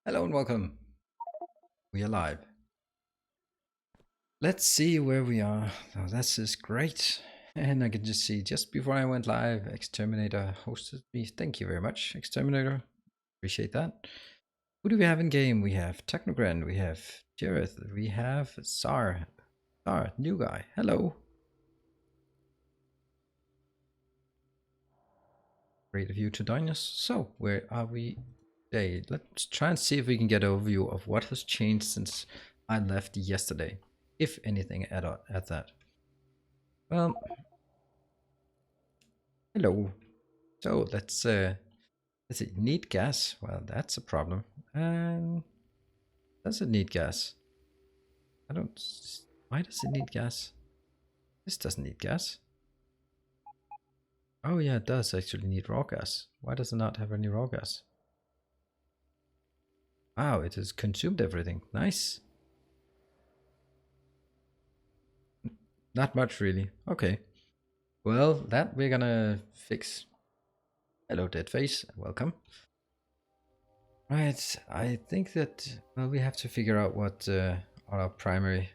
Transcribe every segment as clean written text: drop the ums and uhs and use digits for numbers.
Hello and welcome. We are live. Let's see where we are. Oh, this is great. And I can just see just before I went live, Exterminator hosted me. Thank you very much, Exterminator. Appreciate that. Who do we have in game? We have Technogran, we have Jareth, we have Sar. Sar, new guy. Hello. Great of you to join us. So, where are we today? Let's try and see if we can get an overview of what has changed since I left yesterday, if anything at that. Well, hello. So let's see. Need gas? Well, that's a problem. Does it need gas? I don't. Why does it need gas? This doesn't need gas. Oh yeah, it does actually need raw gas. Why does it not have any raw gas? Wow, it has consumed everything. Nice. Not much really. Okay. Well, that we're gonna fix. Hello, Deadface. Welcome. Right. I think that well, we have to figure out what our primary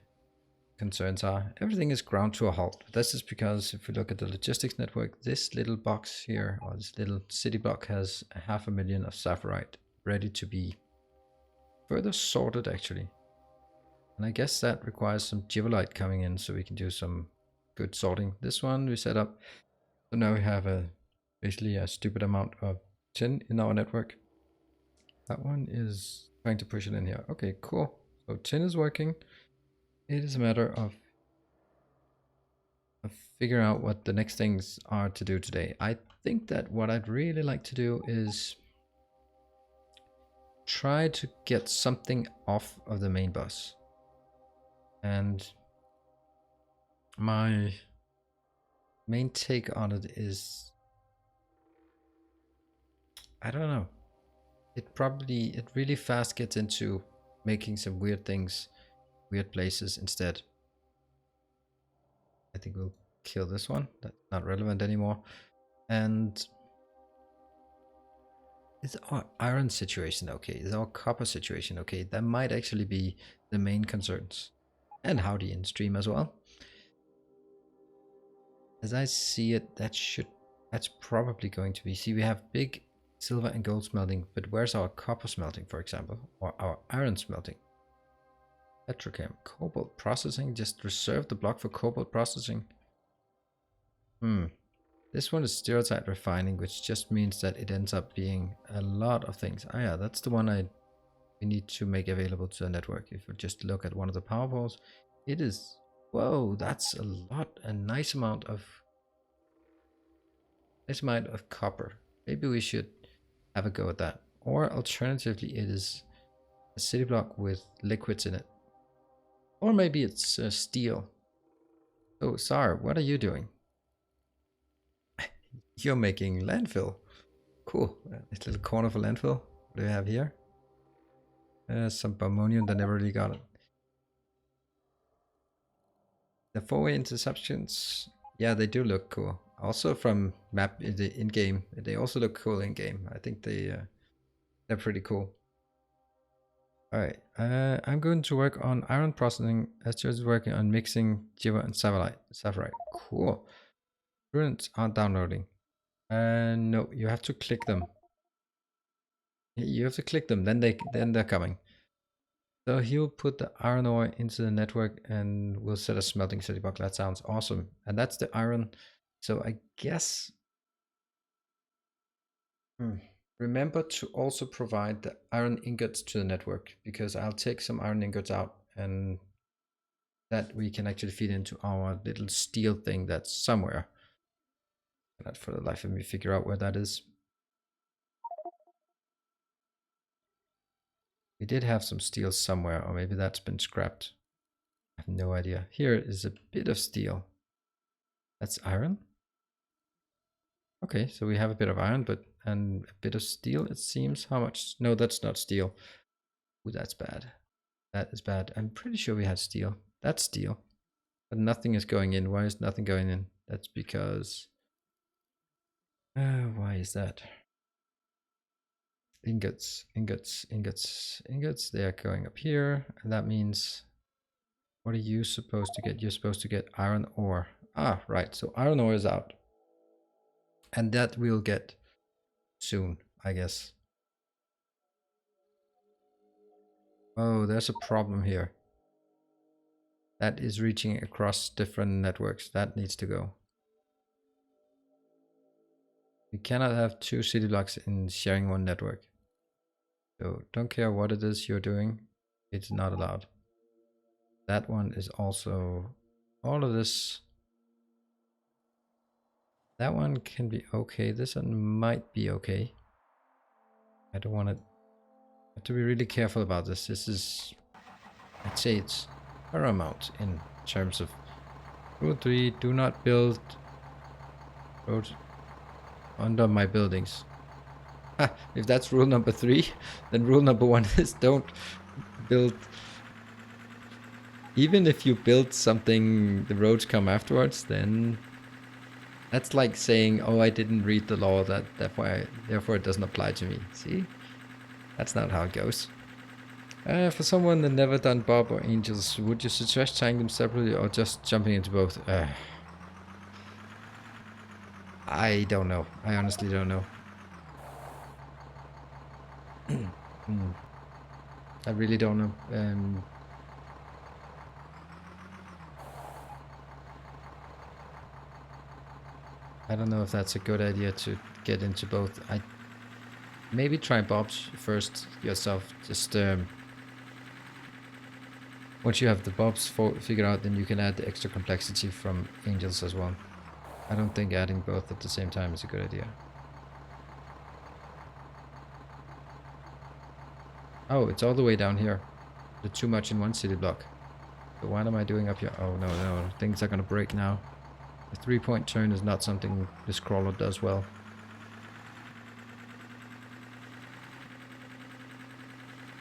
concerns are. Everything is ground to a halt. This is because if we look at the logistics network, this little box here, or this little city block, has 500,000 of sapphirite ready to be further sorted actually. And I guess that requires some givolite coming in so we can do some good sorting. This one we set up. So now we have basically a stupid amount of tin in our network. That one is trying to push it in here. Okay, cool. So tin is working. It is a matter of figure out what the next things are to do today. I think that what I'd really like to do is try to get something off of the main bus. And my main take on it is, I don't know. It really fast gets into making some weird things, weird places instead. I think we'll kill this one. That's not relevant anymore. And is our iron situation okay? Is our copper situation okay? That might actually be the main concerns. And howdy in stream as well. As I see it, that's probably going to be. See, we have big silver and gold smelting, but where's our copper smelting, for example? Or our iron smelting? Petrochem, cobalt processing, just reserve the block for cobalt processing. This one is stereotype refining, which just means that it ends up being a lot of things. Ah yeah, that's the one we need to make available to the network. If we just look at one of the power poles, it is, whoa, that's a lot, a nice amount of copper. Maybe we should have a go at that. Or alternatively, it is a city block with liquids in it. Or maybe it's steel. So, Sar, what are you doing? You're making landfill. Cool. This little corner for landfill. What do we have here? Some ammonium that never really got it. The four-way interceptions, yeah, they do look cool. Also from map in the in-game, they also look cool in-game. I think they're pretty cool. All right, I'm going to work on iron processing. Esther is working on mixing Jiva and sapphirite. Cool. Runes aren't downloading. No, you have to click them. You have to click them, then they're coming. So he'll put the iron ore into the network and we'll set a smelting city block. That sounds awesome. And that's the iron. So I guess remember to also provide the iron ingots to the network, because I'll take some iron ingots out and that we can actually feed into our little steel thing that's somewhere. Not for the life of me figure out where that is. We did have some steel somewhere, or maybe that's been scrapped. I have no idea. Here is a bit of steel. That's iron. Okay, so we have a bit of iron, and a bit of steel, it seems. How much? No, that's not steel. Ooh, that's bad. That is bad. I'm pretty sure we had steel. That's steel. But nothing is going in. Why is nothing going in? That's because... why is that? ingots, ingots, ingots, ingots. They are going up here, and that means, what are you supposed to get? You're supposed to get iron ore. Ah, right. So iron ore is out, and that we'll get soon, I guess. Oh, there's a problem here. That is reaching across different networks. That needs to go. We cannot have two city blocks in sharing one network. So don't care what it is you're doing. It's not allowed. That one is also, all of this. That one can be okay. This one might be okay. I don't want to, have to be really careful about this. This is, I'd say it's paramount in terms of rule 3, do not build roads under my buildings. Ha, if that's rule number 3, then rule number 1 is don't build. Even if you build something, the roads come afterwards, then that's like saying, oh, I didn't read the law, therefore it doesn't apply to me. See? That's not how it goes. For someone that never done BoB or Angels, would you suggest trying them separately or just jumping into both? I don't know. I honestly don't know. I really don't know. I don't know if that's a good idea to get into both. I maybe try BoBs first yourself. Just once you have the BoBs figured out, then you can add the extra complexity from Angels as well. I don't think adding both at the same time is a good idea. Oh, it's all the way down here. There's too much in one city block. So what am I doing up here? Oh no, no, things are gonna break now. The 3-point turn is not something this crawler does well.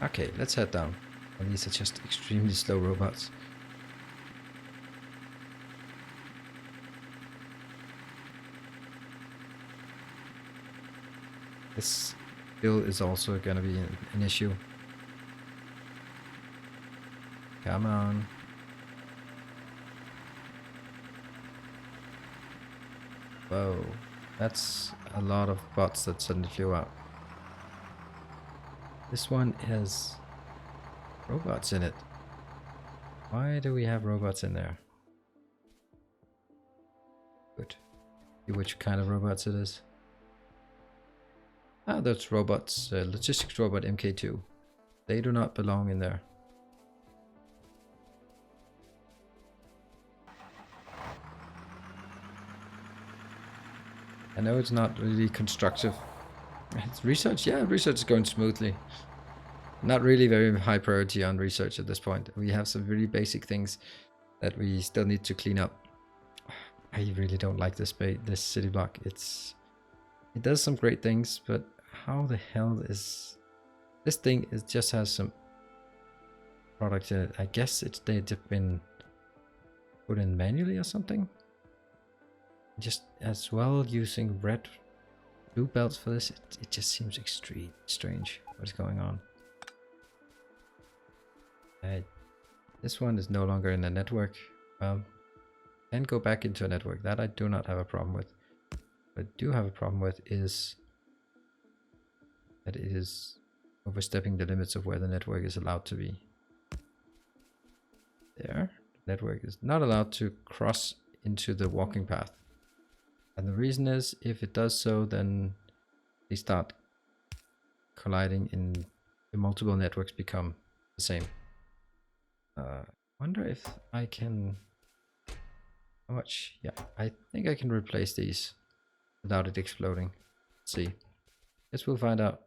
Okay, let's head down. And these are just extremely slow robots. This bill is also gonna be an issue. Come on. Whoa, that's a lot of bots that suddenly flew out. This one has robots in it. Why do we have robots in there? Good. See which kind of robots it is. Ah, that's robots. Logistics robot MK2. They do not belong in there. I know it's not really constructive. It's research? Yeah, research is going smoothly. Not really very high priority on research at this point. We have some really basic things that we still need to clean up. I really don't like this city block. It does some great things, but how the hell is this thing? It just has some products in it. I guess they've been put in manually or something. Just as well using blue belts for this. It just seems extremely strange. What's going on? This one is no longer in the network. Well, can go back into a network. That I do not have a problem with. What I do have a problem with is that it is overstepping the limits of where the network is allowed to be. There. The network is not allowed to cross into the walking path. And the reason is, if it does so, then they start colliding and the multiple networks become the same. Wonder if I can... How much? Yeah, I think I can replace these without it exploding. Let's see. Guess we'll find out.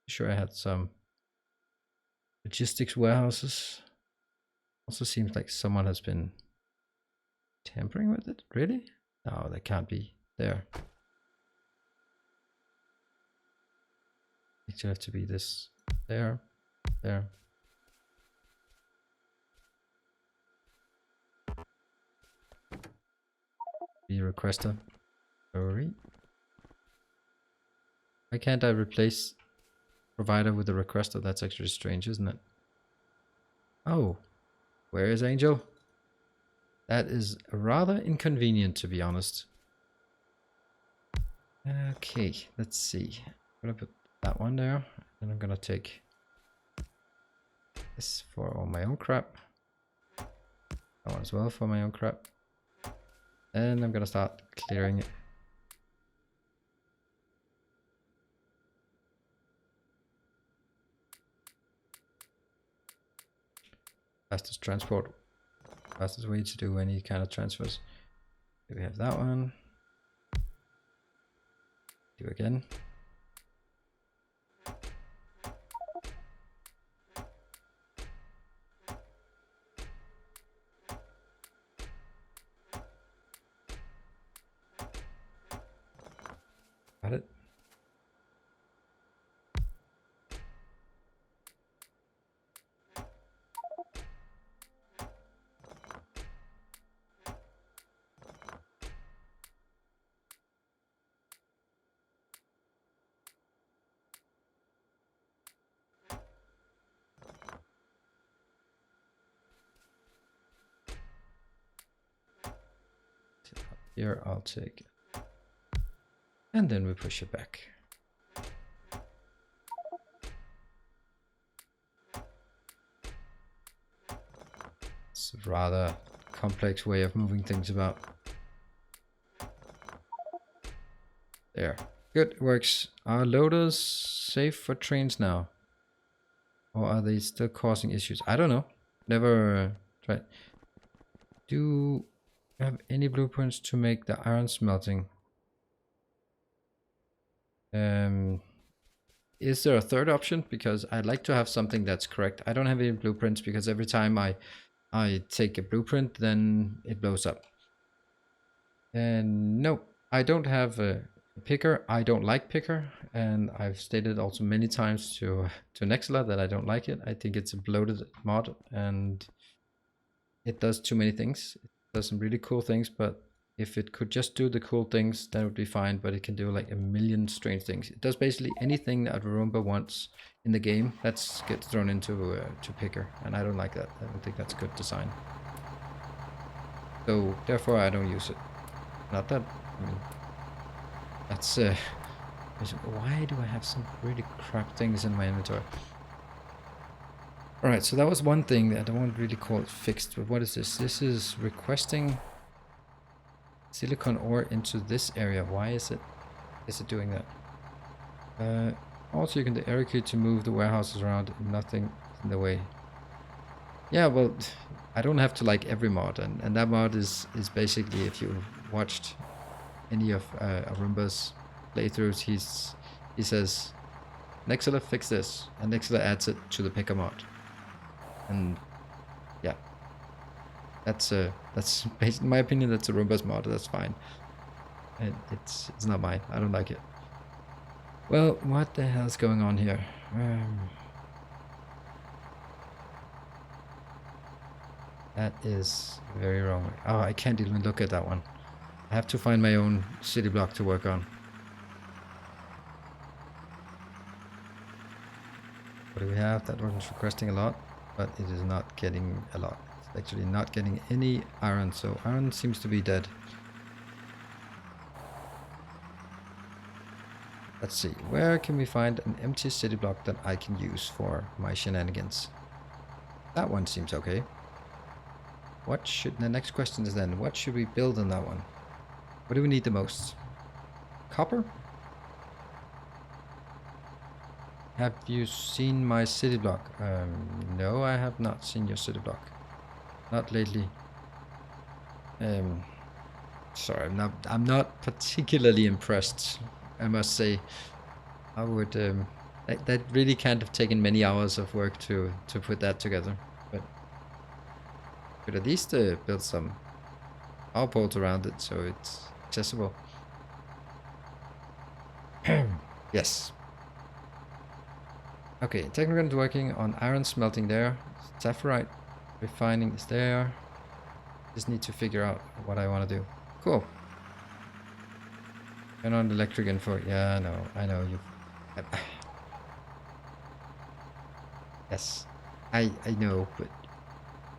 Sure, I had some logistics warehouses. Also seems like someone has been tampering with it. Really? No, that can't be there. It should have to be this. There. There. Be requester. Sorry. Why can't I replace provider with the requester? That's actually strange, isn't it? Oh, where is Angel? That is rather inconvenient, to be honest. Okay, let's see. I'm gonna put that one there, and I'm gonna take this for all my own crap. That one as well for my own crap. And I'm gonna start clearing it. Fastest transport. Fastest way to do any kind of transfers. Here we have that one. Do again. Got it. Here I'll take it. And then we push it back. It's a rather complex way of moving things about. There. Good, it works. Are loaders safe for trains now? Or are they still causing issues? I don't know. Never tried. Do you have any blueprints to make the iron smelting? Is there a third option? Because I'd like to have something that's correct. I don't have any blueprints because every time I take a blueprint, then it blows up. And no, I don't have a picker. I don't like picker, and I've stated also many times to Nexla that I don't like it. I think it's a bloated mod, and it does too many things. It does some really cool things, but if it could just do the cool things, that would be fine, but it can do like a million strange things. It does basically anything that Roomba wants in the game that gets thrown into to picker, and I don't like that. I don't think that's good design. So therefore I don't use it. Not that, I mean, that's why do I have some really crap things in my inventory? Alright, so that was one thing that I don't really call it fixed, but what is this? This is requesting silicon ore into this area. Why is it doing that? Also, you can do arrow key to move the warehouses around. Nothing in the way. Yeah, well, I don't have to like every mod, and that mod is basically, if you watched any of Arumba's playthroughs, he says Nexla fix this, and Nexla adds it to the picker mod, and yeah. That's based, in my opinion, that's a Roomba's mod. That's fine. And it's not mine. I don't like it. Well, what the hell's going on here? That is very wrong. Oh, I can't even look at that one. I have to find my own city block to work on. What do we have? That one's requesting a lot, but it is not getting a lot. Actually not getting any iron, so iron seems to be dead. Let's see, where can we find an empty city block that I can use for my shenanigans? That one seems okay. What should, the next question is then, what should we build on that one? What do we need the most? Copper? Have you seen my city block? No, I have not seen your city block. Not lately. Sorry, I'm not particularly impressed, I must say. I would that really can't have taken many hours of work to put that together, but could at least build some power poles around it so it's accessible. Yes. Okay, technical working on iron smelting there. Sapphirite refining is there. Just need to figure out what I want to do. Cool. Turn on electric info. Yeah, I know Yes, I know, but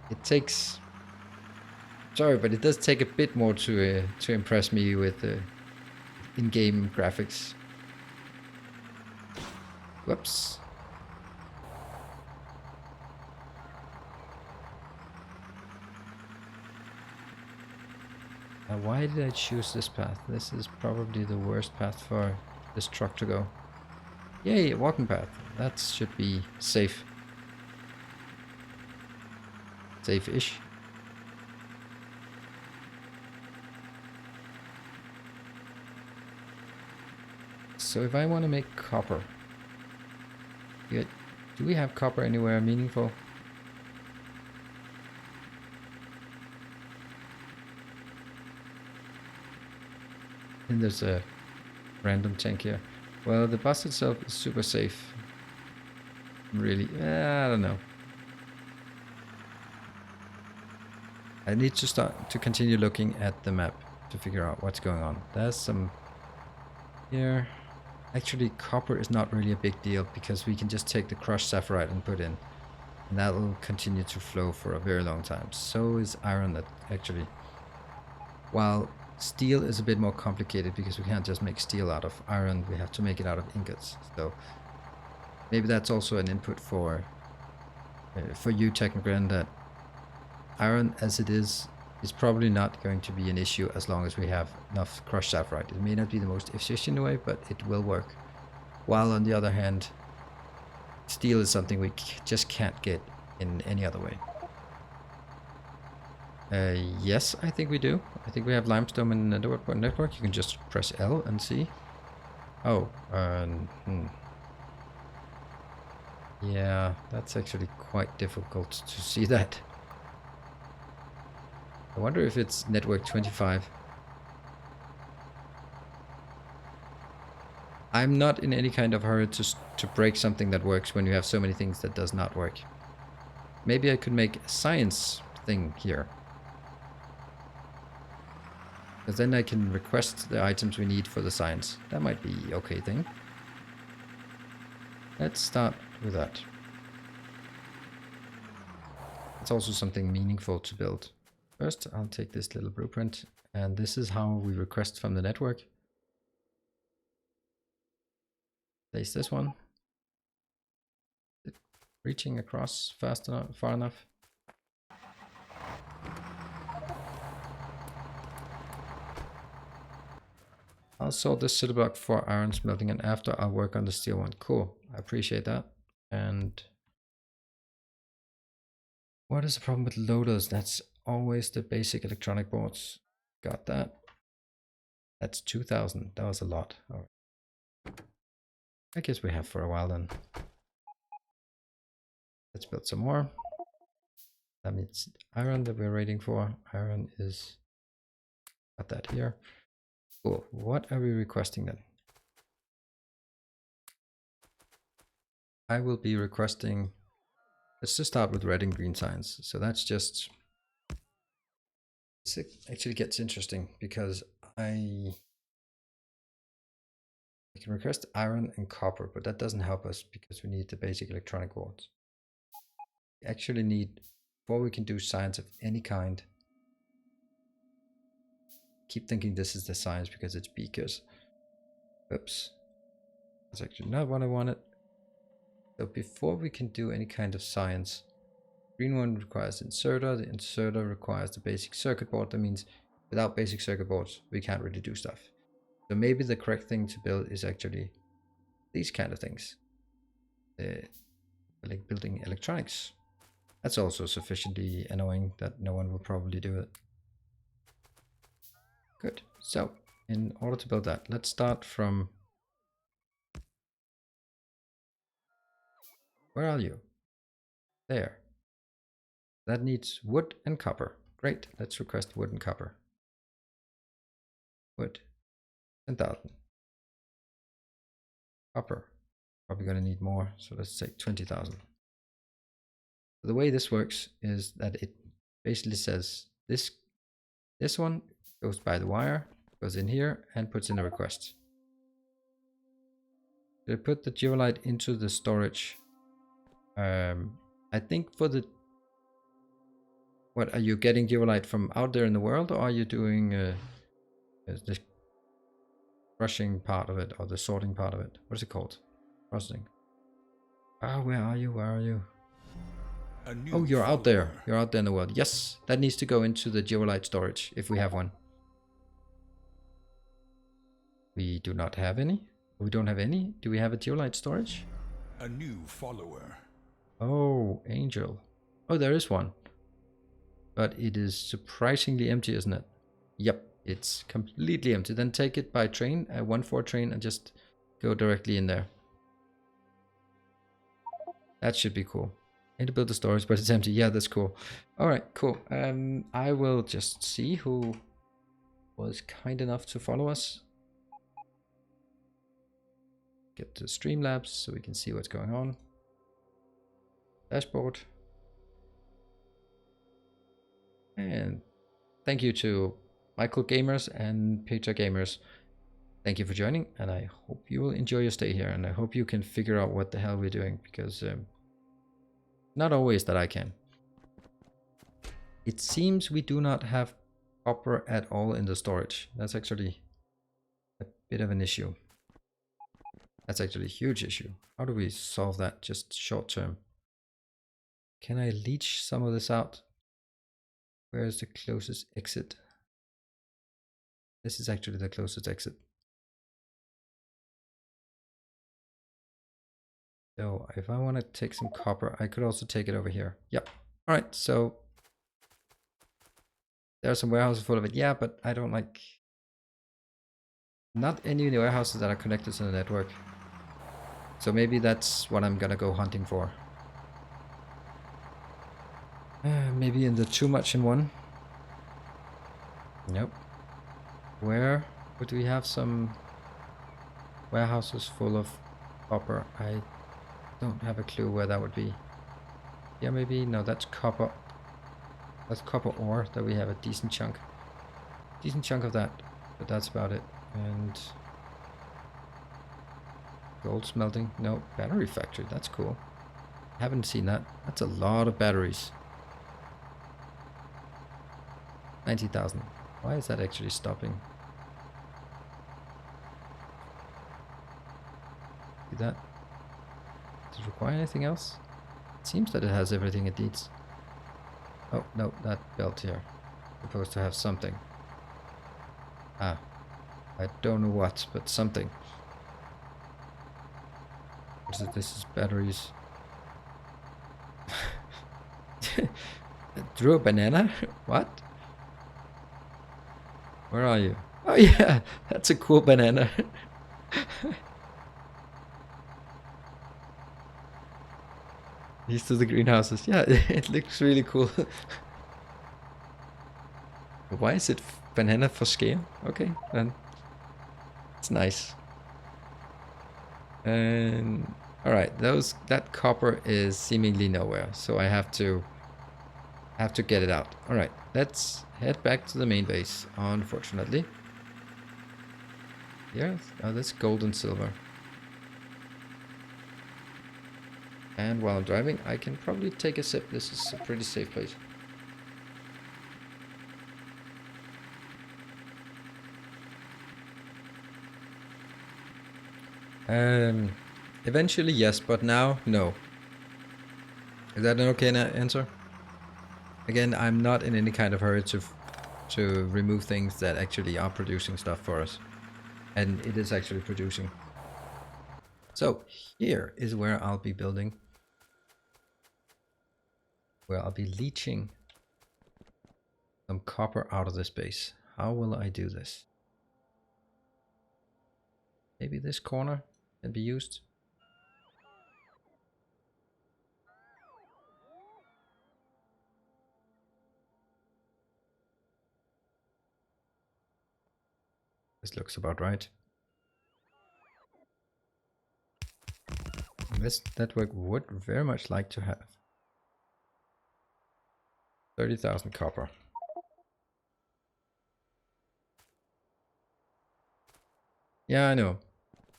it takes. Sorry, but it does take a bit more to impress me with in-game graphics. Whoops. Why did I choose this path? This is probably the worst path for this truck to go. Yay, a walking path. That should be safe. Safe-ish. So if I want to make copper, do we have copper anywhere meaningful? And there's a random tank here. Well, the bus itself is super safe. Really, I don't know. I need to start to continue looking at the map to figure out what's going on. There's some here. Actually, copper is not really a big deal because we can just take the crushed sapphirite and put in. And that will continue to flow for a very long time. So is iron, that actually. While steel is a bit more complicated because we can't just make steel out of iron, we have to make it out of ingots. So maybe that's also an input for you, Technogren, that iron as it is probably not going to be an issue as long as we have enough crushed sapphirite. It may not be the most efficient way, but it will work. While on the other hand, steel is something we just can't get in any other way. Yes, I think we do. I think we have limestone in the network. You can just press L and see. Oh, yeah, that's actually quite difficult to see that. I wonder if it's network 25. I'm not in any kind of hurry to break something that works when you have so many things that does not work. Maybe I could make a science thing here. Because then I can request the items we need for the science. That might be okay thing. Let's start with that. It's also something meaningful to build. First, I'll take this little blueprint, and this is how we request from the network. Place this one. Reaching across fast enough, far enough. I'll sort this silver block for iron smelting, and after I'll work on the steel one. Cool, I appreciate that. And what is the problem with loaders? That's always the basic electronic boards. Got that. That's 2,000. That was a lot. All right. I guess we have for a while then. Let's build some more. That means iron that we're waiting for. Iron is got that here. Cool. What are we requesting then? I will be requesting. Let's just start with red and green signs. So that's just. It actually gets interesting because I can request iron and copper, but that doesn't help us because we need the basic electronic boards. We actually need, before we can do science of any kind, keep thinking this is the science because it's beakers. Oops. That's actually not what I wanted. So before we can do any kind of science, green one requires inserter. The inserter requires the basic circuit board. That means without basic circuit boards, we can't really do stuff. So maybe the correct thing to build is actually these kind of things. Like building electronics. That's also sufficiently annoying that no one will probably do it. Good. So in order to build that, let's start from. Where are you? There. That needs wood and copper. Great. Let's request wood and copper. Wood. 10,000. Copper. Probably going to need more, so let's take 20,000. The way this works is that it basically says this one goes by the wire, goes in here, and puts in a request. They put the geolite into the storage. I think for the... What, are you getting geolite from out there in the world, or are you doing the crushing part of it, or the sorting part of it? What is it called? Processing. Ah, where are you? Where are you? Oh, you're out there. You're out there in the world. Yes, that needs to go into the geolite storage, if we have one. We do not have any. We don't have any. Do we have a geolite storage? A new follower. Oh, angel. Oh, there is one. But it is surprisingly empty, isn't it? Yep, it's completely empty. Then take it by train, a 1-4 train, and just go directly in there. That should be cool. Need to build the storage, but it's empty. Yeah, that's cool. All right, cool. I will just see who was kind enough to follow us. Get to Streamlabs so we can see what's going on. Dashboard. And thank you to Michael Gamers and Peter Gamers. Thank you for joining, and I hope you will enjoy your stay here, and I hope you can figure out what the hell we're doing, because not always that I can. It seems we do not have copper at all in the storage. That's actually a bit of an issue. That's actually a huge issue. How do we solve that just short term? Can I leach some of this out? Where is the closest exit? This is actually the closest exit. So if I want to take some copper, I could also take it over here. Yep. All right. So there are some warehouses full of it. Yeah, but I don't like... Not any warehouses that are connected to the network. So maybe that's what I'm gonna go hunting for. Maybe in the too much in one. Nope. Where would we have some warehouses full of copper? I don't have a clue where that would be. Yeah, maybe. No, that's copper. That's copper ore that we have a decent chunk. Decent chunk of that. But that's about it. And gold smelting. No, battery factory. That's cool. Haven't seen that. That's a lot of batteries. 90,000. Why is that actually stopping? See that? Does it require anything else? It seems that it has everything it needs. Oh, no, that belt here. Supposed to have something. Ah. I don't know what, but something. What is it? This is batteries. Drew a banana? What? Where are you? Oh yeah, that's a cool banana. These to the greenhouses. Yeah, it looks really cool. Why is it banana for scale? Okay, then it's nice. And all right, that copper is seemingly nowhere, so I have to get it out. All right, let's head back to the main base. Unfortunately, yeah, oh, that's gold and silver. And while I'm driving, I can probably take a sip. This is a pretty safe place. Eventually yes, but now no. Is that an okay answer? Again, I'm not in any kind of hurry to remove things that actually are producing stuff for us. And it is actually producing. So here is where I'll be building. Where I'll be leaching some copper out of this base. How will I do this? Maybe this corner can be used. This looks about right. This network would very much like to have 30,000 copper. Yeah, I know.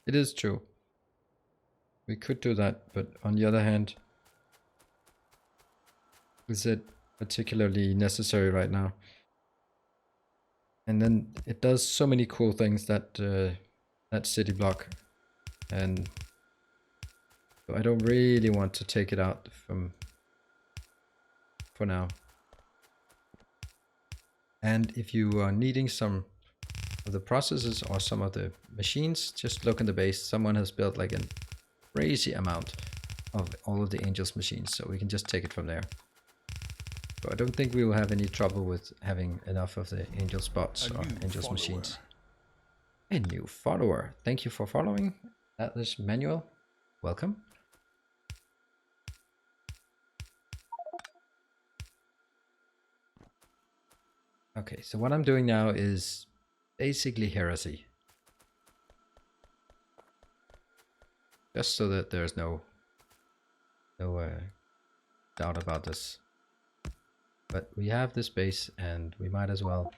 It is true. We could do that, but on the other hand, is it particularly necessary right now? And then it does so many cool things, that that city block, and so I don't really want to take it out for now. And if you are needing some of the processes or some of the machines, just look in the base. Someone has built like a crazy amount of all of the Angels machines, so we can just take it from there. So I don't think we will have any trouble with having enough of the Angel spots or Angels machines. A new follower. Thank you for following. That is Manuel. Welcome. Okay, so what I'm doing now is basically heresy. Just so that there's no doubt about this. But we have this base and we might as well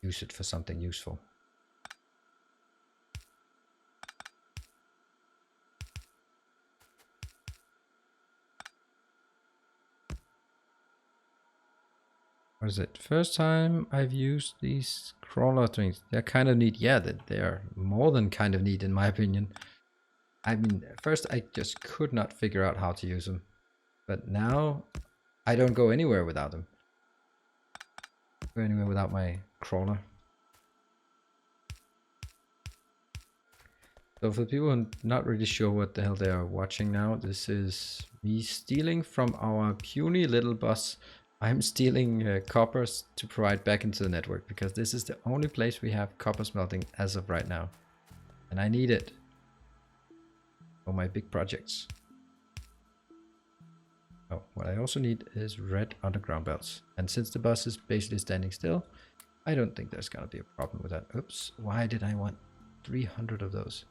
use it for something useful. What is it? First time I've used these crawler things. They're kind of neat. Yeah, they're more than kind of neat in my opinion. I mean, first I just could not figure out how to use them. But now I don't go anywhere without them. Go anywhere without my crawler. So for people who are not really sure what the hell they are watching now, this is me stealing from our puny little bus. I'm stealing coppers to provide back into the network, because this is the only place we have copper smelting as of right now. And I need it for my big projects. Oh, what I also need is red underground belts. And since the bus is basically standing still, I don't think there's gonna be a problem with that. Oops, why did I want 300 of those?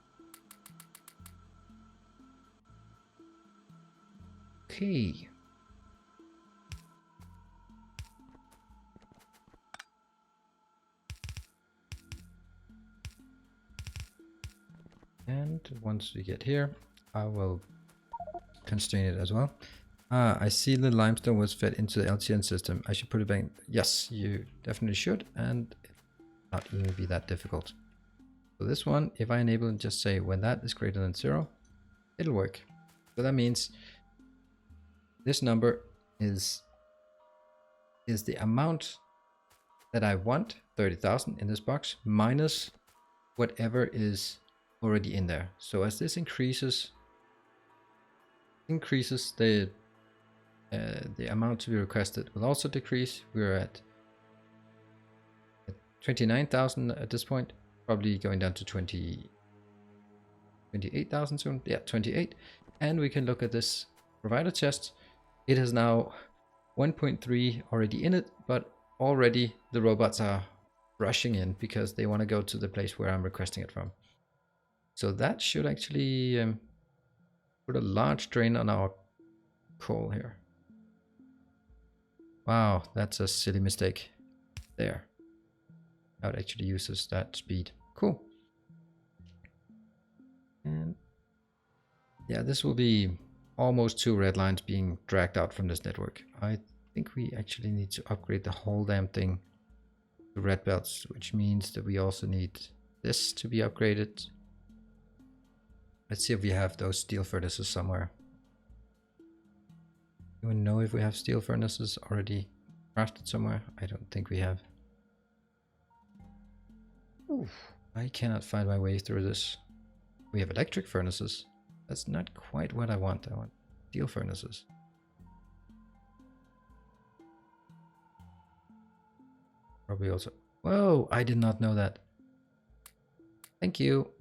Okay. And once we get here, I will constrain it as well. Ah, I see the limestone was fed into the LTN system. I should put it back. Yes, you definitely should, and not even be that difficult. So this one, if I enable and just say when that is greater than 0, it'll work. So that means this number is the amount that I want, 30,000 in this box, minus whatever is already in there. So as this increases the amount to be requested will also decrease. We're at 29,000 at this point, probably going down to 28,000 soon. Yeah, 28. And we can look at this provider chest. It has now 1.3 already in it, but already the robots are rushing in because they want to go to the place where I'm requesting it from. So that should actually put a large drain on our coal here. Wow, that's a silly mistake. There. Now it actually uses that speed. Cool. And yeah, this will be almost 2 red lines being dragged out from this network. I think we actually need to upgrade the whole damn thing to red belts, which means that we also need this to be upgraded. Let's see if we have those steel furnaces somewhere. Do we know if we have steel furnaces already crafted somewhere? I don't think we have. Oof, I cannot find my way through this. We have electric furnaces. That's not quite what I want. I want steel furnaces. Probably also... Whoa, I did not know that. Thank you.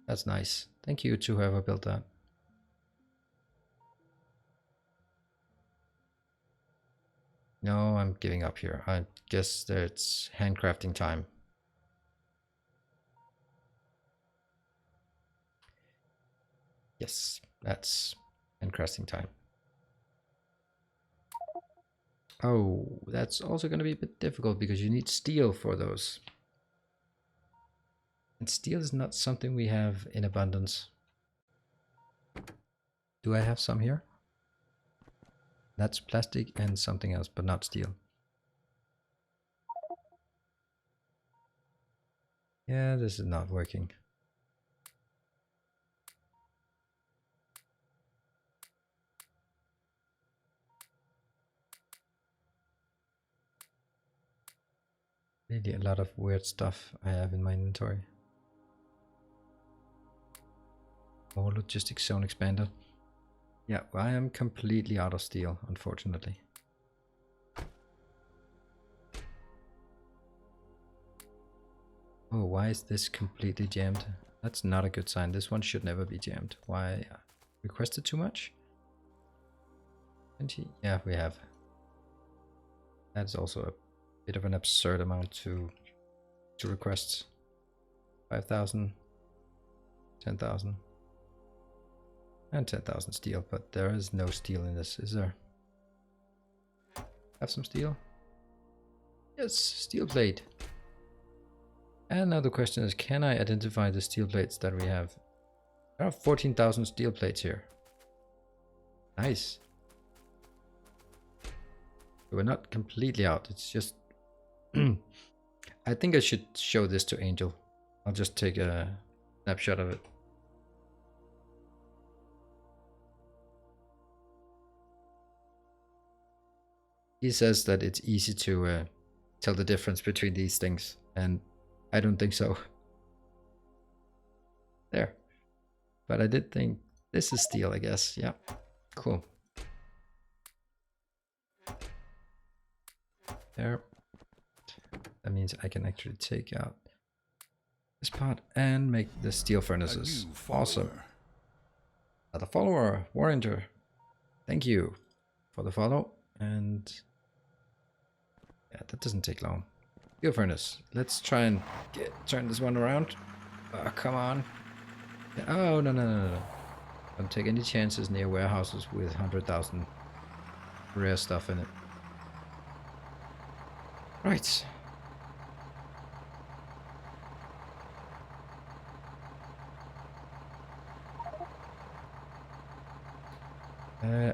That's nice. Thank you to whoever built that. No, I'm giving up here. I guess that it's handcrafting time. Yes, that's handcrafting time. Oh, that's also going to be a bit difficult because you need steel for those. And steel is not something we have in abundance. Do I have some here? That's plastic and something else, but not steel. Yeah, this is not working. Really a lot of weird stuff I have in my inventory. More logistic zone expander. Yeah, I am completely out of steel, unfortunately. Oh, why is this completely jammed? That's not a good sign. This one should never be jammed. Why? Requested too much? 20? Yeah, we have. That's also a bit of an absurd amount to request. 5,000, 10,000, and 10,000 steel, but there is no steel in this, is there? Have some steel? Yes, steel plate. And now the question is, can I identify the steel plates that we have? There are 14,000 steel plates here. Nice. We're not completely out, it's just... I think I should show this to Angel. I'll just take a snapshot of it. He says that it's easy to tell the difference between these things, and I don't think so. There. But I did think this is steel, I guess. Yeah. Cool. There. That means I can actually take out this part and make the steel furnaces. Awesome. Another follower, Warrior. Thank you for the follow. And yeah, that doesn't take long. Steel furnace. Let's try and turn this one around. Oh, come on. Oh, no. Don't take any chances near warehouses with 100,000 rare stuff in it. Right.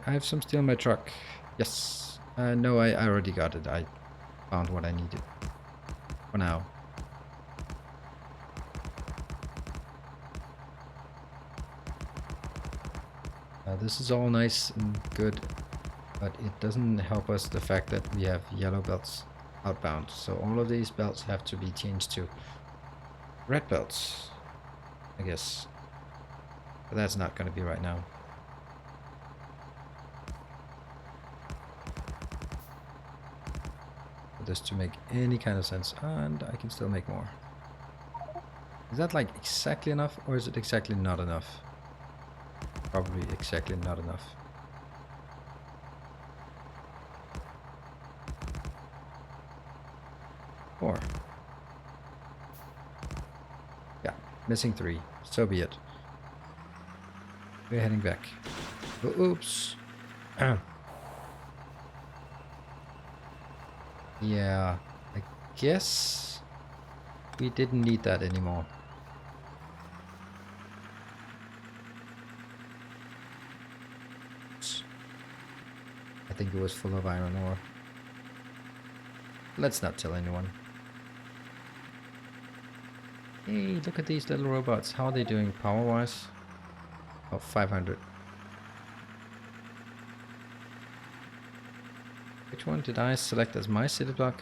I have some steel in my truck. Yes. No, I already got it. I found what I needed. For now. This is all nice and good, but it doesn't help us the fact that we have yellow belts outbound. So all of these belts have to be changed to red belts, I guess. But that's not going to be right now. For this to make any kind of sense, and I can still make more. Is that like exactly enough, or is it exactly not enough? Probably exactly not enough. Four. Yeah, missing 3. So be it. We're heading back. Oh, oops. Yeah, I guess we didn't need that anymore. I think it was full of iron ore. Let's not tell anyone. Hey, look at these little robots. How are they doing power-wise? Oh, 500. Which one did I select as my city block?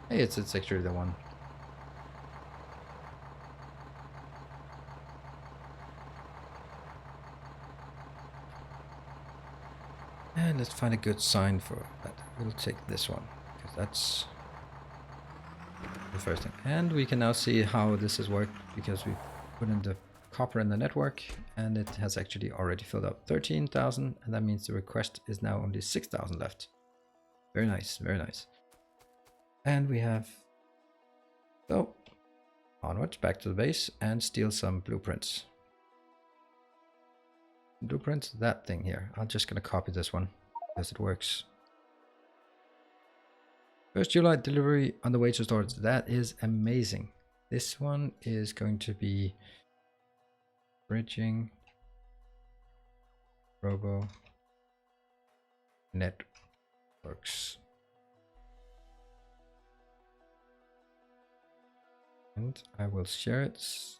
Hey, it's actually the one. And let's find a good sign for that. We'll take this one, because that's the first thing. And we can now see how this has worked, because we put in the copper in the network, and it has actually already filled up 13,000, and that means the request is now only 6,000 left. Very nice, very nice. And we have, so onwards back to the base and steal some blueprints. Blueprints, that thing here. I'm just gonna copy this one because it works. First July delivery on the way to storage. That is amazing. This one is going to be bridging robo networks. And I will share it. So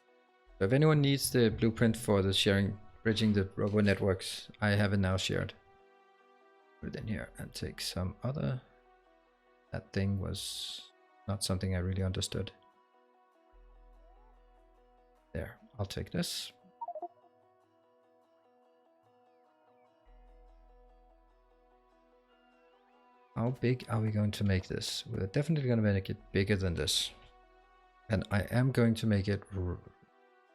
if anyone needs the blueprint for the bridging the robo networks, I have it now shared. Put it in here and take some other. That thing was not something I really understood. There, I'll take this. How big are we going to make this? We're definitely going to make it bigger than this. And I am going to make it,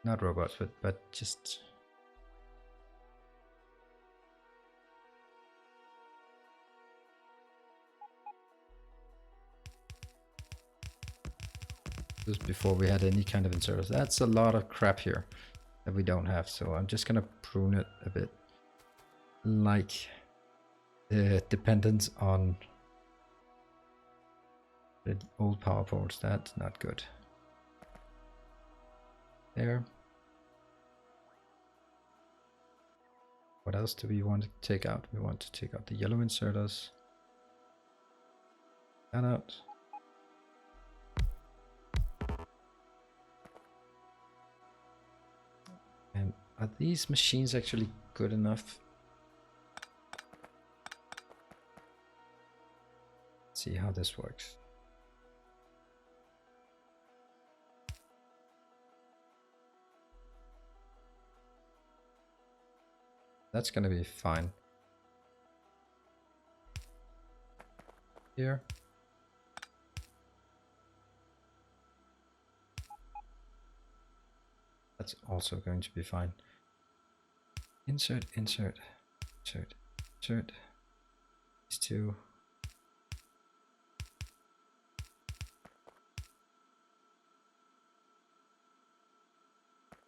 not robots, but just... This was before we had any kind of inserters. That's a lot of crap here that we don't have. So I'm just going to prune it a bit. Like the dependence on the old power ports. That's not good. There. What else do we want to take out? We want to take out the yellow inserters. That out. And are these machines actually good enough? Let's see how this works. That's gonna be fine. Here. That's also going to be fine. Insert, insert, insert, insert. These two.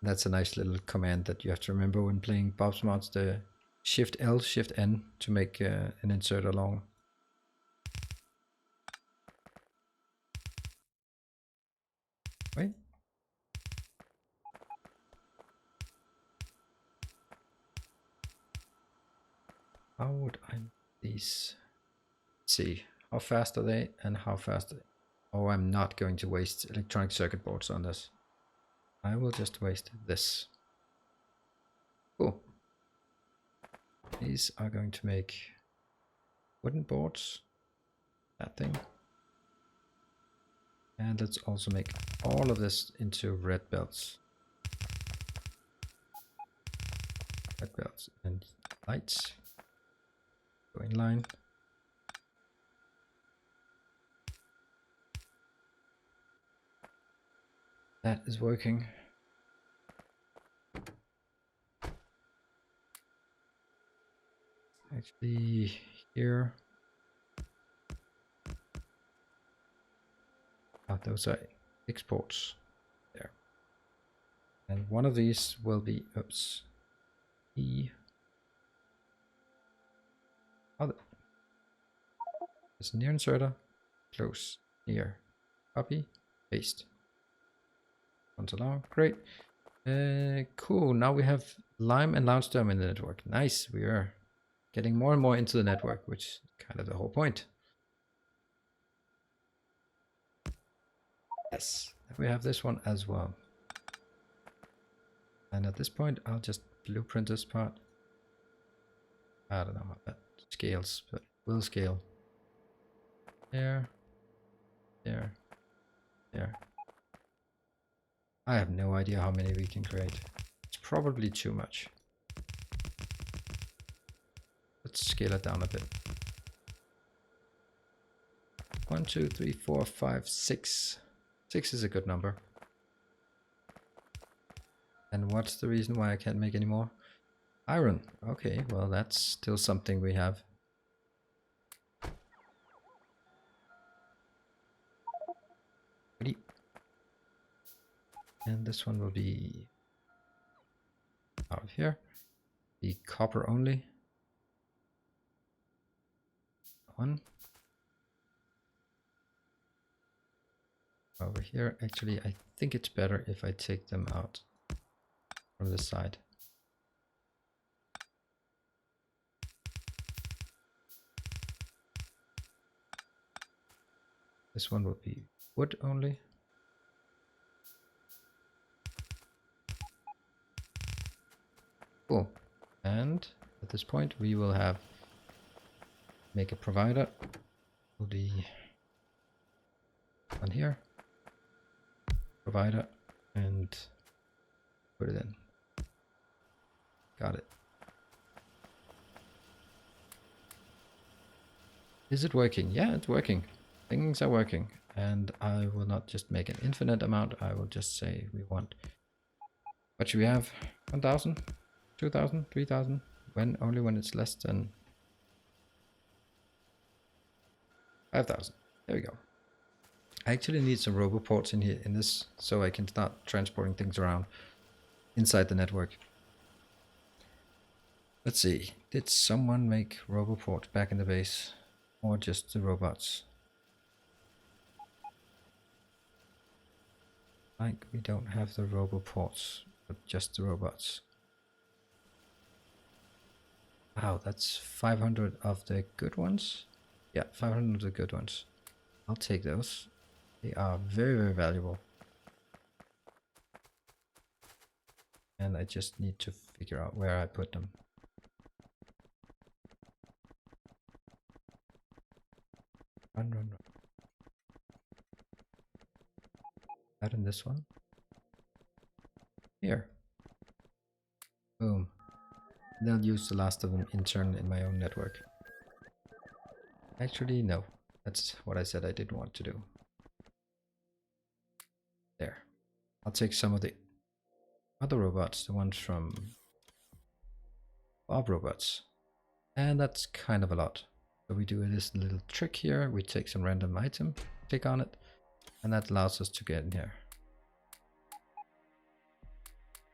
That's a nice little command that you have to remember when playing Bob's Mods, the Shift L, Shift N to make an insert along. Wait. How would I these? Let's see, how fast are they and how fast are they? Oh, I'm not going to waste electronic circuit boards on this. I will just waste this. Cool. These are going to make wooden boards. That thing. And let's also make all of this into red belts. Red belts and lights. Go in line. That is working. Actually, here. Oh, those are exports. There. And one of these will be, oops, E. Other. There's near inserter. Close. Here. Copy. Paste. Once along. Great. Cool. Now we have Lime and Limestone in the network. Nice. We are getting more and more into the network, which is kind of the whole point. Yes. We have this one as well. And at this point, I'll just blueprint this part. I don't know how that scales, but it will scale. There. There. There. I have no idea how many we can create. It's probably too much. Let's scale it down a bit. 1, 2, 3, 4, 5, 6. 6 is a good number. And what's the reason why I can't make any more? Iron. Okay, well that's still something we have. Ready. And this one will be out of here. Be copper only. One. 1. over here. Actually, I think it's better if I take them out from the side. This one will be wood only. Cool. And at this point, we will have make a provider. The one here, provider, and put it in. Got it. Is it working? Yeah, it's working. Things are working. And I will not just make an infinite amount. I will just say we want, what should we have? 1,000, 2,000, 3,000. When only when it's less than 5,000. There we go. I actually need some roboports in here in this so I can start transporting things around inside the network. Let's see. Did someone make roboports back in the base or just the robots? Like we don't have the roboports, but just the robots. Wow, that's 500 of the good ones. Yeah, 500 of the good ones. I'll take those. They are very, very valuable. And I just need to figure out where I put them. Run, run, run. That in this one. Here. Boom. They'll use the last of them in turn in my own network. Actually, no. That's what I said I didn't want to do. There. I'll take some of the other robots, the ones from BoB robots. And that's kind of a lot. So we do this little trick here. We take some random item, click on it, and that allows us to get in here.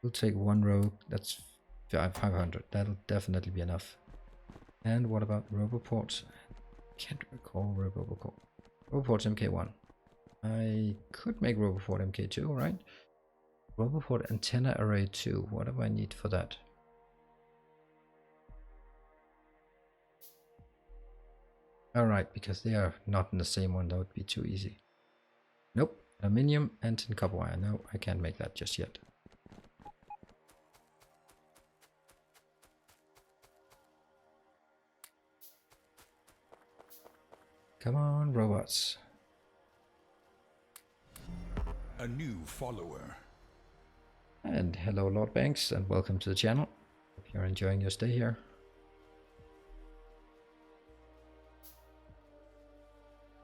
We'll take one row. That's 500. That'll definitely be enough. And what about roboports? Can't recall roboport. Roboports MK1. I could make roboport MK2, right? Roboport antenna array 2. What do I need for that? Alright, because they are not in the same one, that would be too easy. Nope. Aluminium and tin copper wire. No, I can't make that just yet. Come on, robots. A new follower. And hello, Lord Banks, and welcome to the channel. Hope you're enjoying your stay here.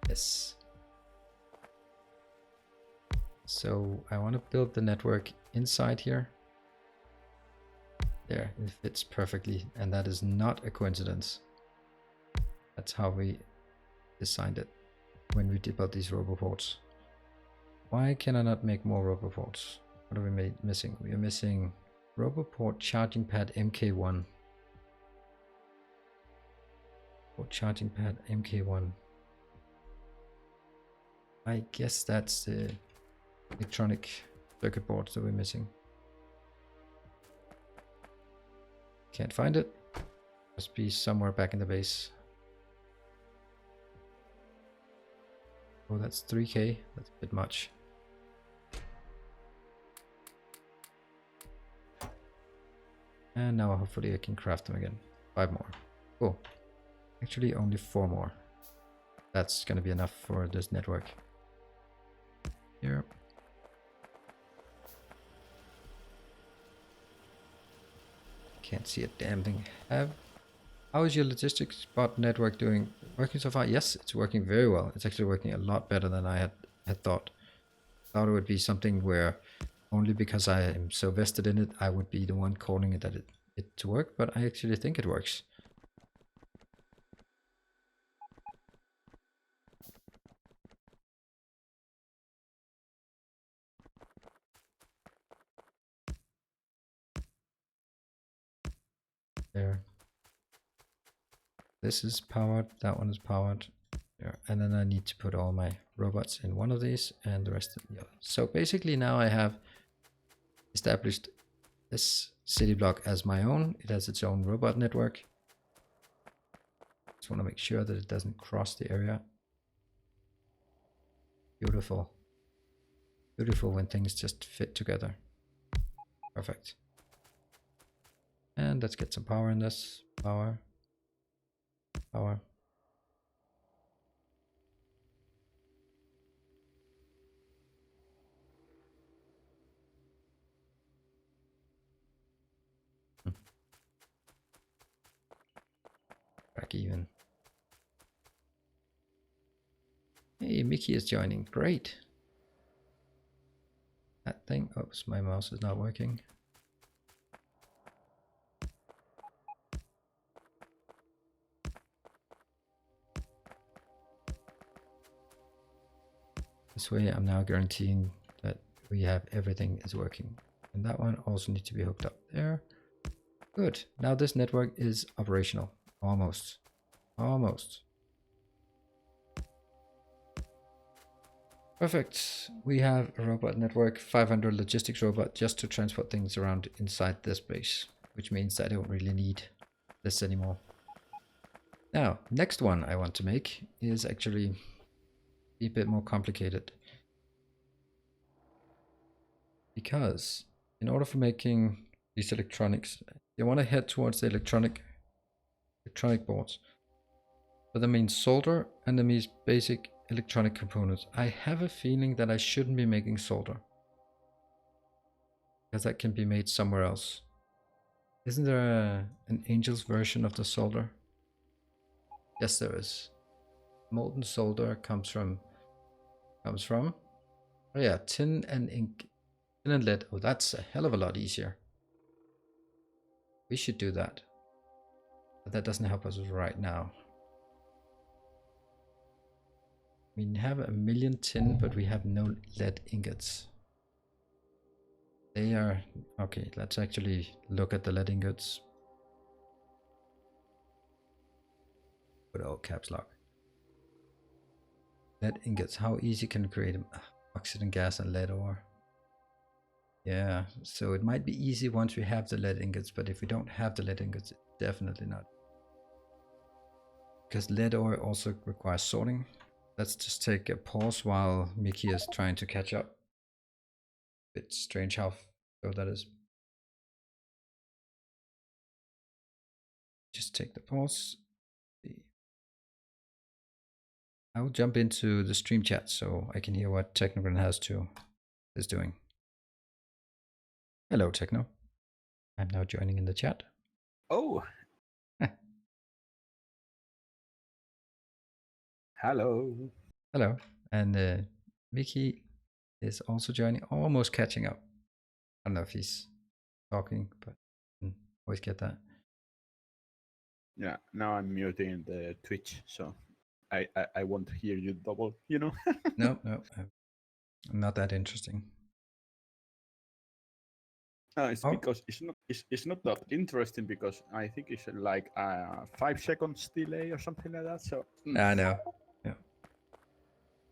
Yes. So I want to build the network inside here. There, it fits perfectly, and that is not a coincidence. That's how we designed it when we debugged these roboports. Why can I not make more roboports? What are we missing? We are missing roboport charging pad MK1. Or charging pad MK1. I guess that's the electronic circuit boards that we're missing. Can't find it. Must be somewhere back in the base. Oh, that's 3K. That's a bit much. And now hopefully I can craft them again. 5 more. Cool. Actually only 4 more. That's gonna be enough for this network. Here. Can't see a damn thing. How is your logistics bot network doing? Working so far? Yes, it's working very well. It's actually working a lot better than I had thought. Thought it would be something where only because I am so vested in it, I would be the one calling it that it to work, but I actually think it works. There. This is powered, that one is powered. There. And then I need to put all my robots in one of these and the rest in the other. So basically now I have established this city block as my own. It has its own robot network. Just want to make sure that it doesn't cross the area. Beautiful. Beautiful when things just fit together. Perfect. And let's get some power in this. Power. Power. Back even. Hey, Mickey is joining. Great. That thing. Oops, my mouse is not working. This way I'm now guaranteeing that we have everything is working. And that one also needs to be hooked up there. Good. Now this network is operational. Almost. Almost. Perfect. We have a robot network, 500 logistics robot just to transport things around inside this base, which means I don't really need this anymore. Now, next one I want to make is actually a bit more complicated. Because in order for making these electronics, you want to head towards the electronic boards. But that means solder and that means basic electronic components. I have a feeling that I shouldn't be making solder, because that can be made somewhere else. Isn't there an Angel's version of the solder? Yes, there is. Molten solder comes from oh yeah, tin and ink, tin and lead. Oh, that's a hell of a lot easier. We should do that, but that doesn't help us right now. We have 1,000,000 tin, but we have no lead ingots. They are okay. Let's actually look at the lead ingots. Put all caps lock. Lead ingots. How easy can we create them? Oxygen gas and lead ore. Yeah, so it might be easy once we have the lead ingots, but if we don't have the lead ingots, it's definitely not. Because lead ore also requires sorting. Let's just take a pause while Mickey is trying to catch up. Bit strange how slow that is. Just take the pause. I will jump into the stream chat so I can hear what Technogran is doing. Hello, Techno. I'm now joining in the chat. Oh. Hello. Hello. And Mickey is also joining, almost catching up. I don't know if he's talking, but I always get that. Yeah, now I'm muting the Twitch, so I won't hear you double, you know? No, not that interesting. It's because it's not that interesting, because I think it's like 5 seconds delay or something like that. So I know. Yeah.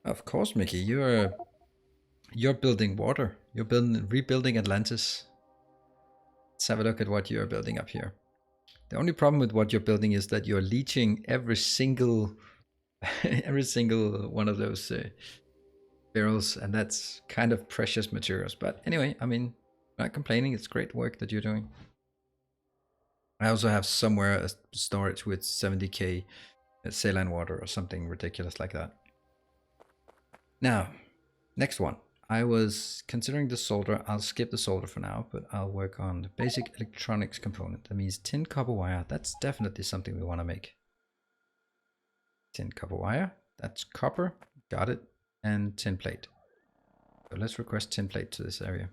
Of course, Mickey, you're building water. You're rebuilding Atlantis. Let's have a look at what you're building up here. The only problem with what you're building is that you're leaching every single one of those barrels, and that's kind of precious materials. But anyway, I mean, I'm not complaining. It's great work that you're doing. I also have somewhere a storage with 70k saline water or something ridiculous like that. Now, next one. I was considering the solder. I'll skip the solder for now, but I'll work on the basic electronics component. That means tin copper wire. That's definitely something we want to make. Tin copper wire. That's copper. Got it. And tin plate. So let's request tin plate to this area.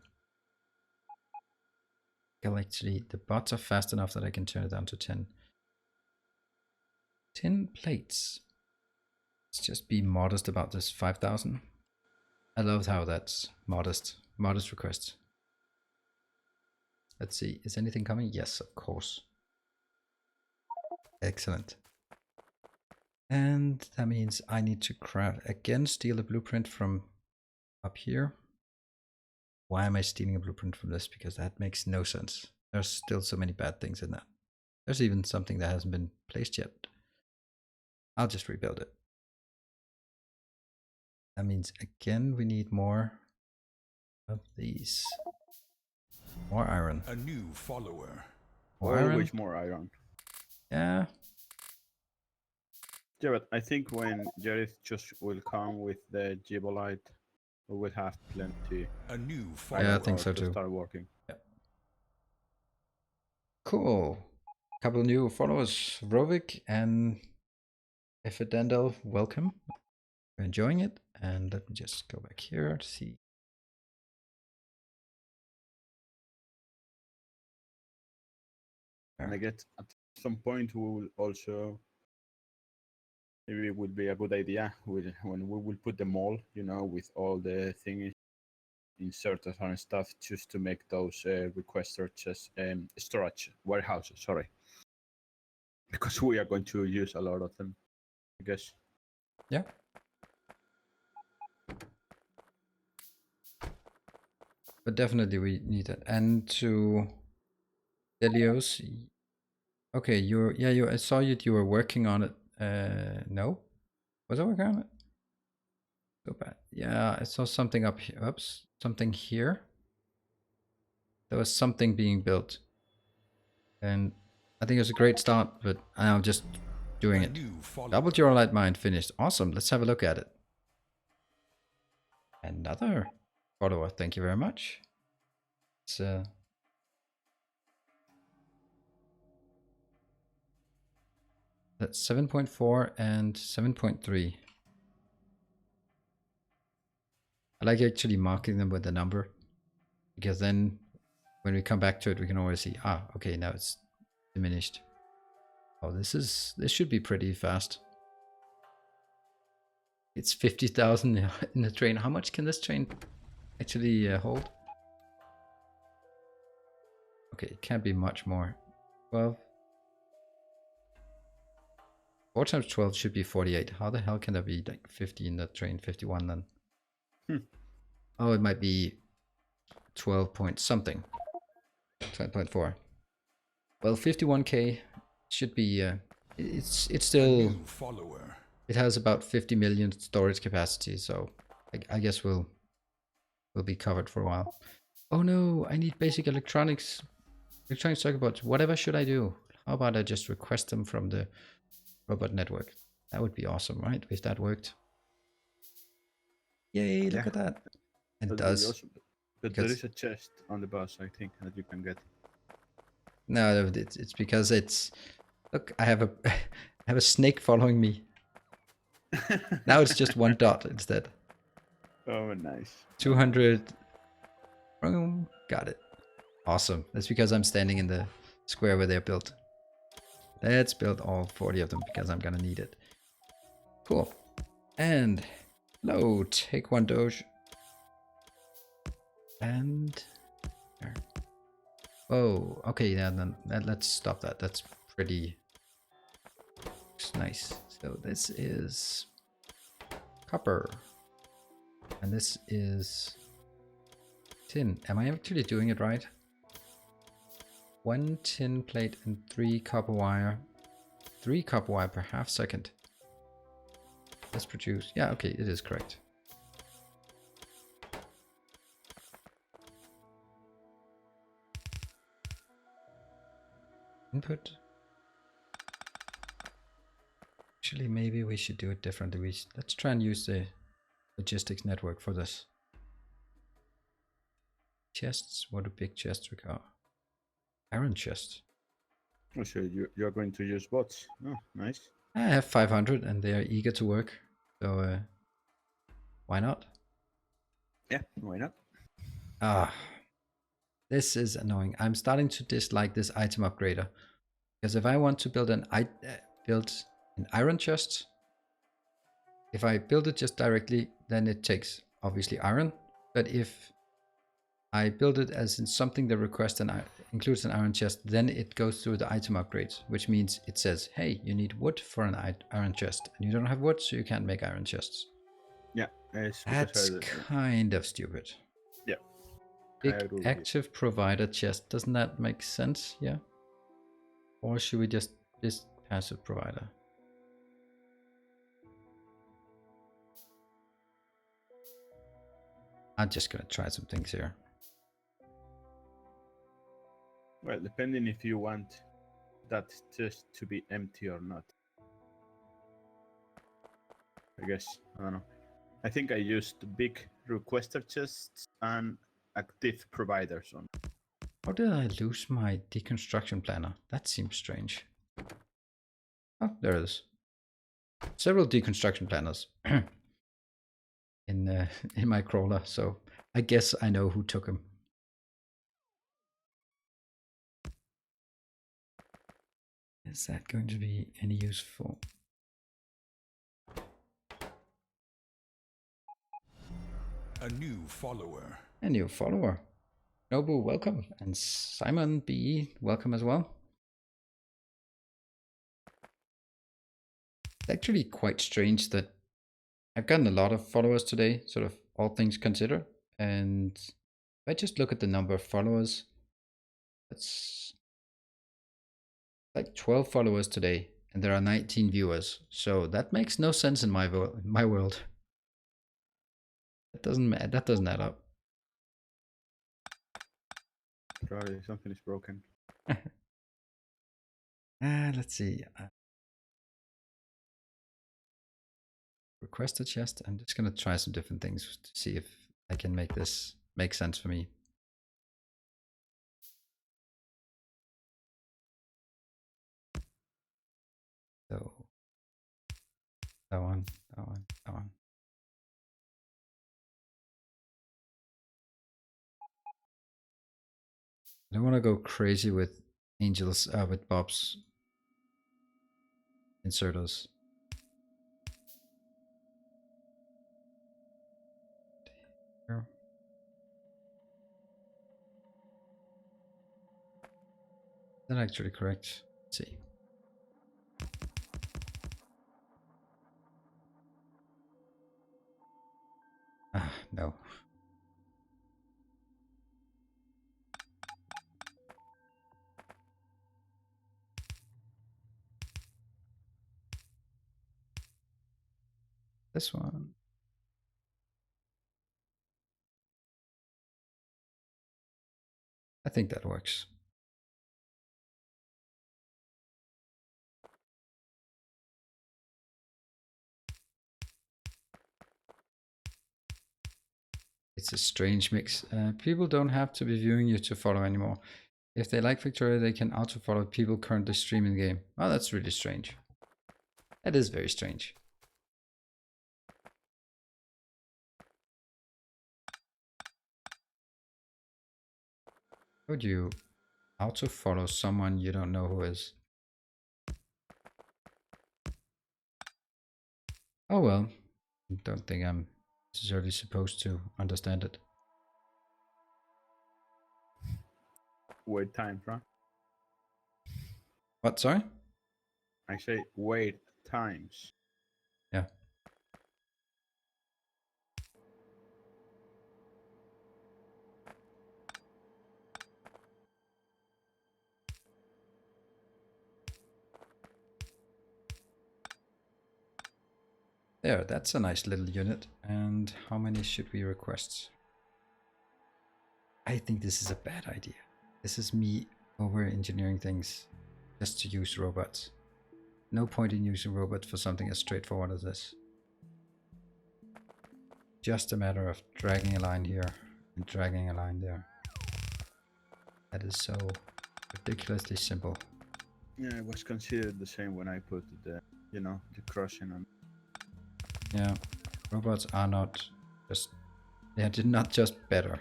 Actually, the bots are fast enough that I can turn it down to 10. Tin plates. Let's just be modest about this. 5,000. I love how that's modest. Modest request. Let's see. Is anything coming? Yes, of course. Excellent. And that means I need to craft again, steal a blueprint from up here. Why am I stealing a blueprint from this? Because that makes no sense. There's still so many bad things in that. There's even something that hasn't been placed yet. I'll just rebuild it. That means again we need more of these. More iron. A new follower. More iron. Always more iron. Yeah. Yeah, but I think when Jareth just will come with the Gibolite, we will have plenty. A new follower. Yeah, I think so to too. start working. Yeah. Cool. Couple new followers, Rovik and Ifidendel, welcome. We're enjoying it. And let me just go back here to see. And I guess at some point we will also, maybe it would be a good idea when we will put the mall, you know, with all the things inserted and stuff, just to make those request searches storage warehouses. Sorry, because we are going to use a lot of them, I guess. Yeah. But definitely we need that. And to Delios, okay, I saw you were working on it. No? Was I working on it? So bad. Yeah, I saw something up here. Oops, something here. There was something being built. And I think it was a great start, but I'm just doing it. Double Duralite mine finished. Awesome. Let's have a look at it. Another follower. Thank you very much. It's that's 7.4 and 7.3. I like actually marking them with the number, because then when we come back to it, we can always see, okay, now it's diminished. Oh, this should be pretty fast. It's 50,000 in the train. How much can this train actually hold? Okay, it can't be much more. 12. 4 times 12 should be 48. How the hell can there be like 50 in the train? 51 then. Oh, it might be 12 point something. 12.4. Well, 51k should be. It's still. It has about 50 million storage capacity, so I guess we'll be covered for a while. Oh no, I need basic electronic circuit boards. Whatever should I do? How about I just request them from the robot network? That would be awesome, right? If that worked. Yay, look at that. It does. Awesome. But there is a chest on the bus, I think, that you can get. No, it's because it's... Look, I have a snake following me. Now it's just one dot instead. Oh, nice. 200. Boom. Got it. Awesome. That's because I'm standing in the square where they're built. Let's build all 40 of them because I'm gonna need it. Cool. And load. Take one doge. And there. Oh, okay. Then let's stop that. That's pretty nice. So this is copper. And this is tin. Am I actually doing it right? 1 tin plate and 3 copper wire. 3 copper wire per half second. Let's produce. Yeah, okay, it is correct. Input. Actually, maybe we should do it differently. Let's try and use the logistics network for this. Chests. What do big chests require? Iron chest. Oh, so you're going to use bots. Oh, nice. I have 500 and they are eager to work. So why not? Yeah, why not? This is annoying. I'm starting to dislike this item upgrader. Because if I want to build an iron chest, if I build it just directly, then it takes obviously iron. But if I build it as in something that requests includes an iron chest, then it goes through the item upgrades, which means it says, hey, you need wood for an iron chest, and you don't have wood, so you can't make iron chests. Yeah, it's That's because kind of stupid. yeah, I Big agree with you. active provider chest, doesn't that make sense? Yeah. Or should we just passive provider? I'm just gonna try some things here. Well, depending if you want that chest to be empty or not. I guess, I don't know. I think I used big requester chests and active providers on. How did I lose my deconstruction planner? That seems strange. Oh, there it is. Several deconstruction planners in my crawler, so I guess I know who took them. Is that going to be any useful? A new follower. A new follower. Nobu, welcome. And Simon B, welcome as well. It's actually quite strange that I've gotten a lot of followers today, sort of all things considered. And if I just look at the number of followers, it's like 12 followers today, and there are 19 viewers. So that makes no sense in my world. That doesn't add up. Probably something is broken. Let's see. Request a chest. I'm just gonna try some different things to see if I can make this make sense for me. So that one. I don't want to go crazy with angels, with Bob's inserters. Here. Is that actually correct? Let's see. Ah, no. This one. I think that works. It's a strange mix. People don't have to be viewing you to follow anymore. If they like Victoria, they can auto-follow people currently streaming the game. Oh, that's really strange. That is very strange. How would you auto-follow someone you don't know who is? Oh well, I don't think I'm necessarily supposed to understand it. Wait time, right? What, sorry? I say wait times. Yeah. There, that's a nice little unit. And how many should we request? I think this is a bad idea. This is me over-engineering things just to use robots. No point in using robots for something as straightforward as this. Just a matter of dragging a line here and dragging a line there. That is so ridiculously simple. Yeah, it was considered the same when I put the, the crossing on. Yeah, robots are not just, they are not just better.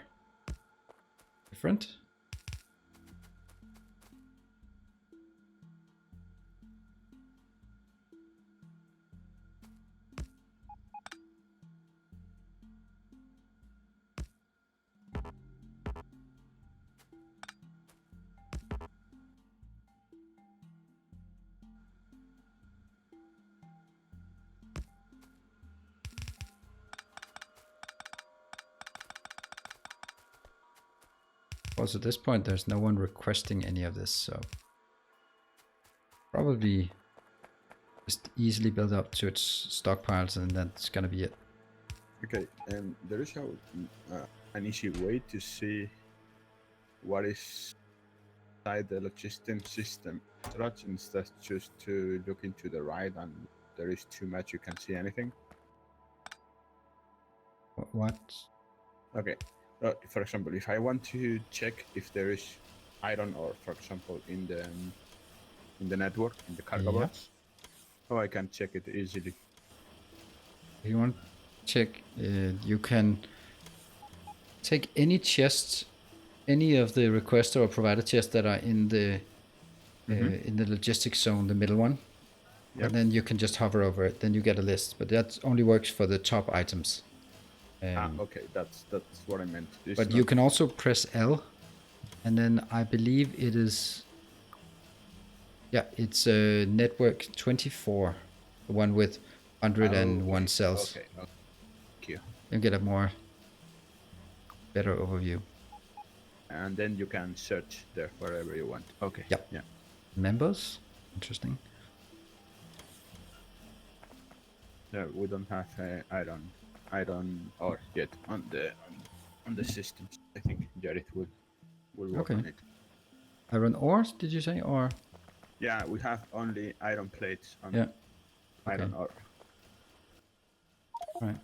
Different? course, at this point, there's no one requesting any of this, so probably just easily build up to its stockpiles, and that's gonna be it. Okay, there is an easy way to see what is inside the logistic system structure instead just to look into the right and there is too much you can see anything. What? Okay, for example, if I want to check if there is iron ore, for example, in the network, in the cargo Yeah. box, I can check it easily. If you want to check, you can take any chests, any of the requester or provider chests that are in the logistics zone, the middle one. Yep. And then you can just hover over it. Then you get a list, but that only works for the top items. Okay, that's what I meant. But you can also press L, and then I believe it is. Yeah, it's network 24, the one with 101 cells. Okay, thank you. You get a better overview. And then you can search there wherever you want. Okay. Yep. Yeah. Members, interesting. No, we don't have iron ore yet on the systems. I think Jared will work on it. Iron ores, did you say, or? Yeah, we have only iron plates on iron ore. Right.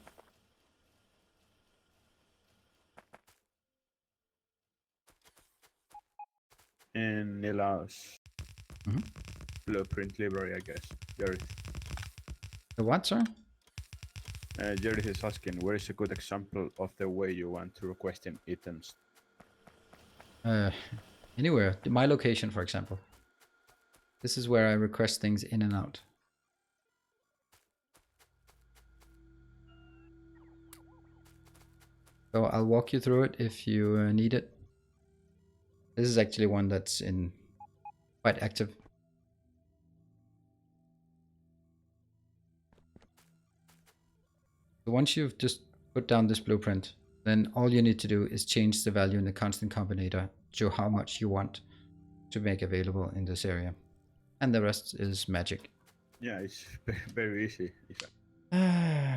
In Nilaus blueprint library, I guess. Jared. The what, sir? Jared is asking, where is a good example of the way you want to request in items? Anywhere. My location, for example. This is where I request things in and out. So I'll walk you through it if you need it. This is actually one that's in quite active. So once you've just put down this blueprint, then all you need to do is change the value in the constant combinator to how much you want to make available in this area. And the rest is magic. Yeah, it's very easy.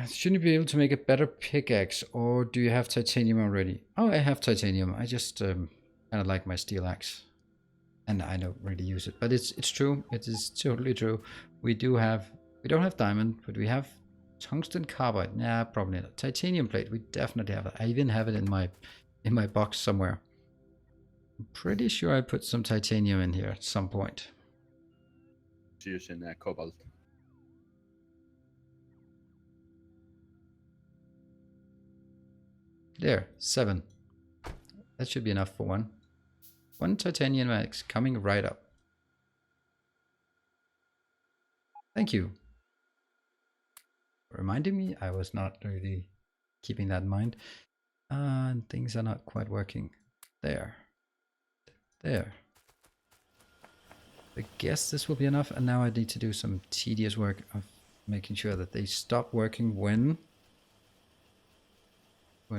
Shouldn't you be able to make a better pickaxe, or do you have titanium already? Oh, I have titanium. I just kind of like my steel axe, and I don't really use it. But it's true. It is totally true. We don't have diamond, but we have tungsten carbide. Nah, probably not. Titanium plate. We definitely have it. I even have it in my box somewhere. I'm pretty sure I put some titanium in here at some point. It's using cobalt. There, 7. That should be enough for one. One titanium max coming right up. Thank you for reminding me. I was not really keeping that in mind. And things are not quite working. There. There. I guess this will be enough. And now I need to do some tedious work of making sure that they stop working when I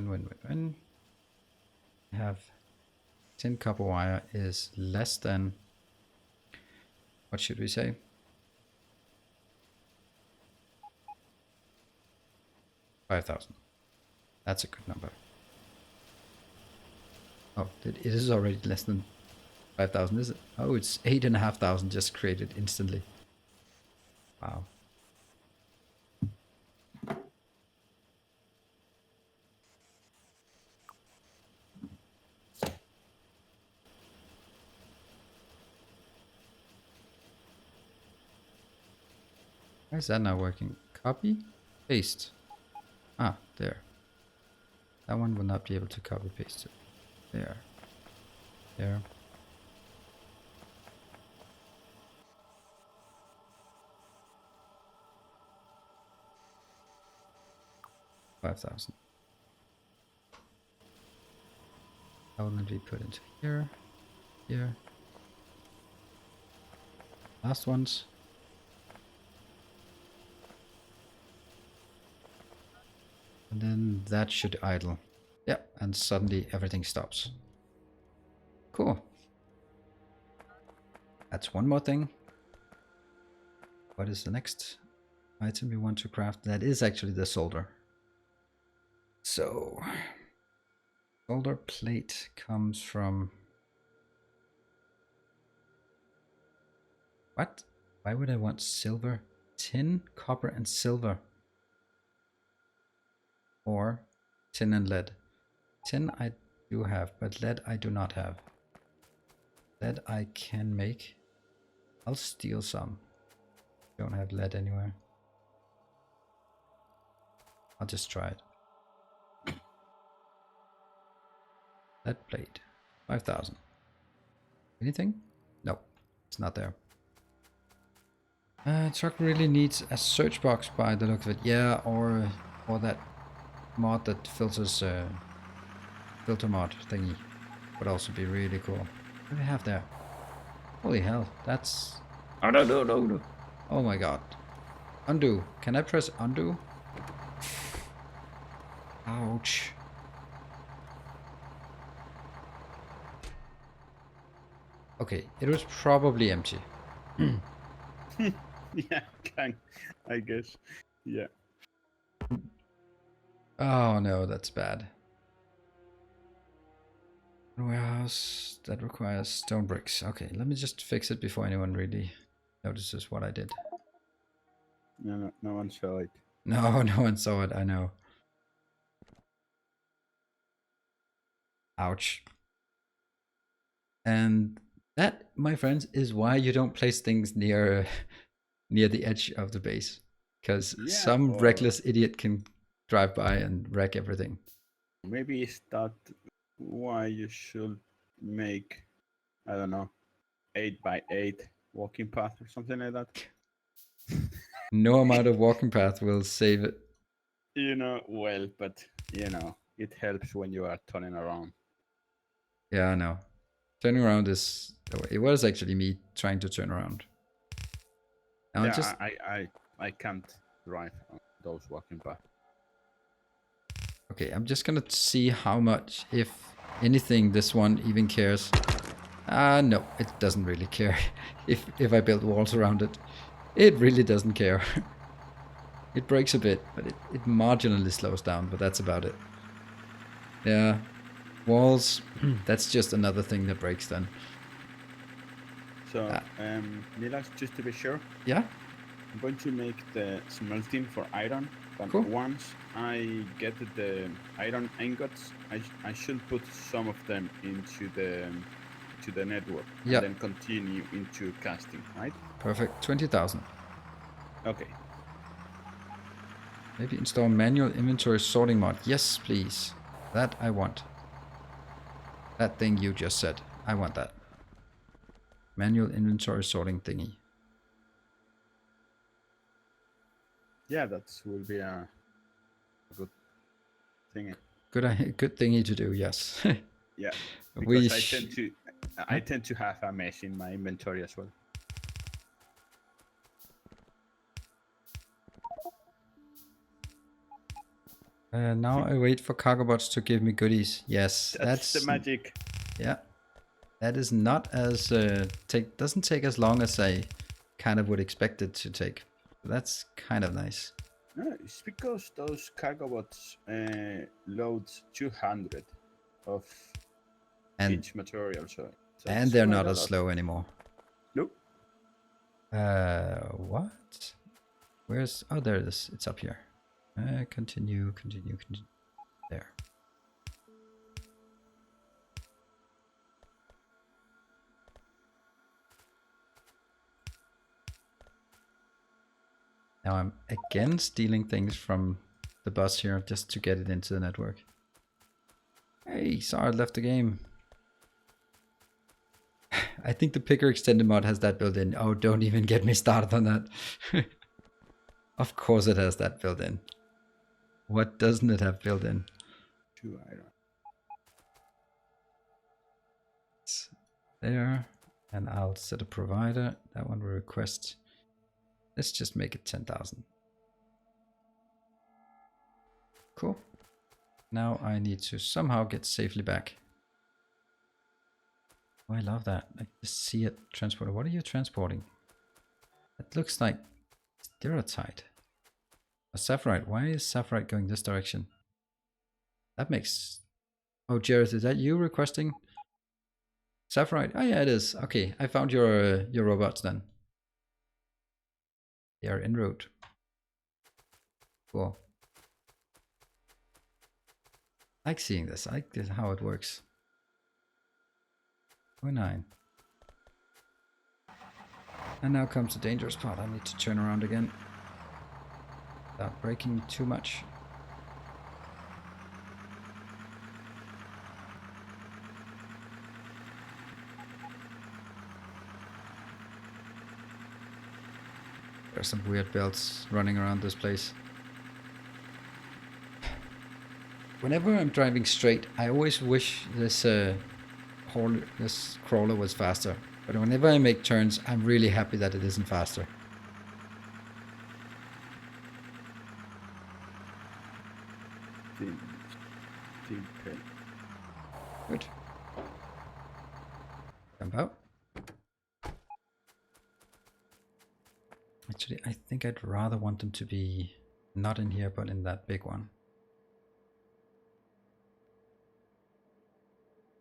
have tin copper wire is less than, what should we say? $5,000. That's a good number. Oh, it is already less than 5,000, is it? Oh, it's 8,500 just created instantly. Wow. Why is that not working? Copy? Paste. Ah, there. That one will not be able to copy paste it. There. There. $5,000. That will be put into here. Here. Last ones. And then that should idle. Yeah, and suddenly everything stops. Cool. That's one more thing. What is the next item we want to craft? That is actually the solder. So, solder plate comes from... What? Why would I want silver? Tin, copper, and silver. Or tin and lead. Tin I do have, but lead I do not have. Lead I can make. I'll steal some. Don't have lead anywhere. I'll just try it. Lead plate. 5,000. Anything? No, it's not there. Truck really needs a search box by the look of it. Yeah, or that mod that filters filter mod thingy would also be really cool. What do we have there? Holy hell, that's... Oh no, no, no, no. Oh my god. Undo. Can I press undo? Ouch. Okay, it was probably empty. Yeah, I guess. Yeah. Oh no, that's bad. Warehouse that requires stone bricks. Okay, let me just fix it before anyone really notices what I did. No one saw it. No, no one saw it, I know. Ouch. And that, my friends, is why you don't place things near the edge of the base. Because some reckless idiot can drive by and wreck everything. Maybe it's that why you should make, I don't know, 8x8 walking path or something like that. No amount of walking path will save it. Well, but it helps when you are turning around. Yeah, I know. Turning around is... It was actually me trying to turn around. Now Yeah, I can't drive on those walking paths. Okay, I'm just gonna see how much, if anything, this one even cares. No, it doesn't really care. If I build walls around it, it really doesn't care. It breaks a bit, but it marginally slows down, but that's about it. Yeah, walls, that's just another thing that breaks then. So, Nilaus, just to be sure, yeah, I'm going to make the smelting for iron. But cool. once I get the iron ingots, I should put some of them into the network and then continue into casting, right? Perfect. 20,000. Okay. Maybe install manual inventory sorting mod. Yes, please. That I want. That thing you just said. I want that. Manual inventory sorting thingy. Yeah, that will be a good thing. Good thingy to do, yes. Yeah, because I tend to have a mess in my inventory as well. Now I wait for cargo bots to give me goodies. Yes, that's the magic. Yeah, that is not as doesn't take as long as I kind of would expect it to take. That's kind of nice. No, it's because those cargo bots loads 200 of each material, so and they're not as slow anymore. Nope. What? Where's... Oh, there it is. It's up here. Continue. There. Now I'm again stealing things from the bus here just to get it into the network. Hey, sorry, I left the game. I think the picker extended mod has that built in. Oh, don't even get me started on that. Of course it has that built in. What doesn't it have built in? 2 iron. It's there, and I'll set a provider. That one will request. Let's just make it 10,000. Cool. Now I need to somehow get safely back. Oh, I love that. I just see it transported. What are you transporting? It looks like stereotype. A sapphirite. Why is sapphirite going this direction? That makes... Oh, Jared, is that you requesting sapphirite? Oh yeah, it is. Okay, I found your robots then. They are en route. Cool. I like seeing this. I like this, how it works. 09. And now comes the dangerous part. I need to turn around again without breaking too much. There's some weird belts running around this place. Whenever I'm driving straight, I always wish this this crawler was faster. But whenever I make turns, I'm really happy that it isn't faster. Good. Jump out. Actually, I think I'd rather want them to be not in here, but in that big one.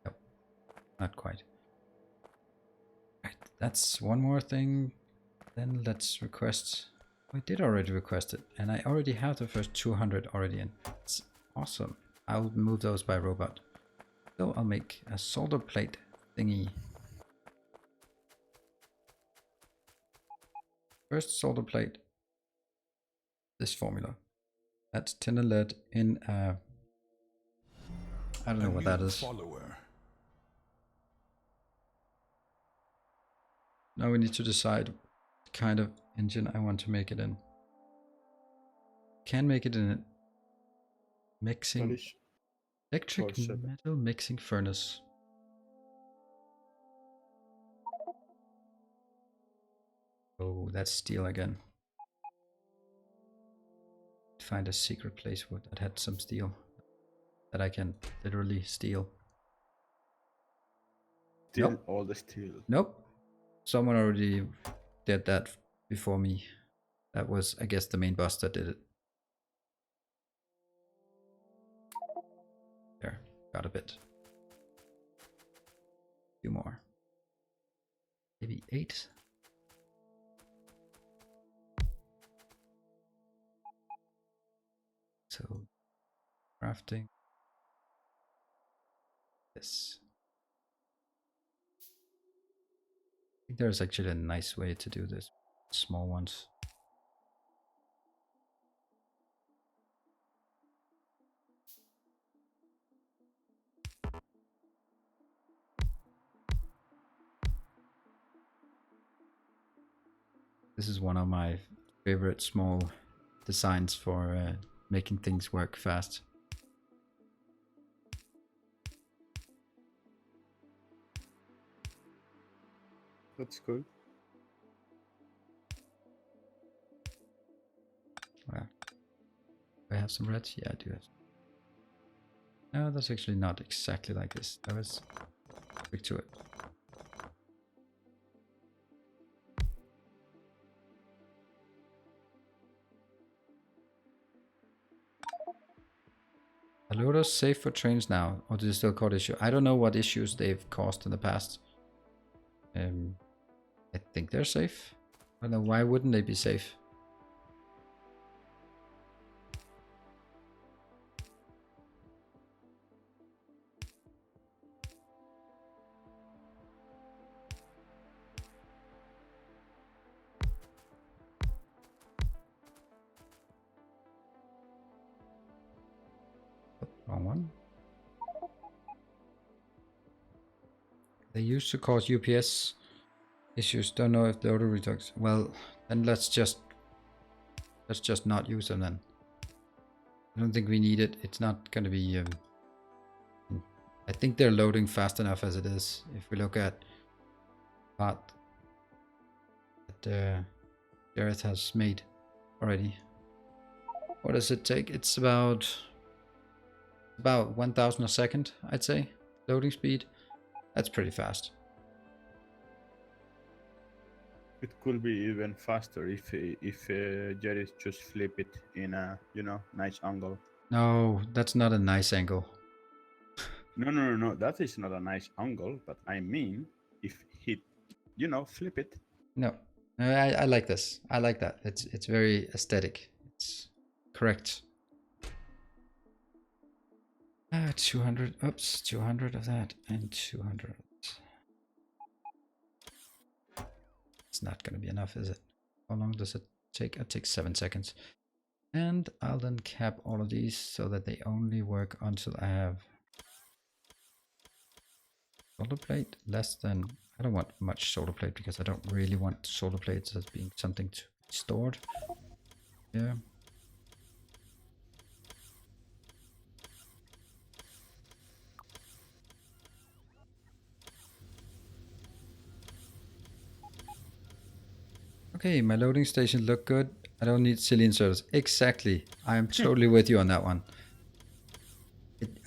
Nope, not quite. Right, that's one more thing. Then let's request. I did already request it, and I already have the first 200 already in. It's awesome. I'll move those by robot. So I'll make a solder plate thingy. First solder plate. This formula. That's tin and lead in a... I don't know what that is. Follower. Now we need to decide what kind of engine I want to make it in. Can make it in a mixing... Electric metal mixing furnace. Oh, that's steel again. Find a secret place that had some steel that I can literally steal. Steal Nope. all the steel. Nope. Someone already did that before me. That was, I guess, the main boss that did it. There, got a bit. A few more. Maybe 8. So, crafting. This. I think there's actually a nice way to do this. Small ones. This is one of my favorite small designs for making things work fast. That's cool. Well, do I have some reds? Yeah, I do have. No, that's actually not exactly like this. I was quick to it. Are loaders safe for trains now, or do they still cause issue? I don't know what issues they've caused in the past. I think they're safe. I don't know, why wouldn't they be safe? Wrong one. They used to cause UPS issues. Don't know if the auto redux. Well, then let's just not use them then. I don't think we need it. It's not going to be. I think they're loading fast enough as it is. If we look at part that Gareth has made already. What does it take? It's about 1,000 a second, I'd say. Loading speed. That's pretty fast. It could be even faster if Jerry just flip it in a nice angle. No, that's not a nice angle. No. That is not a nice angle, but I mean, if he, flip it. No, I like this. I like that. It's very aesthetic. It's correct. 200. Oops, 200 of that and 200 of this. It's not going to be enough, is it? How long does it take? It takes 7 seconds. And I'll then cap all of these so that they only work until I have solar plate less than. I don't want much solar plate because I don't really want solar plates as being something to be stored. Yeah. Okay, my loading station look good. I don't need silly inserters. Exactly. I am totally with you on that one.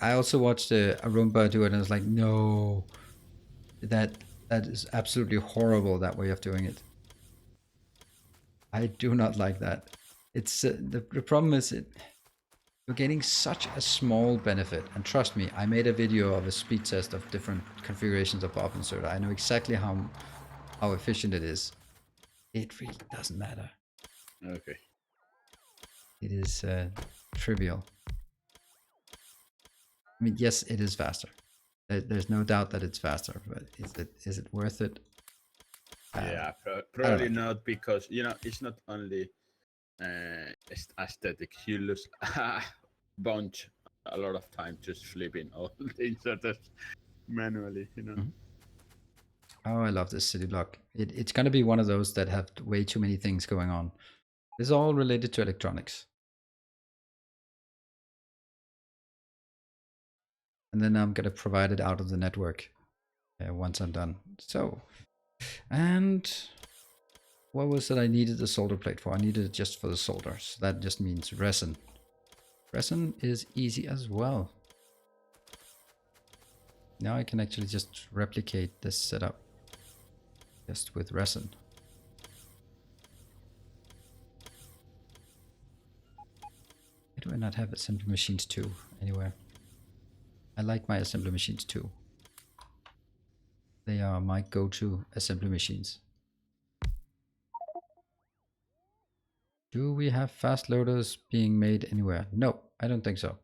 I also watched a Roomba do it and I was like, no, that is absolutely horrible, that way of doing it. I do not like that. It's the problem is you're getting such a small benefit. And trust me, I made a video of a speed test of different configurations of BoB inserter. I know exactly how efficient it is. It really doesn't matter. Okay. It is trivial. I mean, yes, it is faster. There's no doubt that it's faster, but is it worth it? Yeah, probably not, because it's not only aesthetic. You lose a lot of time just flipping all the inserters manually. Mm-hmm. Oh, I love this city block. It's going to be one of those that have way too many things going on. This is all related to electronics. And then I'm going to provide it out of the network once I'm done. So, and what was it I needed the solder plate for? I needed it just for the solder. So that just means resin. Resin is easy as well. Now I can actually just replicate this setup just with resin. Why do I not have assembly machines 2 anywhere? I like my assembly machines 2. They are my go-to assembly machines. Do we have fast loaders being made anywhere? No, I don't think so.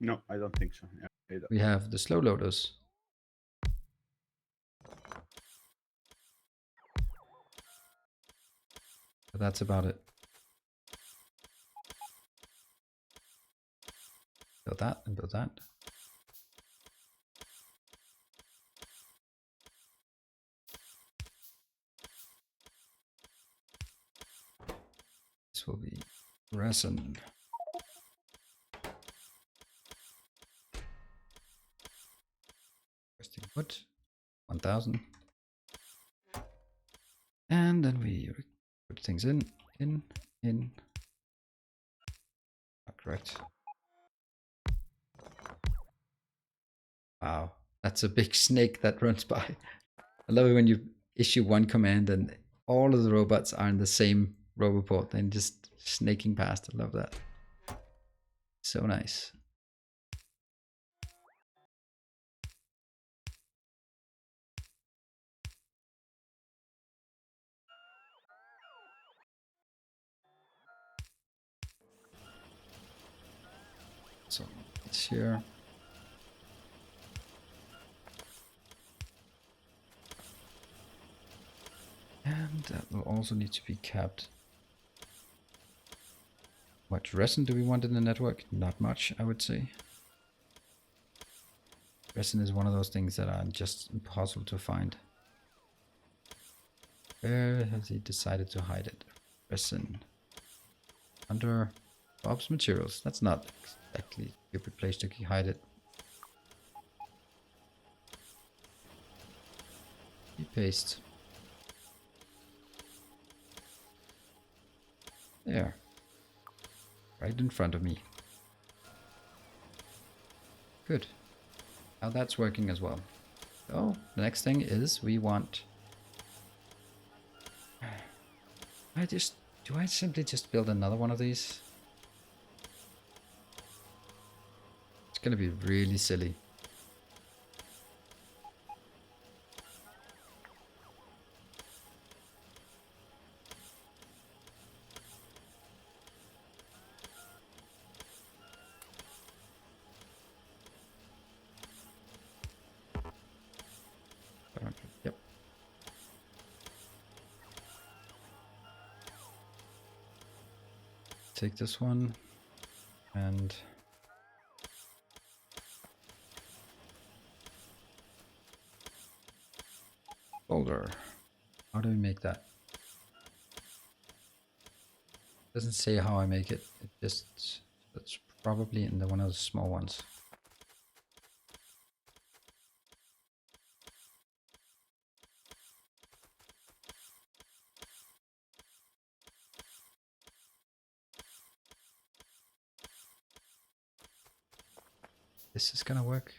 No, I don't think so. Yeah, We have the slow loaders. But that's about it. Build that and build that. This will be resin. Interesting. Wood, 1000. And then we put things in. Not correct. Wow, that's a big snake that runs by. I love it when you issue one command and all of the robots are in the same roboport and just snaking past. I love that. So nice. So it's here. And that will also need to be capped. What resin do we want in the network? Not much, I would say. Resin is one of those things that are just impossible to find. Where has he decided to hide it? Resin. Under BoB's materials. That's not exactly a stupid place to hide it. Paste. There. Right in front of me. Good. Now that's working as well. So the next thing is we want... Do I simply just build another one of these? It's gonna be really silly. Yep. Take this one and folder. How do we make that? Doesn't say how I make it. It just, it's probably in one of the small ones. This is gonna work.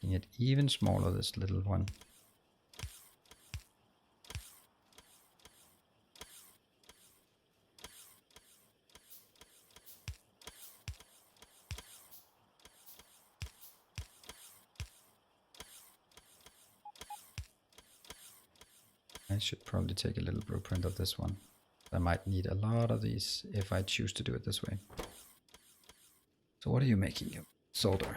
Making it even smaller, this little one. I should probably take a little blueprint of this one. I might need a lot of these if I choose to do it this way. So what are you making? Solder.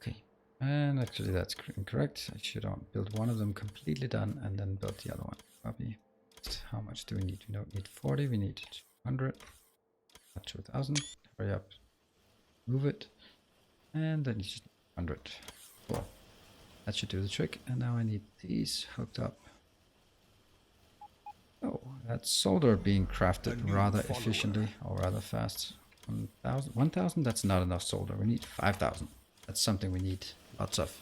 Okay, and actually that's incorrect. I should build one of them completely done and then build the other one. Copy. How much do we need? We don't need 40, we need 200, not 2000. Hurry up. Move it. And then you just need 100. Cool. That should do the trick. And now I need these hooked up. Oh, that's solder being crafted rather efficiently or rather fast. 1,000? That's not enough solder. We need 5,000. That's something we need lots of.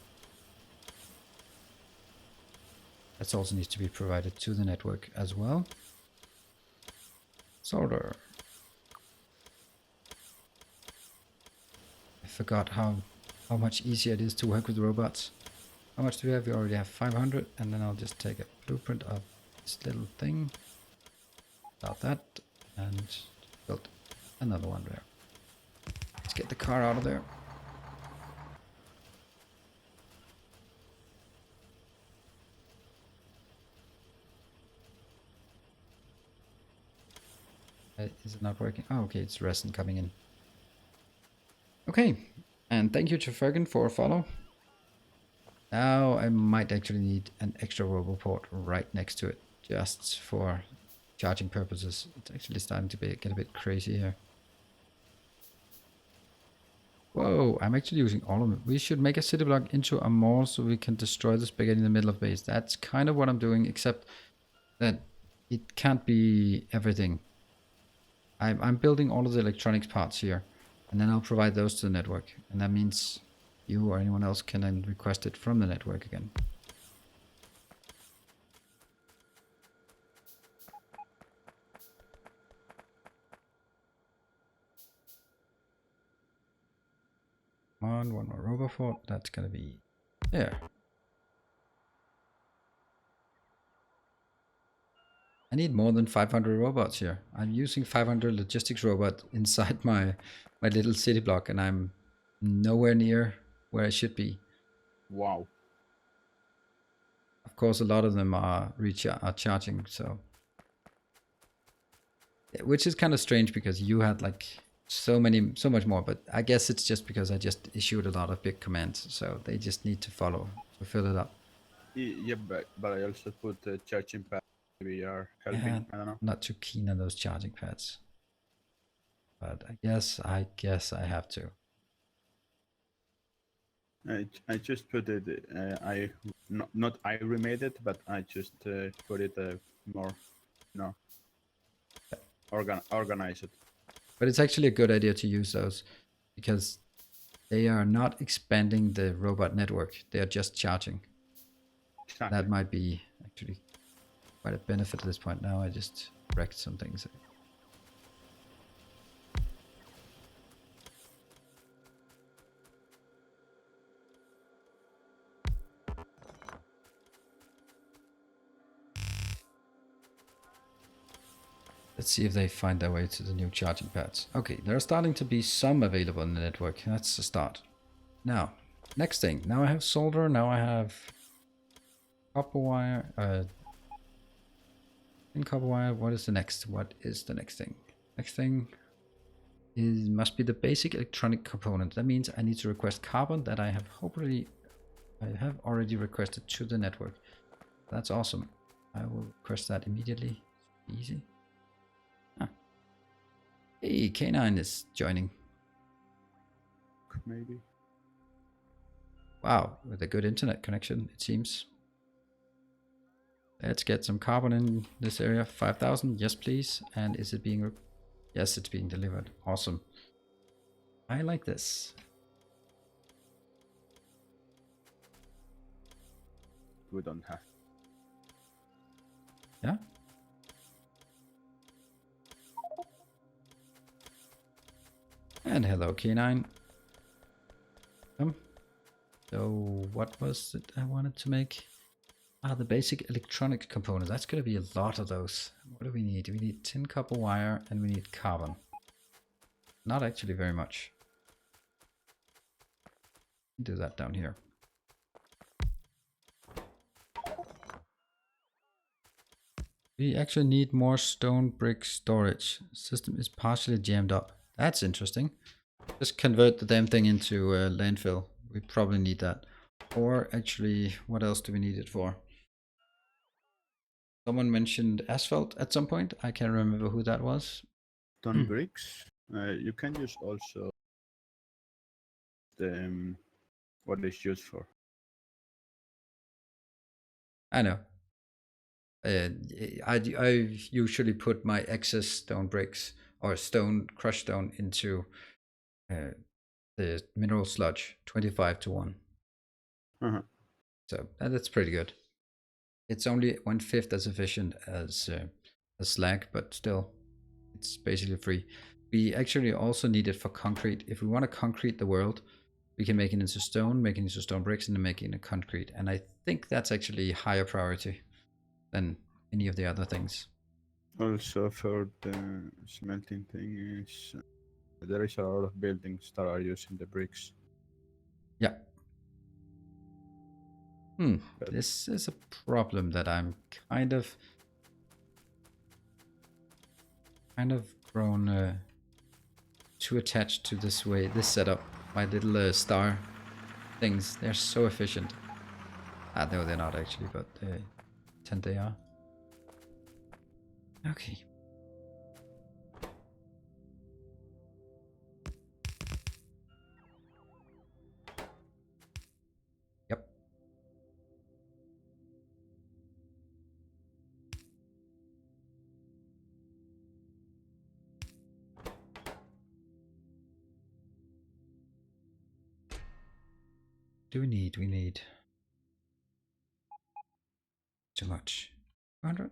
That also needs to be provided to the network as well. Solder. I forgot how much easier it is to work with robots. How much do we have? We already have 500, and then I'll just take a blueprint of this little thing. About that, and build another one there. Let's get the car out of there. Is it not working? Oh, okay, it's resin coming in. Okay, and thank you to Fergan for a follow. Now I might actually need an extra roboport right next to it, just for charging purposes. It's actually starting to get a bit crazy here. Whoa, I'm actually using all of them. We should make a city block into a mall so we can destroy the spaghetti in the middle of base. That's kind of what I'm doing, except that it can't be everything. I'm building all of the electronics parts here, and then I'll provide those to the network. And that means you or anyone else can then request it from the network again. Come on, one more robofort. That's gonna be there. I need more than 500 robots here. I'm using 500 logistics robot inside my little city block, and I'm nowhere near where I should be. Wow. Of course, a lot of them are charging, so which is kind of strange because you had like so much more, but I guess it's just because I just issued a lot of big commands, so they just need to follow to fill it up. Yeah, but I also put the charging pad. Maybe you are helping. Yeah, I don't know. not too keen on those charging pads, but I guess I have to. I just put it. I not I remade it, but I just put it more, you know, organize it. But it's actually a good idea to use those because they are not expanding the robot network; they are just charging. Exactly. That might be actually quite a benefit at this point. Now I just wrecked some things. Let's see if they find their way to the new charging pads. Okay, there are starting to be some available in the network. That's the start. Now, next thing. Now I have solder. Now I have copper wire. In copper wire. What is the next? What is the next thing? Next thing is must be the basic electronic component. That means I need to request carbon that I have already requested to the network. That's awesome. I will request that immediately. Easy. Ah. Hey, K9 is joining. Maybe. Wow, with a good internet connection, it seems. Let's get some carbon in this area. 5,000, yes please. And is it being... Yes, it's being delivered. Awesome. I like this. We don't have. Yeah? And hello, K9. So what was it I wanted to make? Ah, the basic electronic component. That's going to be a lot of those. What do we need? We need tin copper wire and we need carbon. Not actually very much. Do that down here. We actually need more stone brick storage. System is partially jammed up. That's interesting. Just convert the damn thing into landfill. We probably need that. Or actually, what else do we need it for? Someone mentioned asphalt at some point. I can't remember who that was. Stone bricks. You can use also the what it's used for. I know. I usually put my excess stone bricks or crushed stone into the mineral sludge, 25 to 1. So that's pretty good. It's only 1/5 as efficient as slag, but still, it's basically free. We actually also need it for concrete. If we want to concrete the world, we can make it into stone, make it into stone bricks, and then make it into concrete. And I think that's actually higher priority than any of the other things. Also for the smelting thing is there is a lot of buildings that are using the bricks. Yeah. This is a problem that I'm kind of grown too attached to this setup. My little star things, they're so efficient. No, they're not actually, but pretend they are. Okay. Yep. Do we need? We need too much. 200?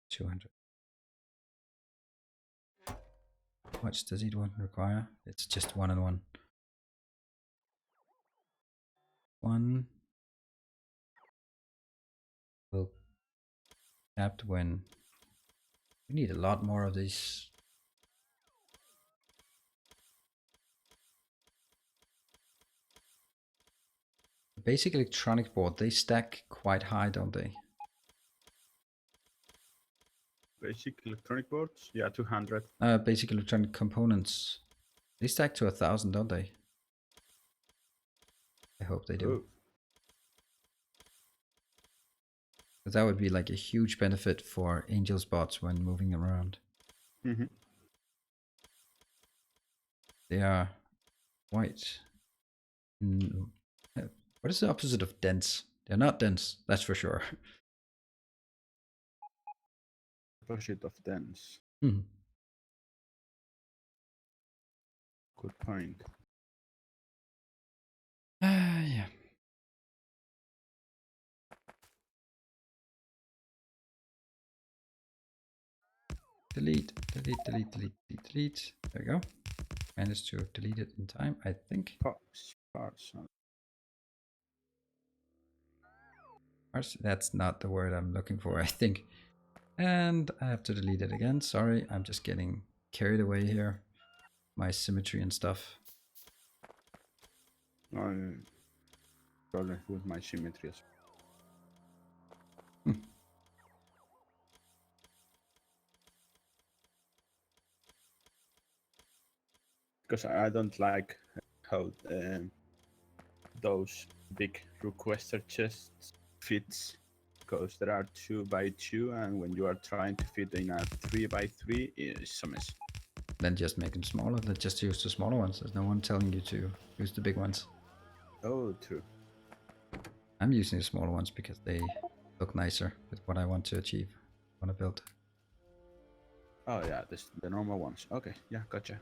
200. How much does each one require? It's just 1 and 1. 1 will capped when we need a lot more of these. The basic electronic board, they stack quite high, don't they? Basic electronic boards? Yeah, 200. Basic electronic components. They stack to 1,000, don't they? I hope they do. Oh, Because that would be like a huge benefit for angel spots when moving around. mm-hmm. They are white. What is the opposite of dense? They're not dense, that's for sure. Opposite of dense. Hmm. Good point. Yeah. Delete, delete, delete, delete, delete, delete. There we go. Managed to delete it in time, I think. Parts. That's not the word I'm looking for, I think. And I have to delete it again. Sorry, I'm just getting carried away here. My symmetry and stuff. Problem with my symmetry as Hmm. because I don't like how those big requester chests fits, because there are 2x2, and when you are trying to fit in a 3x3, it's a mess. Then just make them smaller. Then just use the smaller ones. There's no one telling you to use the big ones. Oh, true. I'm using the smaller ones because they look nicer with what I want to achieve. Want to build. Oh yeah, the normal ones. Okay, yeah, gotcha.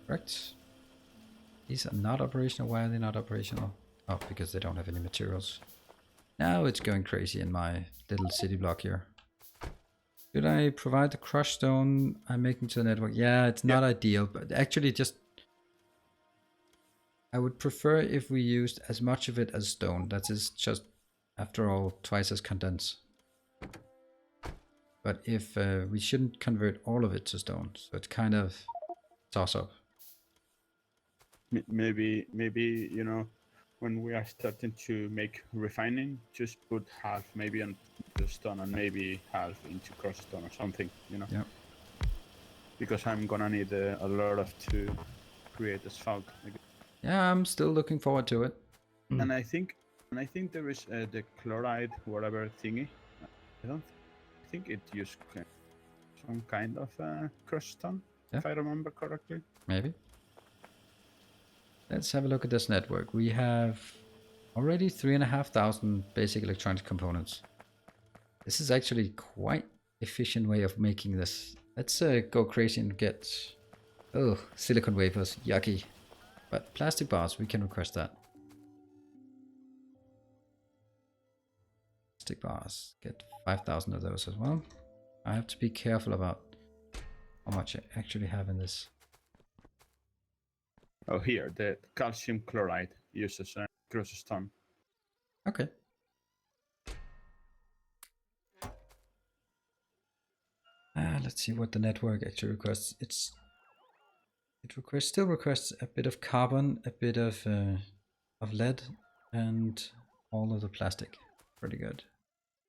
Correct. These are not operational. Why are they not operational? Oh, because they don't have any materials. Now it's going crazy in my little city block here. Should I provide the crushed stone I'm making to the network? Yeah, it's not ideal, but actually just... I would prefer if we used as much of it as stone. That is just, after all, twice as condensed. But if we shouldn't convert all of it to stone, so it's kind of toss-up. Maybe you know, when we are starting to make refining, just put half maybe on the stone and maybe half into crushed stone or something, you know. Yeah. Because I'm gonna need a lot of to create asphalt. Yeah, I'm still looking forward to it. And I think there is the chloride whatever thingy. I don't think it used some kind of crushed stone, if I remember correctly. Maybe. Let's have a look at this network. We have already 3,500 basic electronic components. This is actually quite efficient way of making this. Let's go crazy and get... Oh, silicon wafers. Yucky. But plastic bars, we can request that. Plastic bars. Get 5,000 of those as well. I have to be careful about how much I actually have in this. Oh, here, the calcium chloride uses crushed stone. Okay. Let's see what the network actually requests. It still requests a bit of carbon, a bit of lead, and all of the plastic. Pretty good.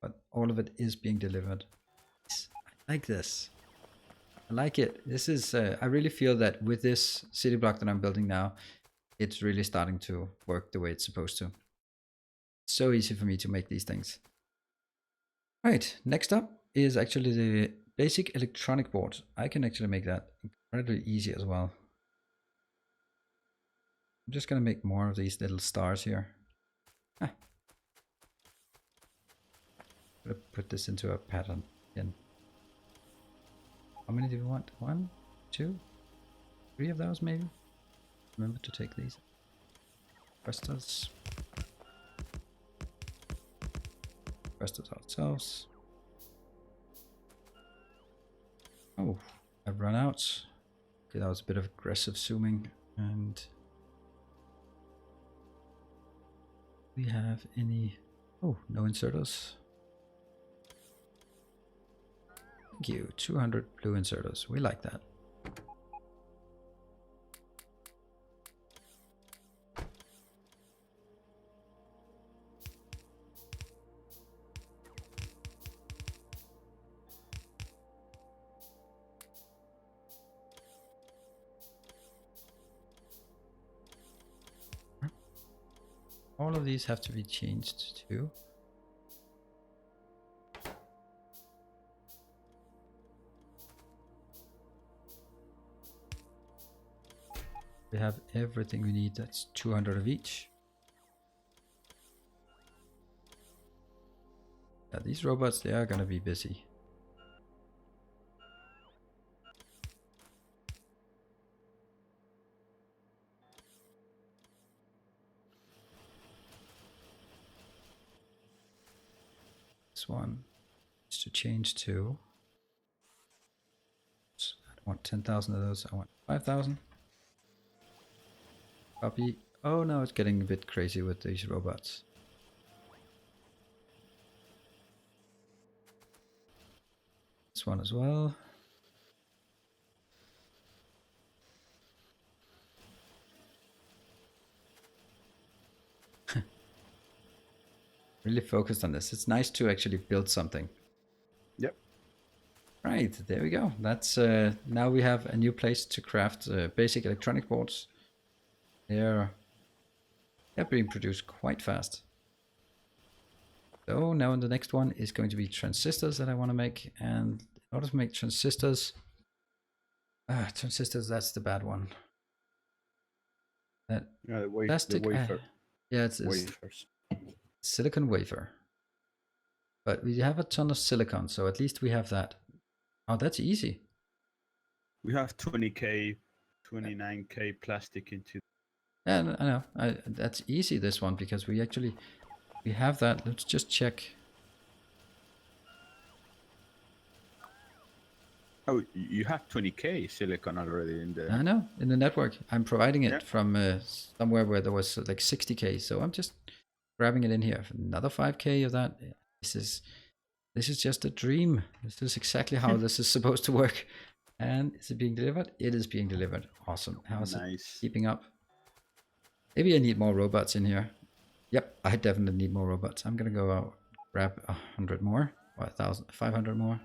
But all of it is being delivered. I like this. I like it. This is, I really feel that with this city block that I'm building now, it's really starting to work the way it's supposed to. It's so easy for me to make these things. Right, next up is actually the basic electronic board. I can actually make that incredibly easy as well. I'm just gonna make more of these little stars here. I'm gonna put this into a pattern again. How many do we want? 1, 2, 3 of those maybe? Remember to take these. Requesters. Requesters ourselves. Oh, I've run out. Okay, that was a bit of aggressive zooming. And we have any... Oh, no inserters. Thank you. 200 blue inserters. We like that. All of these have to be changed too. We have everything we need. That's 200 of each. Yeah, these robots, they are gonna be busy. This one is to change to. I don't want 10,000 of those. I want 5,000. Copy. Oh no, it's getting a bit crazy with these robots. This one as well. Really focused on this. It's nice to actually build something. Yep. Right, there we go. That's now we have a new place to craft basic electronic boards. They're being produced quite fast. So now the next one is going to be transistors that I want to make. And in order to make transistors, that's the bad one. That Yeah, the plastic, wafer. yeah, it's Wafers. silicon wafer. But we have a ton of silicon, so at least we have that. Oh, that's easy. We have 20k, 29k plastic into. Yeah, I know. That's easy, this one, because we have that. Let's just check. Oh, you have 20k silicon already in the. I know, in the network. I'm providing it Yeah. from somewhere where there was like 60k, so I'm just grabbing it in here. Another 5k of that. This is just a dream. This is exactly how this is supposed to work. And is it being delivered? It is being delivered. Awesome. How's it keeping up? Maybe I need more robots in here. Yep, I definitely need more robots. I'm gonna go out, grab 100 more, or 1,000, 500 more.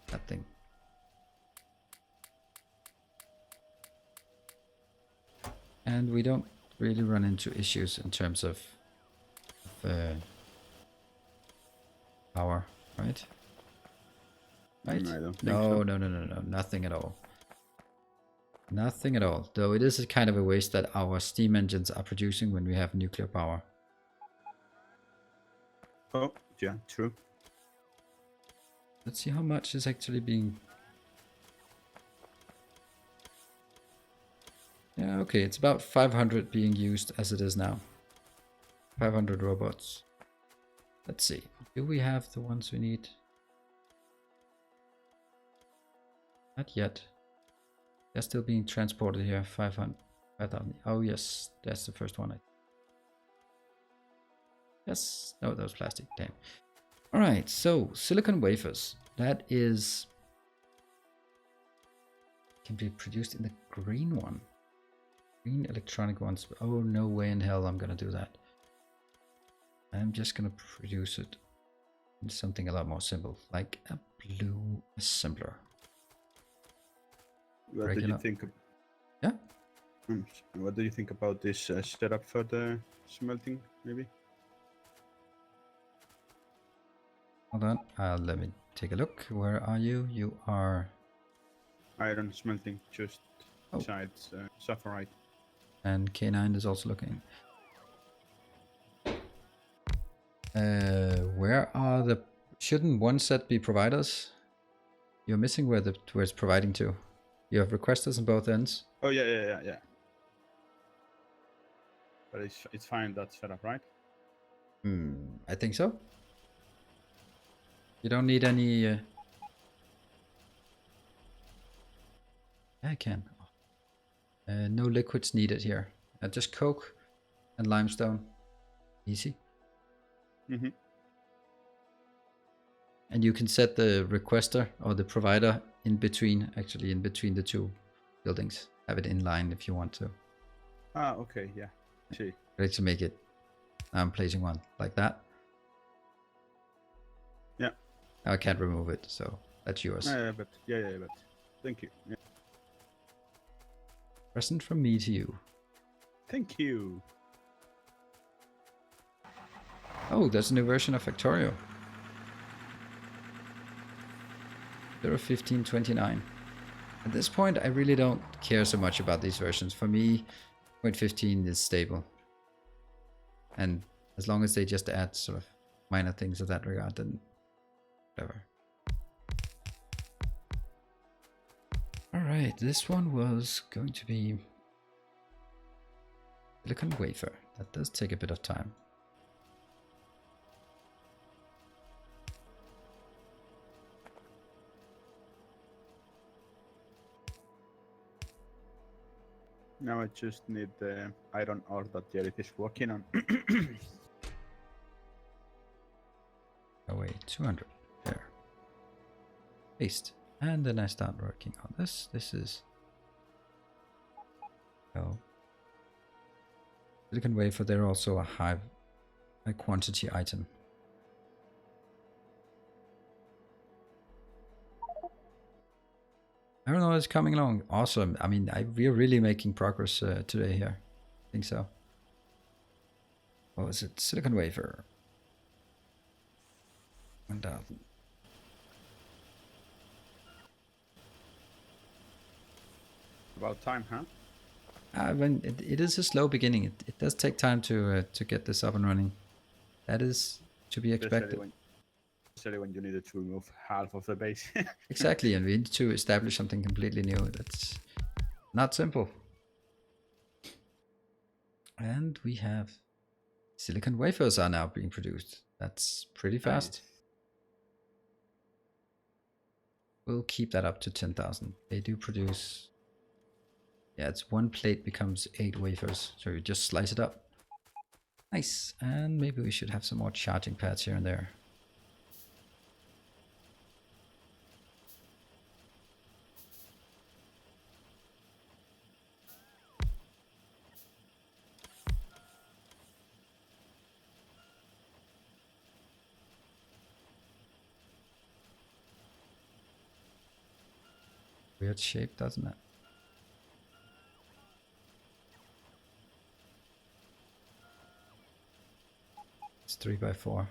That thing. And we don't really run into issues in terms of power, right? Right? No, I don't think No, so. no, nothing at all. Nothing at all. Though it is a kind of a waste that our steam engines are producing when we have nuclear power. Oh, yeah, true. Let's see how much is actually being... Yeah, okay, it's about 500 being used as it is now. 500 robots. Let's see. Do we have the ones we need? Not yet. They're still being transported here. 5,000. Oh yes, that's the first one. Yes. No, that was plastic. Damn. All right. So silicon wafers. That is can be produced in the green one. Green electronic ones. Oh, no way in hell I'm gonna do that. I'm just gonna produce it in something a lot more simple, like a blue assembler. What do you think? Yeah. What do you think about this setup for the smelting? Maybe. Hold on. Let me take a look. Where are you? You are Iron smelting, just besides sapphirite. And K9 is also looking. Where are the... Shouldn't one set be providers? You're missing where it's providing to. You have requesters on both ends. Oh yeah. But it's fine that setup, right? I think so. You don't need any... I can. No liquids needed here. Just coke and limestone. Easy. Mm-hmm. And you can set the requester or the provider in between, actually in between the two buildings. Have it in line if you want to. Ah, okay, yeah. See. Ready to make it. I'm placing one like that. Yeah. Now I can't remove it, so that's yours. But thank you. Yeah. Present from me to you. Thank you. Oh, there's a new version of Factorio. 0.15.29. At this point, I really don't care so much about these versions. For me, 0.15 is stable. And as long as they just add sort of minor things of that regard, then whatever. Alright, this one was going to be silicon wafer. That does take a bit of time. Now I just need the iron ore that Jared is working on. Oh wait, 200. There. Paste. And then I start working on this. This is... Oh. Silicon wafer, they're also a high quantity item. I don't know, it's coming along. Awesome. I mean, we're really making progress today here. I think so. What was it? Silicon wafer. 1,000. About time, huh? When it is a slow beginning. It does take time to get this up and running. That is to be expected. Especially when you needed to remove half of the base. Exactly, and we need to establish something completely new. That's not simple. And we have silicon wafers are now being produced. That's pretty fast. Nice. We'll keep that up to 10,000. They do produce... Yeah, it's one plate becomes 8 wafers. So you just slice it up. Nice. And maybe we should have some more charging pads here and there. Weird shape, doesn't it? It's 3x4.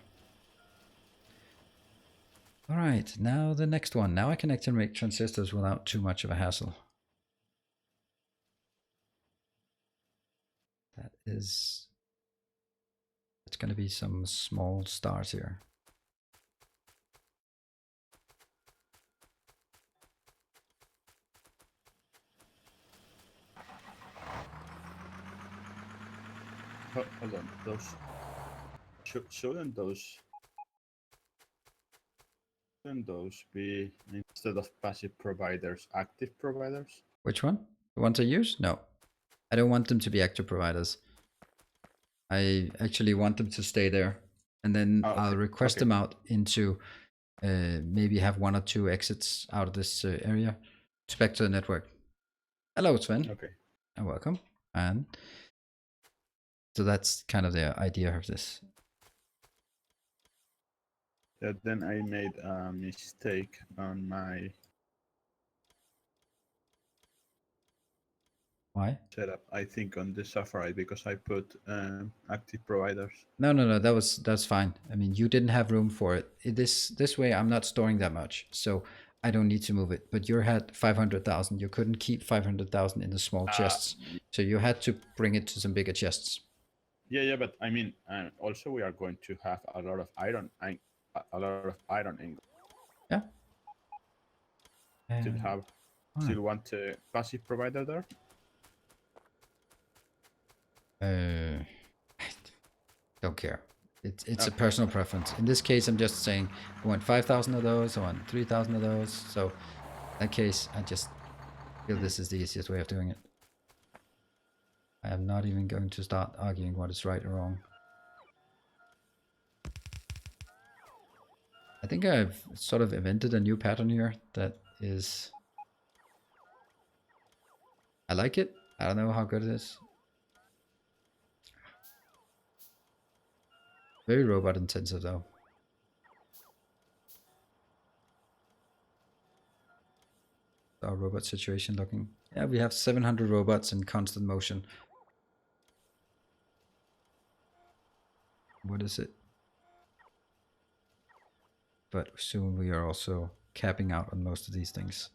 Alright, now the next one. Now I can actually make transistors without too much of a hassle. That is... It's going to be some small stars here. Hold on, those shouldn't those be, instead of passive providers, active providers? Which one? The ones I use? No. I don't want them to be active providers. I actually want them to stay there. And then I'll request them out into maybe have 1 or 2 exits out of this area back to the network. Hello, Sven. Okay. And welcome. And so that's kind of the idea of this. Yeah, then I made a mistake on my Why? setup. I think on the Safari because I put active providers. No, that's fine. I mean, you didn't have room for it. This way, I'm not storing that much, so I don't need to move it. But you had 500,000. You couldn't keep 500,000 in the small chests, so you had to bring it to some bigger chests. Yeah, but I mean, also we are going to have a lot of iron, ingots. Yeah. Still want a passive provider there? I don't care. It's a Okay. personal preference. In this case, I'm just saying I want 5,000 of those, I want 3,000 of those. So in that case, I just feel this is the easiest way of doing it. I am not even going to start arguing what is right or wrong. I think I've sort of invented a new pattern here that is... I like it. I don't know how good it is. Very robot intensive though. Our robot situation looking. Yeah, we have 700 robots in constant motion. What is it? But soon we are also capping out on most of these things.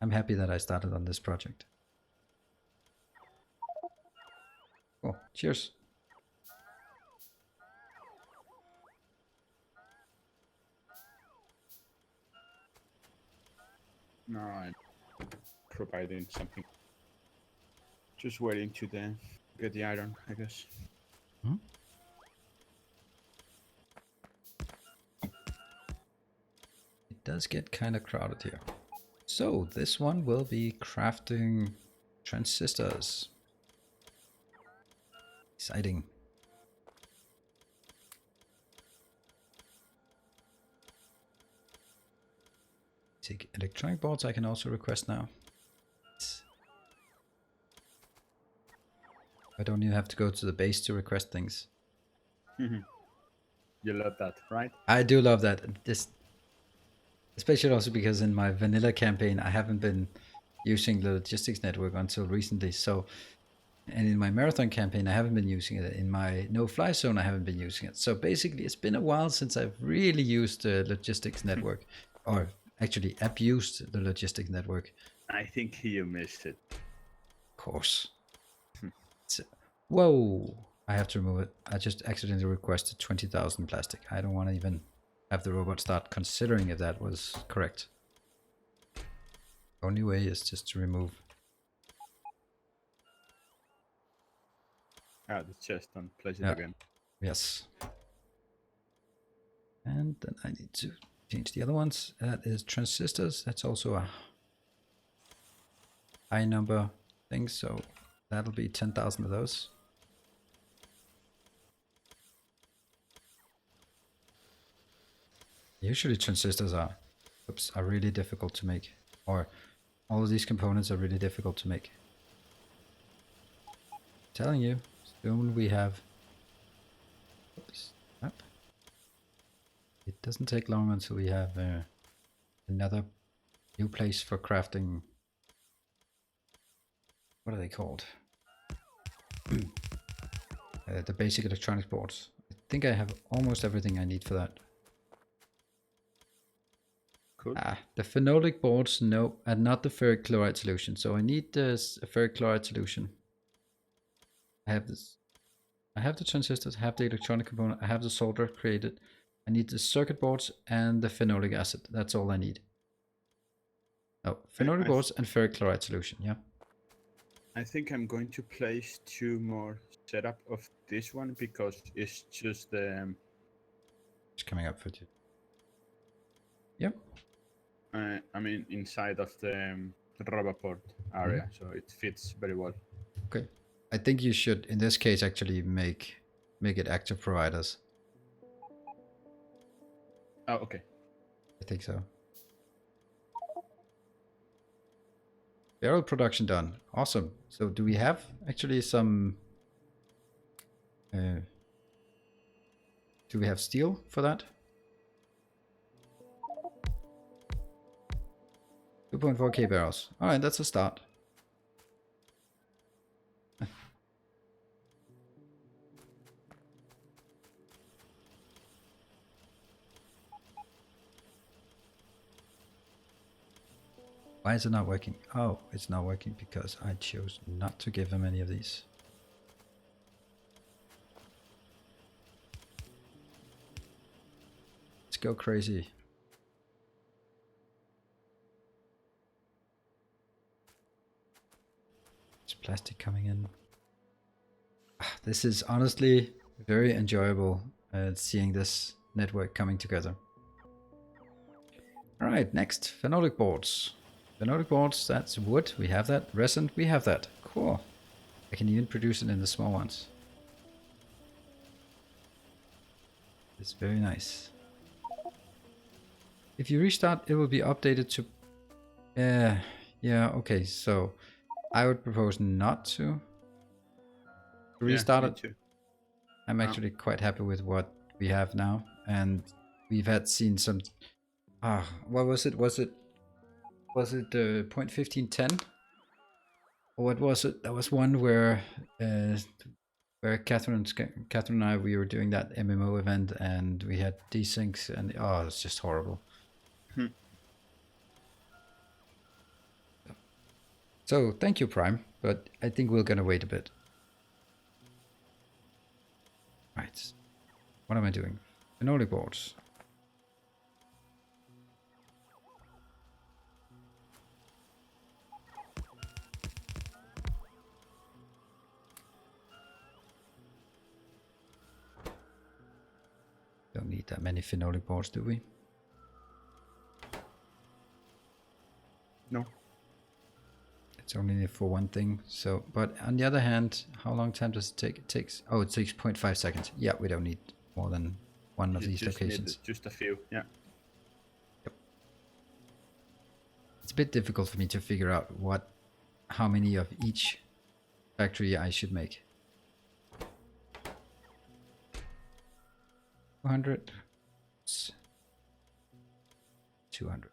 I'm happy that I started on this project. Oh, cheers. No, I'm providing something. Just waiting to get the iron, I guess. Hmm? It does get kind of crowded here. So this one will be crafting transistors. Exciting. Take electronic boards I can also request now. I don't even have to go to the base to request things. You love that, right? I do love that. This, especially also because in my vanilla campaign, I haven't been using the logistics network until recently. So, and in my marathon campaign, I haven't been using it. In my no-fly zone, I haven't been using it. So basically, it's been a while since I've really used the logistics network, or actually abused the logistics network. I think you missed it. Of course. Whoa! I have to remove it. I just accidentally requested 20,000 plastic. I don't want to even have the robot start considering if that was correct. Only way is just to remove. Ah, the chest and place it Yeah. again. Yes. And then I need to change the other ones. That is transistors. That's also a high number thing, so that'll be 10,000 of those. Usually transistors are really difficult to make, or all of these components are really difficult to make. I'm telling you, soon we have. Oops, up. It doesn't take long until we have another new place for crafting. What are they called? The basic electronics boards. I think I have almost everything I need for that. Cool. The phenolic boards, no, and not the ferric chloride solution. So I need this ferric chloride solution. I have this. I have the transistors, I have the electronic component, I have the solder created. I need the circuit boards and the phenolic acid. That's all I need. Oh, phenolic boards and ferric chloride solution, yeah. I think I'm going to place 2 more setup of this one because it's just It's coming up for you. Yep. I mean inside of the Roboport area, so it fits very well. Okay. I think you should, in this case, actually make it active providers. Oh, okay. I think so. Barrel production done. Awesome. So do we have actually some... do we have steel for that? 2.4k barrels. Alright, that's a start. Why is it not working? Oh, it's not working because I chose not to give him any of these. Let's go crazy. There's plastic coming in. this is honestly very enjoyable seeing this network coming together. All right, next, phenolic boards. Phenolic boards, that's wood, we have that. Resin, we have that. Cool. I can even produce it in the small ones. It's very nice. If you restart, it will be updated to... yeah, okay, so I would propose not to restart me it. too. I'm actually quite happy with what we have now, and we've seen some... what was it? Was it 0.1510? Or what was it? There was one where Catherine and I, we were doing that MMO event, and we had desyncs, and it's just horrible. So thank you, Prime, but I think we're gonna wait a bit. Right, what am I doing? Phenolic boards. Don't need that many phenolic boards, do we? No. It's only for one thing. So, but on the other hand, how long time does it take? It takes 0.5 seconds. Yeah, we don't need more than one of these locations. Just a few, yeah. Yep. It's a bit difficult for me to figure out how many of each factory I should make. 200. 200.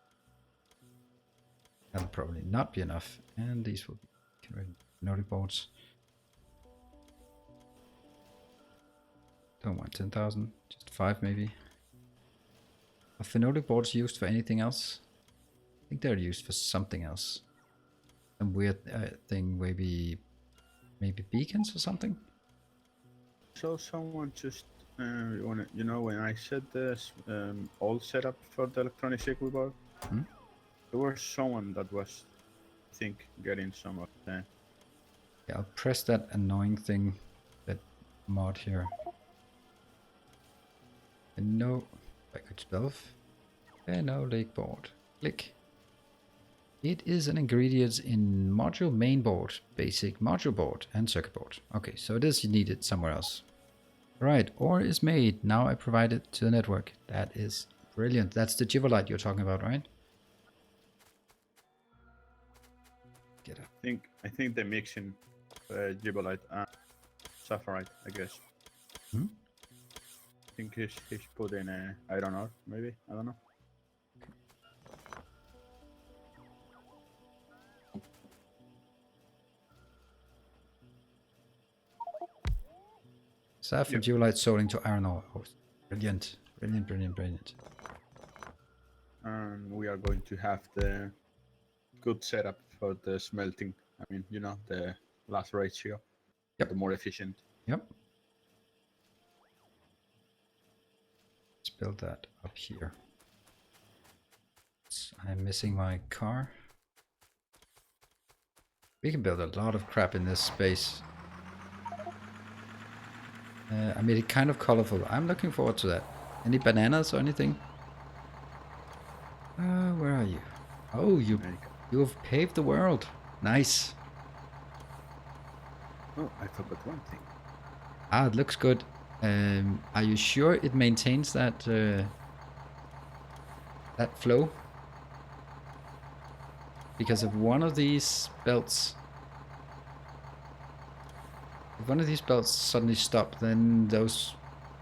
That'll probably not be enough, and these will be phenolic boards. Don't want 10,000, just 5 maybe. Are phenolic boards used for anything else? I think they're used for something else. Some weird thing, maybe beacons or something. So someone just when I said this old setup for the electronic circuit board, there was someone that was, I think, getting some of that. Yeah, I'll press that annoying thing, that mod here. And no, I could spell. Phenolic board. Click. It is an ingredient in module main board, basic module board, and circuit board. Okay, so it is needed somewhere else. Right, ore is made. Now I provide it to the network. That is brilliant. That's the givolite you're talking about, right? Get up. I think they're mixing gibolite and sapphirite, I guess. Hmm? I think he's put in iron ore, maybe. I don't know. Sapphire givolite soldering to iron ore. Oh, brilliant. Brilliant, brilliant, brilliant. And we are going to have the good setup for the smelting. I mean, the last ratio. Yep. The more efficient. Yep. Let's build that up here. I'm missing my car. We can build a lot of crap in this space. I made it kind of colorful. I'm looking forward to that. Any bananas or anything? Where are you? Oh, you have paved the world. Nice. Oh, I forgot one thing. It looks good. Are you sure it maintains that that flow? Because if one of these belts suddenly stop, then those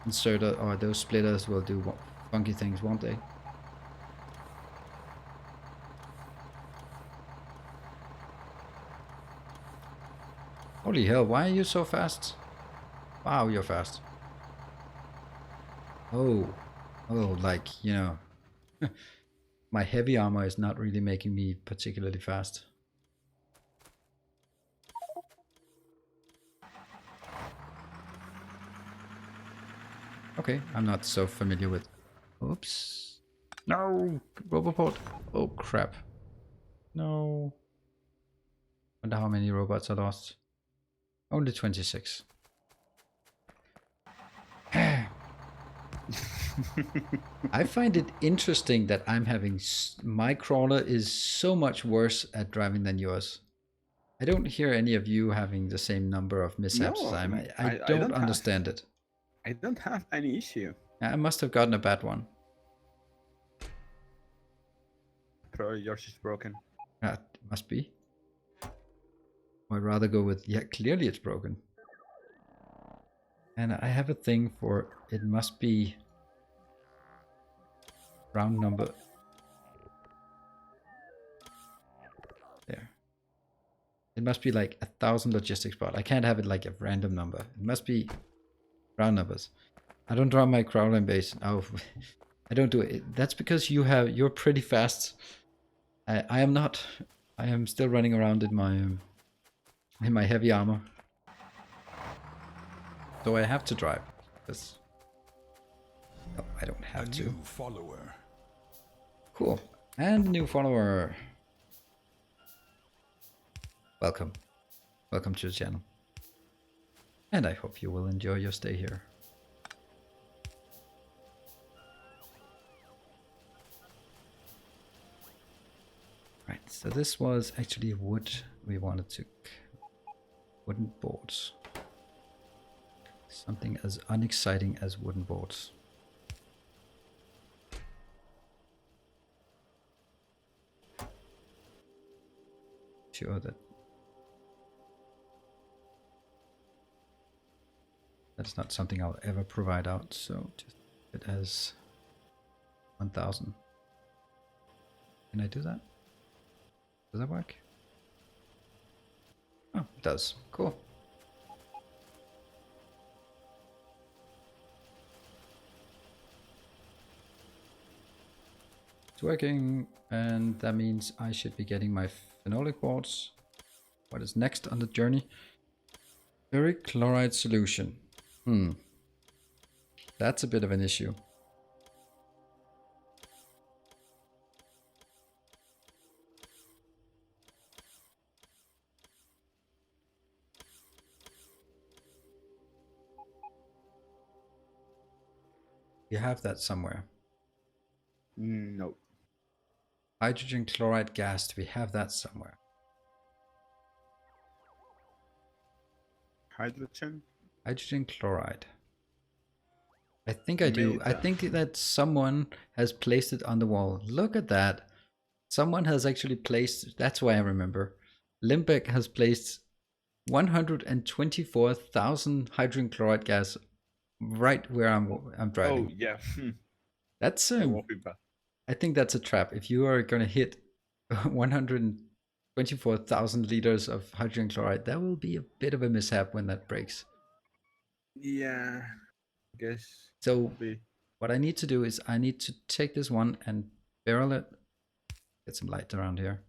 inserter or those splitters will do funky things, won't they? Holy hell, why are you so fast? Wow, you're fast. Oh, like, my heavy armor is not really making me particularly fast. Okay, I'm not so familiar with... Oops. No! Roboport! Oh, crap. No. Wonder how many robots are lost. Only 26. I find it interesting that I'm having my crawler is so much worse at driving than yours. I don't hear any of you having the same number of mishaps as No, I I don't don't have. understand it. I don't have any issue. I must have gotten a bad one. Probably yours is broken. It must be. Or I'd rather go with, yeah, clearly it's broken. And I have a thing for it must be round number. There. It must be like 1,000 logistics spot. I can't have it like a random number. It must be round numbers. I don't draw my crawler in base. Oh, I don't do it. That's because you're pretty fast. I am not. I am still running around in my heavy armor. So I have to drive. Because no, I don't have to. New follower. Cool. And a new follower. Welcome. Welcome to the channel. And I hope you will enjoy your stay here. Right, so this was actually wood we wanted to... Wooden boards. Something as unexciting as wooden boards. Sure that that's not something I'll ever provide out, so just it as 1,000. Can I do that? Does that work? Oh, it does. Cool. It's working, and that means I should be getting my phenolic boards. What is next on the journey? Ferric chloride solution. That's a bit of an issue. You have that somewhere. No. Hydrogen chloride gas, do we have that somewhere? Hydrogen? Hydrogen chloride. I think I do. I think that someone has placed it on the wall. Look at that. Someone has actually placed, that's why I remember. Limbeck has placed 124,000 hydrogen chloride gas right where I'm driving. Oh, yeah. That's Wallpaper. I think that's a trap. If you are going to hit 124,000 liters of hydrogen chloride, that will be a bit of a mishap when that breaks. Yeah, I guess. So what I need to do is I need to take this one and barrel it. Get some light around here.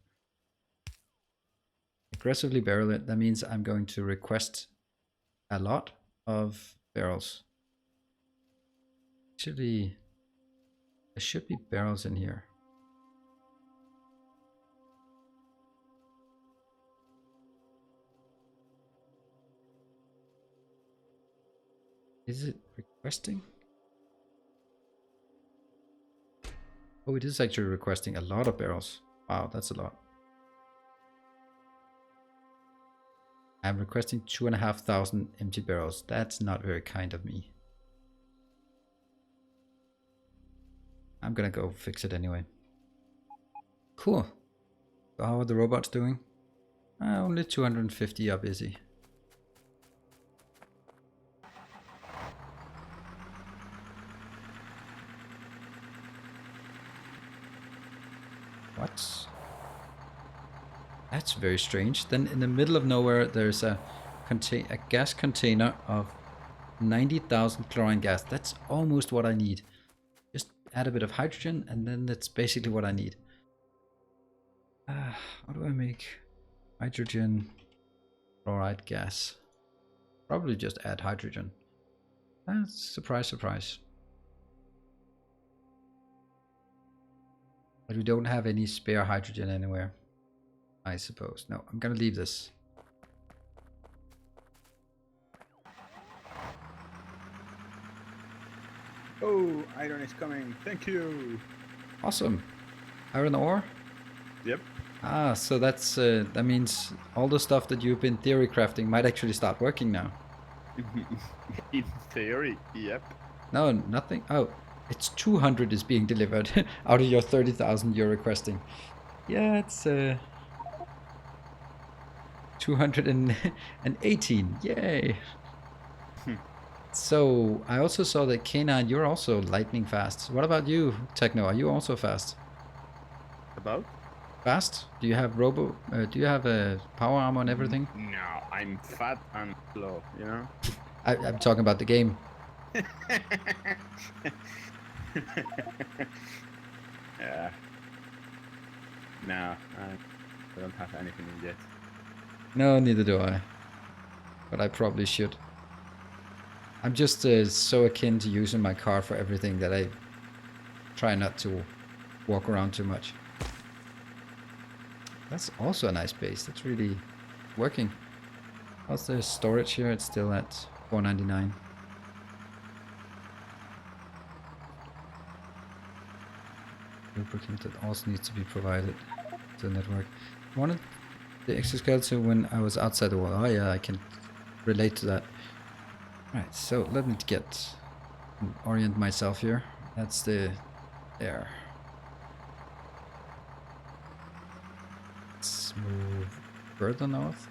Aggressively barrel it. That means I'm going to request a lot of barrels. Actually, there should be barrels in here. Is it requesting? Oh, it is actually requesting a lot of barrels. Wow, that's a lot. I'm requesting 2,500 empty barrels. That's not very kind of me. I'm gonna go fix it anyway. Cool. So how are the robots doing? Only 250 are busy. What? That's very strange. Then in the middle of nowhere there's a gas container of 90,000 chlorine gas. That's almost what I need. Just add a bit of hydrogen and then that's basically what I need. How do I make hydrogen chloride gas? Probably just add hydrogen. Surprise, surprise. But we don't have any spare hydrogen anywhere, I suppose. No, I'm gonna leave this. Oh, iron is coming. Thank you. Awesome. Iron ore? Yep. Ah, so that's that means all the stuff that you've been theory crafting might actually start working now. In theory, yep. No, nothing. Oh, it's 200 is being delivered out of your 30,000 you're requesting. Yeah, it's 218. Yay. So I also saw that K9, you're also lightning fast. What about you, Techno? Are you also fast? About? Fast? Do you have robo? Do you have a power armor and everything? No, I'm fat and slow, you know? I'm talking about the game. Yeah. No, I don't have anything yet. No, neither do I. But I probably should. I'm just so akin to using my car for everything that I try not to walk around too much. That's also a nice base. That's really working. How's the storage here? It's still at 499. Lubricant that also needs to be provided to the network. I wanted the exoskeleton when I was outside the wall. Oh yeah, I can relate to that. Right, so let me orient myself here. That's the there. Let's move further north.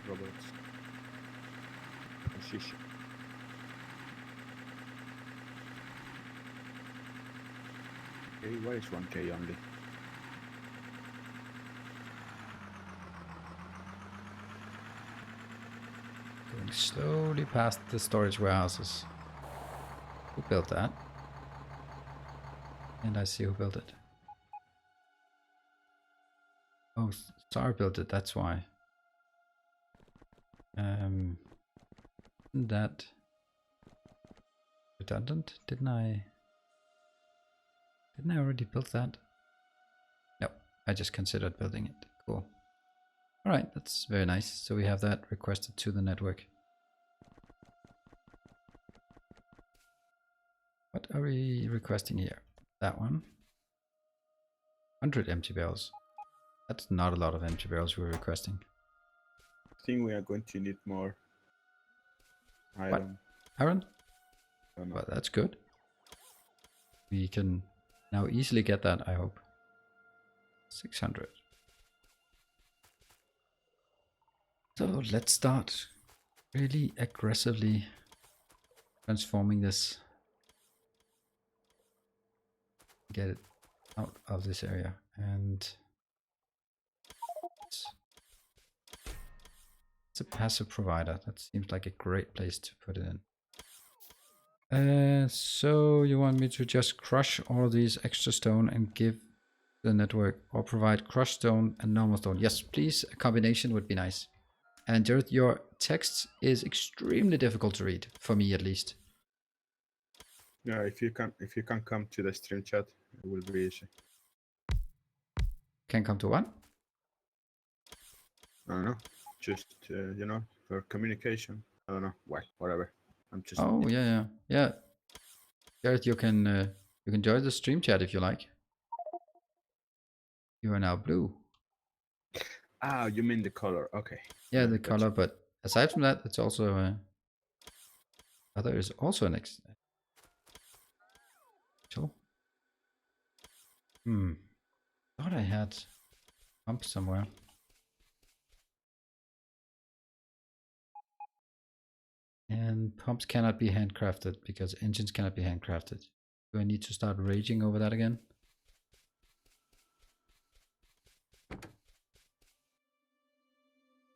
Robots. Shish. Okay, why is 1K only? Going slowly past the storage warehouses. Who built that? And I see who built it. Oh, Star built it, that's why. Isn't that redundant? Didn't I already build that? No, I just considered building it. Cool. Alright, that's very nice. So we have that requested to the network. What are we requesting here? That one. 100 empty barrels. That's not a lot of empty barrels we're requesting. I think we are going to need more iron. What? Iron? Don't know. Well, that's good. We can now easily get that, I hope. 600. So let's start really aggressively transforming this. Get it out of this area. And it's a passive provider. That seems like a great place to put it in. So you want me to just crush all of these extra stone and give the network, or provide crushed stone and normal stone? Yes, please. A combination would be nice. And Jared, your text is extremely difficult to read, for me at least. Yeah, if you can come to the stream chat, it will be easy. Can come to what? I don't know, just you know, for communication. I don't know why, whatever. I'm just. Oh yeah. Jared, you can join the stream chat if you like. You are now blue. Ah, you mean the color? Okay. Yeah, the gotcha. color, but aside from that, it's also there is also an so. Thought I had pump somewhere. And pumps cannot be handcrafted because engines cannot be handcrafted. Do I need to start raging over that again?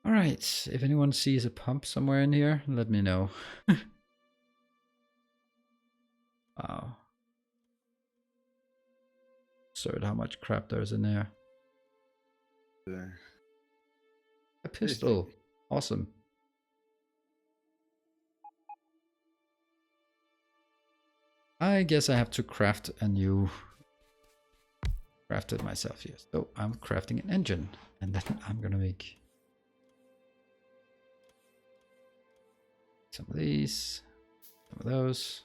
Alright, if anyone sees a pump somewhere in here, let me know. Wow. Absurd how much crap there's in there. A pistol. Awesome. I guess I have to craft a new crafted myself here. So I'm crafting an engine, and then I'm gonna make some of these, some of those.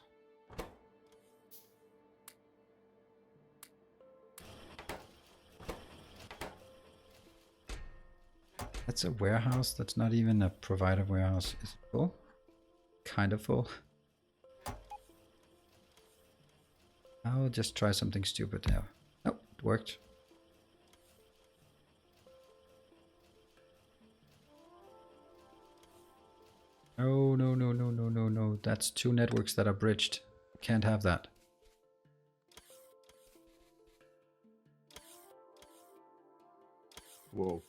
That's a warehouse. That's not even a provider warehouse. Is it full? Kind of full. I'll just try something stupid now. Oh, it worked. Oh, no, no, no, no, no, no. That's two networks that are bridged. Can't have that. Whoa.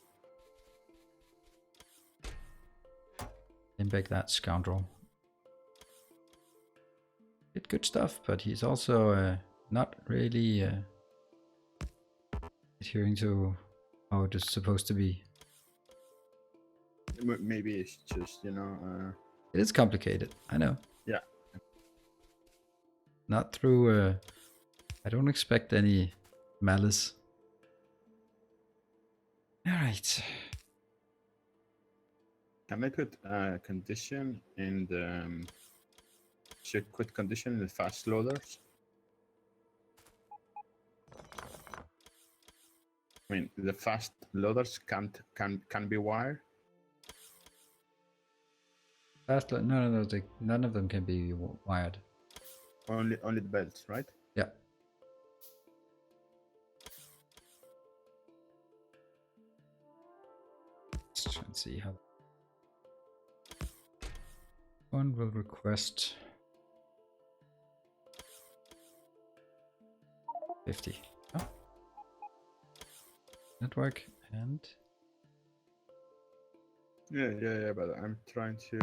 Limbeck, that scoundrel. Did good stuff, but he's also not really adhering to how it is supposed to be. Maybe it's just, It is complicated, I know. Yeah. Not through, I don't expect any malice. Alright. Can I put a condition in the circuit condition in the fast loaders? I mean, the fast loaders can be wired. None of them can be wired. Only the belts, right? Yeah. Let's try and see how. One will request 50. Oh. Network and Yeah, but I'm trying to. you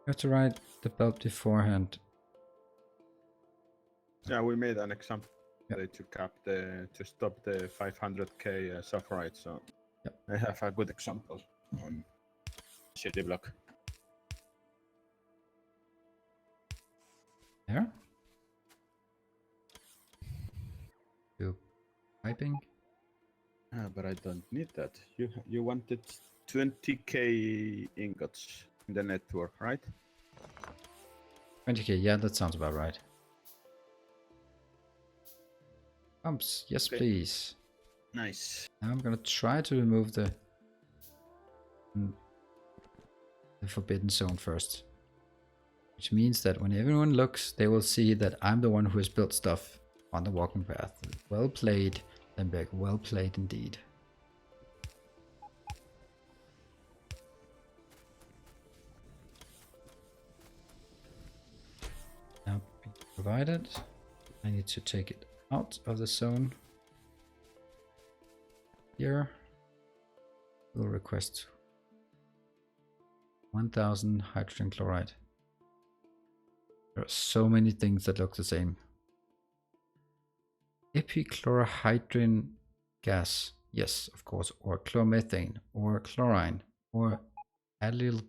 have to write the belt beforehand. Yeah, we made an example Yep. to stop the 500k software, so Yep. I have a good example on city block. There. Do piping. But I don't need that. You wanted 20k ingots in the network, right? 20k, yeah, that sounds about right. Pumps, yes Okay. please. Nice. Now I'm gonna try to remove the forbidden zone first. Which means that when everyone looks, they will see that I'm the one who has built stuff on the walking path. Well played, Lemberg, well played indeed. Now provided, I need to take it out of the zone. Here, we'll request 1000 hydrogen chloride. There are so many things that look the same. Epichlorohydrin gas, yes, of course, or chlormethane, or chlorine, or allyl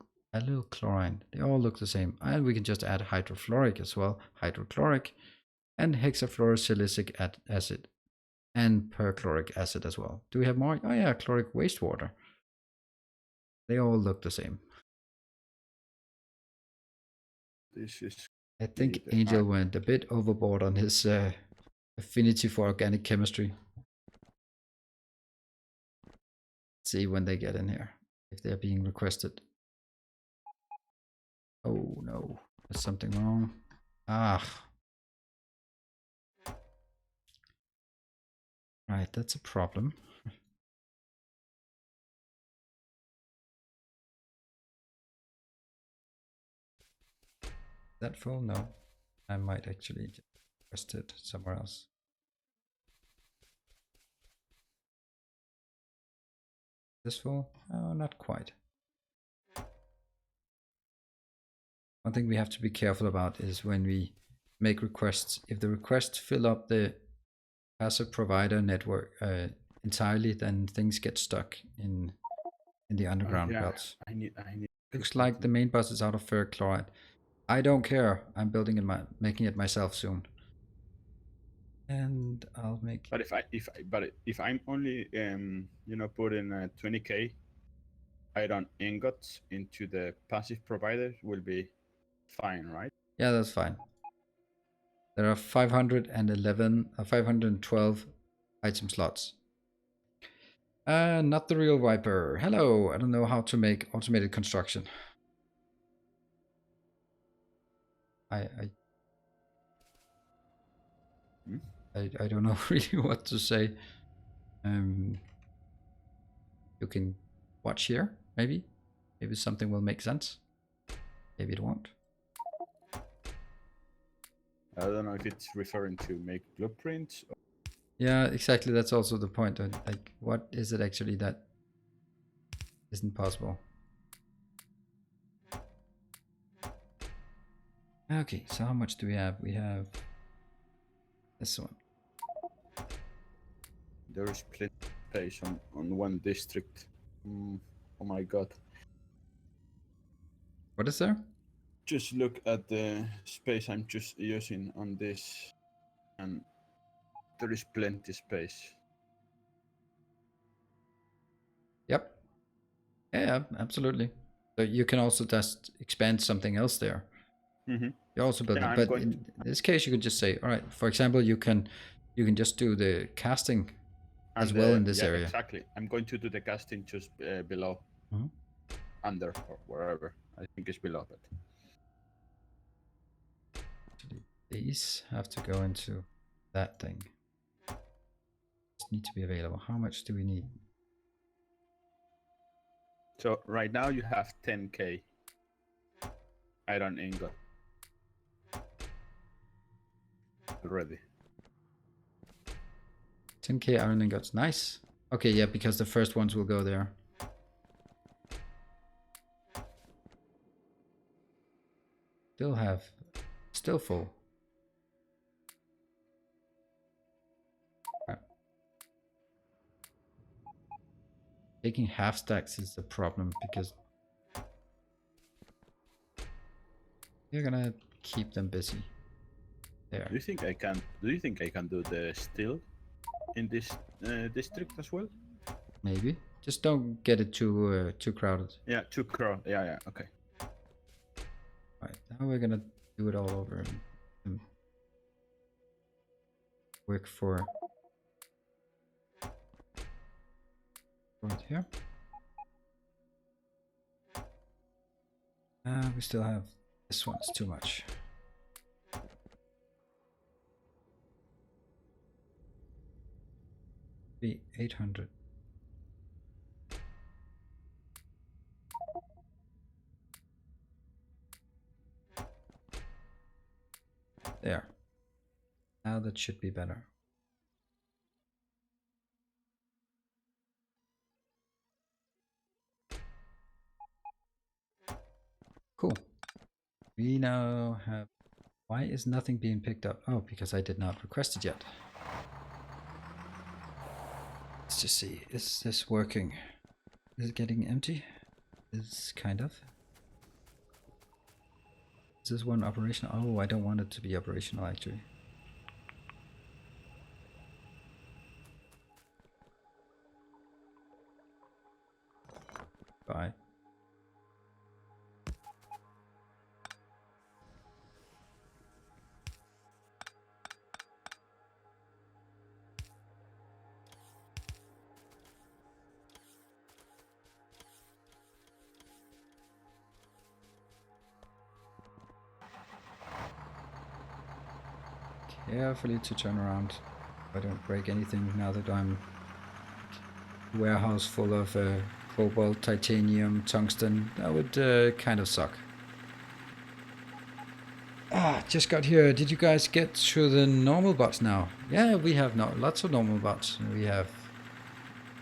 chlorine. They all look the same. And we can just add hydrofluoric as well, hydrochloric, and hexafluorosilicic acid, and perchloric acid as well. Do we have more? Oh yeah, chloric wastewater. They all look the same. This is. I think Angel went a bit overboard on his affinity for organic chemistry. Let's see when they get in here, if they're being requested. Oh no, there's something wrong. Ah. Right, that's a problem. Is that full? No. I might actually just request it somewhere else. This full? Oh, not quite. One thing we have to be careful about is when we make requests, if the requests fill up the passive provider network entirely, then things get stuck in the underground belts. I need. Looks like the main bus is out of ferric chloride. I don't care. I'm building it, making it myself soon. And I'll make. But if I'm only putting 20k iron ingots into the passive provider, will be fine, right? Yeah, that's fine. There are 511, 512 item slots. Not the real Viper. Hello, I don't know how to make automated construction. I don't know really what to say. You can watch here, maybe. Maybe something will make sense. Maybe it won't. I don't know if it's referring to make blueprints. Yeah, exactly. That's also the point. Like, what is it actually that isn't possible? Okay, so how much do we have? We have this one. There is plenty of space on one district. Oh my god. What is there? Just look at the space I'm just using on this, and there is plenty space. Yep. Yeah, absolutely. So you can also just expand something else there. Mm-hmm. You also build Yeah, it, but in this case, you could just say, all right. For example, you can just do the casting as well in this area. Exactly. I'm going to do the casting just below, under or wherever. I think it's below, but Actually, these have to go into that thing. Just need to be available. How much do we need? so right now you have 10k iron ingot already. 10k iron ingots. Nice. Okay, yeah, because the first ones will go there. Still full. Right. Taking half stacks is the problem because you're gonna keep them busy. There. Do you think I can do the steel in this district as well? Maybe. Just don't get it too crowded. Yeah, too crowded. Yeah, okay. Right, now we're gonna do it all over and work for right here. We still have this one's too much. Be 800. There. Now that should be better. Cool. We now have... Why is nothing being picked up? Oh, because I did not request it yet. Let's just see. Is this working? Is it getting empty? It's kind of. Is this one operational? Oh, I don't want it to be operational actually. Bye. Carefully to turn around. I don't break anything now that I'm warehouse full of cobalt, titanium, tungsten. That would kind of suck. Just got here. Did you guys get to the normal bots now? Yeah, we have lots of normal bots. We have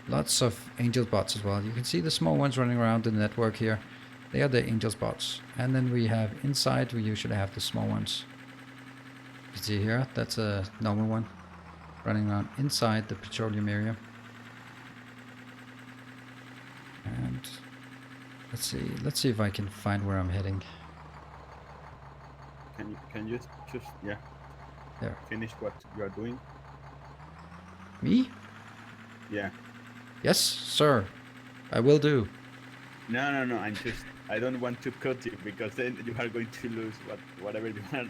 lots of angel bots as well. You can see the small ones running around in the network here. They are the angels bots. And then we have inside, we usually have the small ones. You see here, that's a normal one running around inside the petroleum area. And let's see if I can find where I'm heading. Can you just there finish what you are doing? Me? Yeah. Yes, sir. I will do. No. I don't want to cut you because then you are going to lose whatever you are,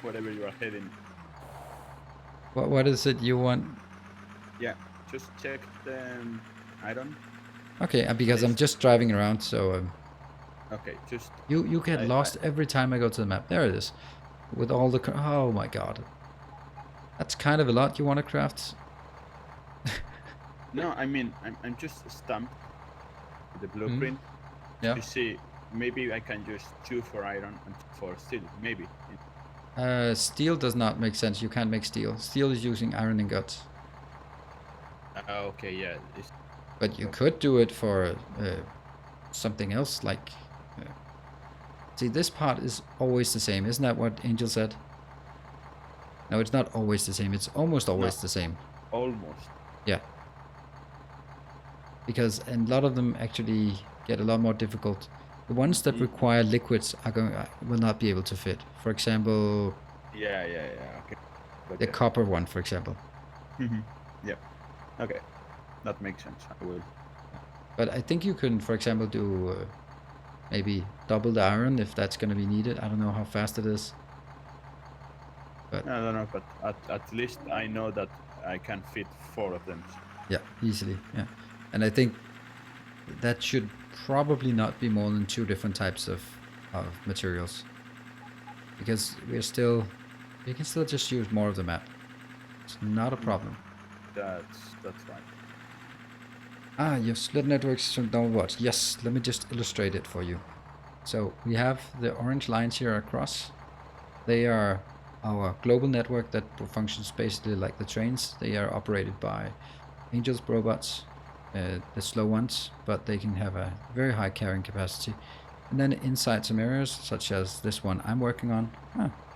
whatever you are heading. What is it you want? Yeah. Just check the iron. Okay, because I'm List. just driving around, so Okay. Just you get I lost every time I go to the map. There it is. With all the... Oh my god. That's kind of a lot you want to craft. no. I mean, I'm just stamped the Mm, blueprint yeah. to see. Maybe I can just choose for iron and for steel. Maybe. Steel does not make sense. You can't make steel. Steel is using iron ingots. Okay. Yeah. It's, But you could do it for something else, like... Uh, see, this part is always the same. Isn't that what Angel said? No, it's not always the same. It's almost always the same. almost. Yeah. Because a lot of them actually get a lot more difficult. The ones that require liquids are going will not be able to fit. For example, Yeah. Okay. the Okay. copper one, for example. Yep. Okay. That makes sense. I will. But I think you can, for example, do maybe double the iron if that's going to be needed. I don't know how fast it is. But I don't know, but at least I know that I can fit 4 of them. yeah, easily. Yeah. And I think that should probably not be more than 2 different types of materials. Because we can still just use more of the map. It's not a problem. That's right. Ah, you have split networks from downwards. Yes, let me just illustrate it for you. So we have the orange lines here across. They are our global network that functions basically like the trains. They are operated by Angel's robots, the slow ones, but they can have a very high carrying capacity. And then inside some areas, such as this one I'm working on.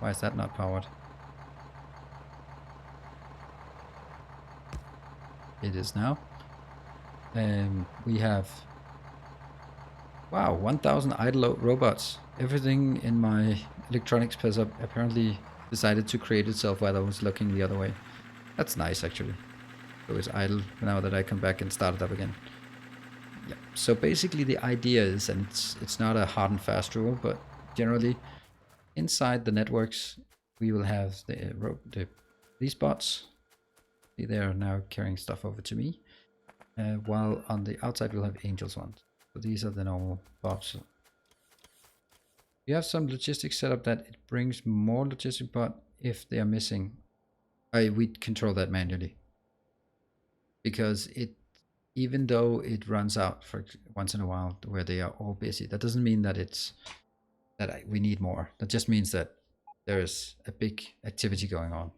Why is that not powered? It is now. We have, wow, 1000 idle robots. Everything in my electronics apparently decided to create itself while I was looking the other way. That's nice, actually. So it's idle now that I come back and start it up again. Yeah. So basically the idea is, and it's not a hard and fast rule, but generally inside the networks we will have these bots. See, they are now carrying stuff over to me. While on the outside we'll have Angels ones. So these are the normal bots. You have some logistics set up that it brings more logistic, but if they are missing, we control that manually. Because even though it runs out for once in a while where they are all busy, that doesn't mean that we need more. That just means that there is a big activity going on.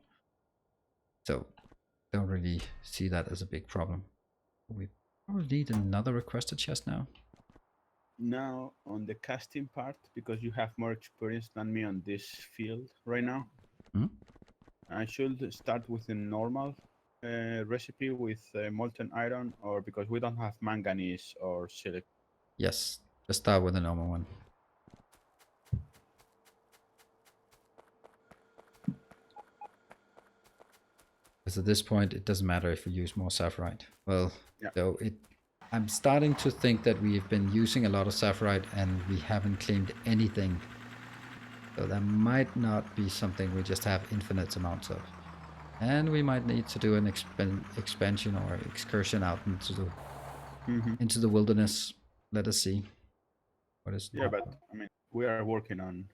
So don't really see that as a big problem. We probably need another requested chest now. Now on the casting part, because you have more experience than me on this field right now, I should start with a normal recipe with molten iron, or because we don't have manganese or silicon. Yes, just start with a normal one. Because at this point, it doesn't matter if we use more sapphirite. Well, Yeah. though I'm starting to think that we've been using a lot of sapphirite and we haven't claimed anything. So that might not be something we just have infinite amounts of. And we might need to do an expansion or excursion out into the wilderness. Let us see. What is... Yeah, but I mean, we are working on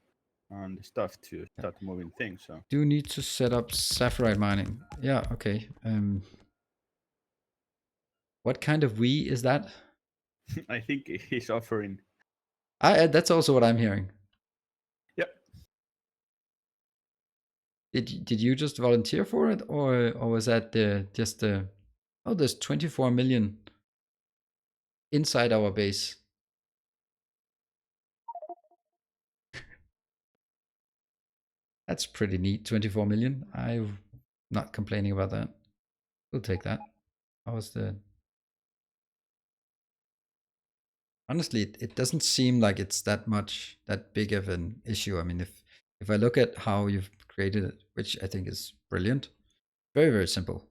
the stuff to start moving things. So do need to set up sapphirite mining. Yeah, okay. What kind of we is that? I think he's offering. That's also what I'm hearing. Yep. Did you just volunteer for it, or was that just the... Oh, there's 24 million inside our base. That's pretty neat. 24 million. I'm not complaining about that. We'll take that. How was the... Honestly, it doesn't seem like it's that big of an issue. I mean, if I look at how you've created it, which I think is brilliant, very, very simple.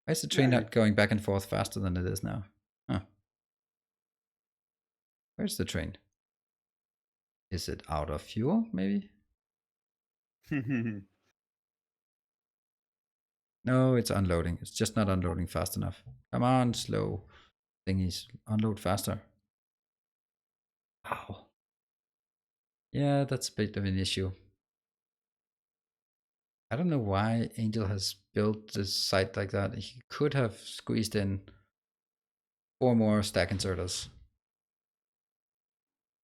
Why is the train Yeah, not going back and forth faster than it is now? Huh. Where's the train? Is it out of fuel, maybe? No, it's unloading. It's just not unloading fast enough. Come on, slow thingies. Unload faster. Wow. Yeah, that's a bit of an issue. I don't know why Angel has built this site like that. He could have squeezed in 4 more stack inserters.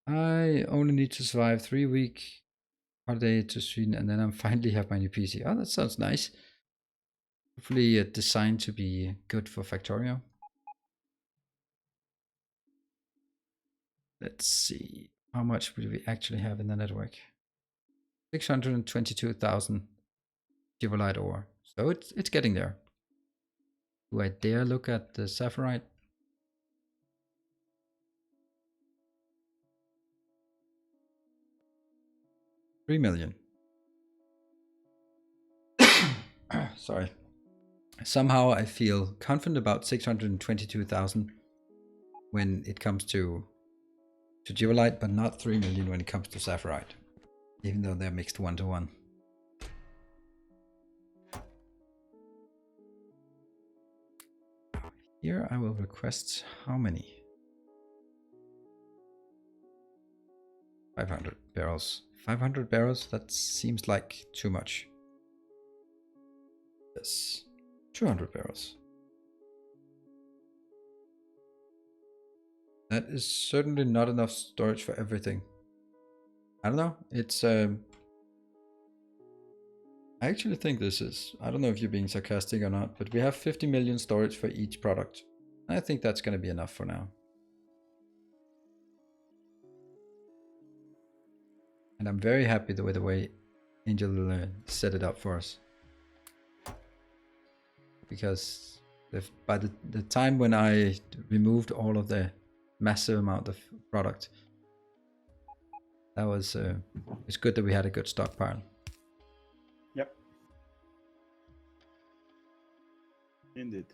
I only need to survive 3-week holiday to Sweden, and then I finally have my new PC. Oh, that sounds nice. Hopefully designed to be good for Factorio. Let's see. How much will we actually have in the network? 622,000 Givolite ore. So it's getting there. Do I dare look at the Sapphirite? $3 million. Sorry. Somehow I feel confident about 622,000 when it comes to Givolite, but not 3 million when it comes to Sapphirite, even though they're mixed 1-to-1. Here I will request how many? 500 barrels. 500 barrels? That seems like too much. Yes. 200 barrels. That is certainly not enough storage for everything. I don't know. It's I actually think this is. I don't know if you're being sarcastic or not, but we have 50 million storage for each product. I think that's going to be enough for now. And I'm very happy with the way Angel set it up for us. Because by the time when I removed all of the massive amount of product, that was it's good that we had a good stockpile. Yep. Indeed.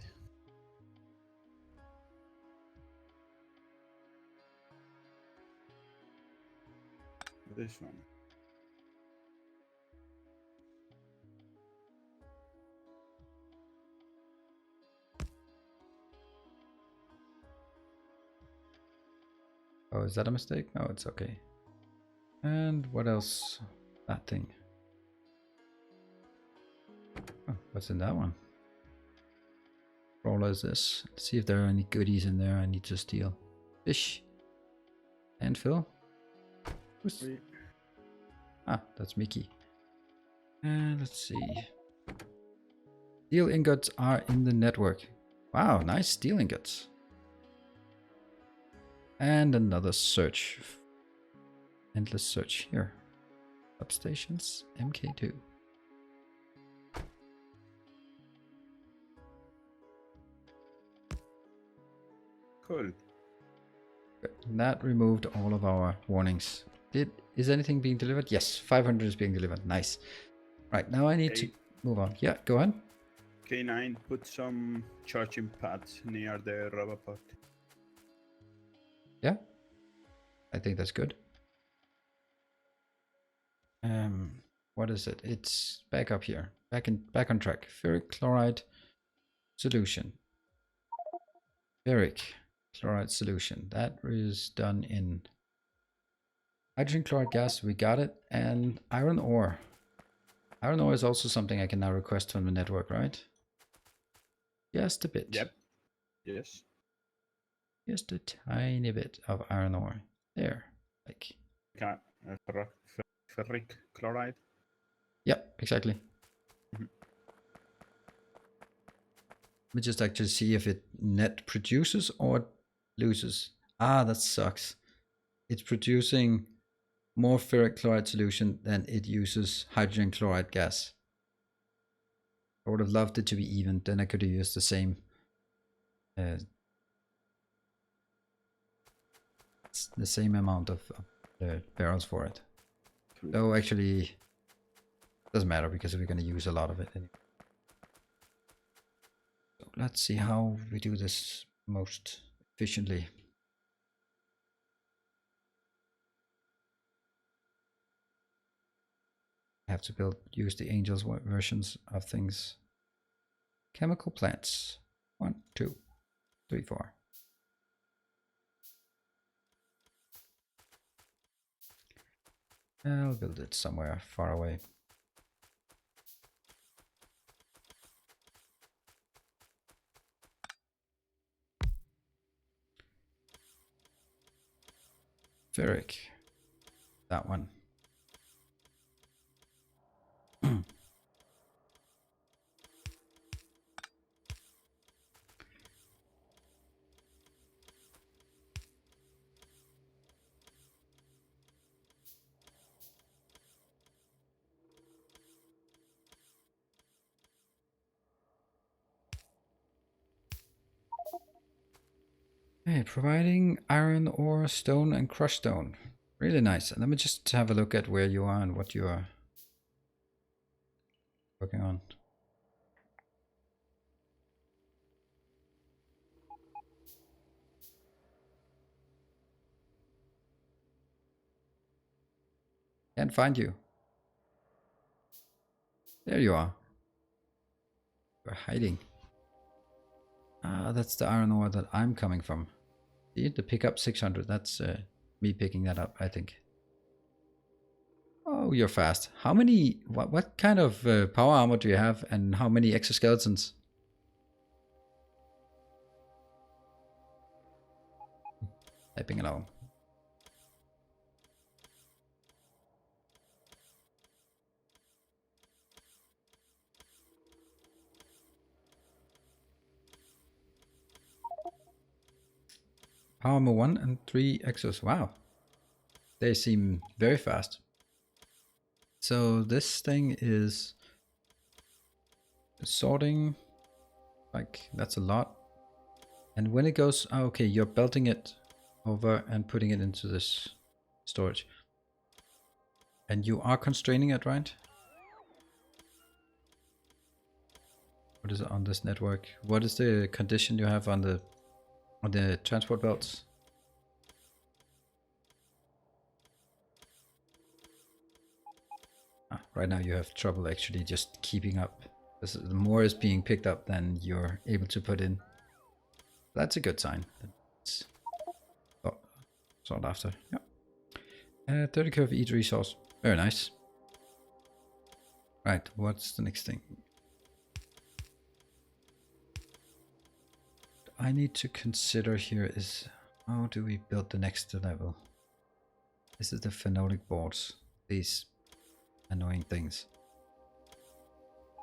This one. Oh, is that a mistake? No, it's okay. And what else? That thing. Oh, what's in that one? Roller is this. Let's see if there are any goodies in there I need to steal. Fish. And Phil. Ah, that's Mickey. And let's see. Steel ingots are in the network. Wow, nice steel ingots. And another search. Endless search here. Substations, MK2. Cool. And that removed all of our warnings. Is anything being delivered? Yes, 500 is being delivered. Nice. Right, now I need to move on. Yeah, go on. K9, put some charging pads near the rubber pot. Yeah, I think that's good. What is it? It's back up here. Back on track. Ferric chloride solution. Ferric chloride solution. That is done in hydrogen chloride gas. We got it. And iron ore. Iron ore is also something I can now request from the network, right? Just a bit. Yep. Yes. Just a tiny bit of iron ore. There. Like. Ferric chloride. Yep, exactly. Mm-hmm. Let me just actually see if it net produces or loses. Ah, that sucks. It's producing more ferric chloride solution than it uses hydrogen chloride gas. I would have loved it to be even. Then I could have used the same amount of barrels for it. So actually, doesn't matter because we're going to use a lot of it anyway. So let's see how we do this most efficiently. I have to use the Angels versions of things. Chemical plants. 1, 2, 3, 4. I'll build it somewhere far away. Ferric. That one. Hey, providing iron ore, stone, and crushed stone. Really nice. And let me just have a look at where you are and what you are working on. Can't find you. There you are. You're hiding. Ah, that's the iron ore that I'm coming from. See, the pickup 600. That's me picking that up, I think. Oh, you're fast. How many... What kind of power armor do you have? And how many exoskeletons? Typing along. Power armor 1 and 3 exos. Wow. They seem very fast. So this thing is sorting. Like, that's a lot. And when it goes... Oh, okay, you're belting it over and putting it into this storage. And you are constraining it, right? What is it on this network? What is the condition you have on the transport belts? Right now you have trouble actually just keeping up. The more is being picked up than you're able to put in. That's a good sign. It's sought after. Yeah. 30 curve each resource. Very nice. Right, what's the next thing? I need to consider here is how do we build the next level? This is the phenolic boards. These annoying things.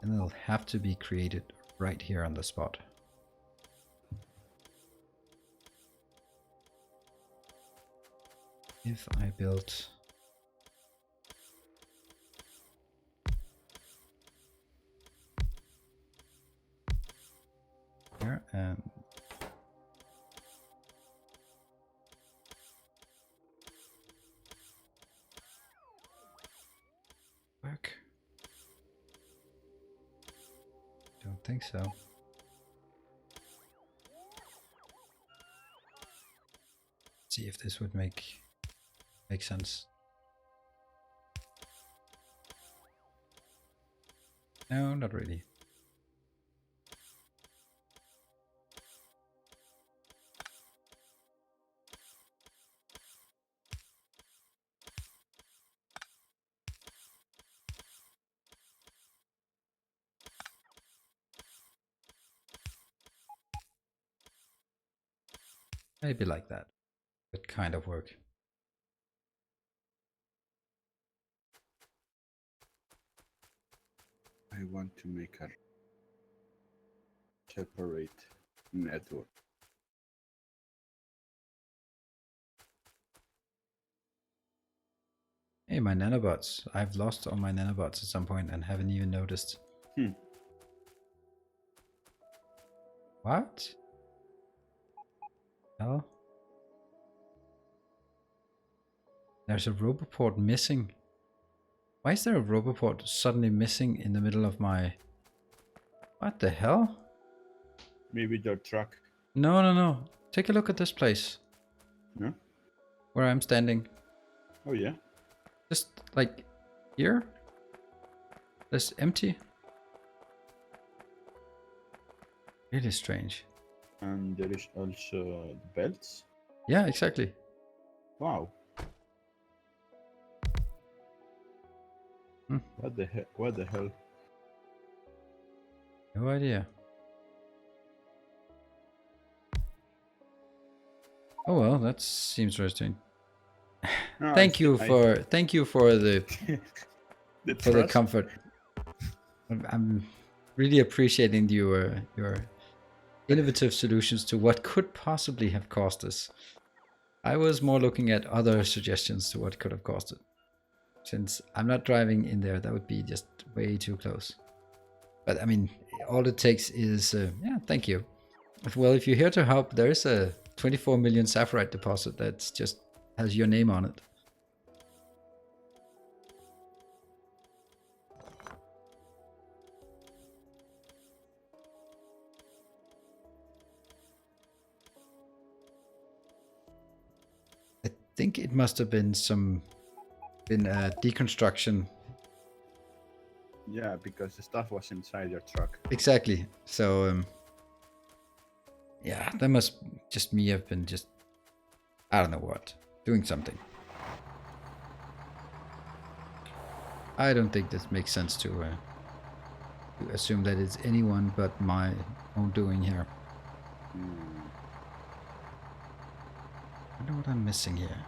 And they'll have to be created right here on the spot. If I built here and work. Don't think so. See if this would make sense. No, not really. Maybe like that. That kind of work. I want to make a separate network. Hey, my nanobots. I've lost all my nanobots at some point and haven't even noticed. What? Hell? There's a roboport missing. Why is there a roboport suddenly missing in the middle of my... What the hell? Maybe your truck. No, no, no. Take a look at this place No? where I'm standing. Oh yeah. Just like here. This empty. Really strange. And there is also the belts. Yeah, exactly. Wow. Hmm. What the hell? What the hell? No idea. Oh well, that seems interesting. No, Thank you for the the for the trust. comfort. I'm really appreciating your innovative solutions to what could possibly have cost us. I was more looking at other suggestions to what could have cost it. Since I'm not driving in there, that would be just way too close. But I mean, all it takes is yeah, thank you. Well, if you're here to help, there is a 24 million sapphirite deposit that's just has your name on it. I think it must have been a deconstruction. Yeah, because the stuff was inside your truck. Exactly. So yeah, that must just me have been just I don't know what doing something. I don't think this makes sense to assume that it's anyone but my own doing here. I wonder what I'm missing here.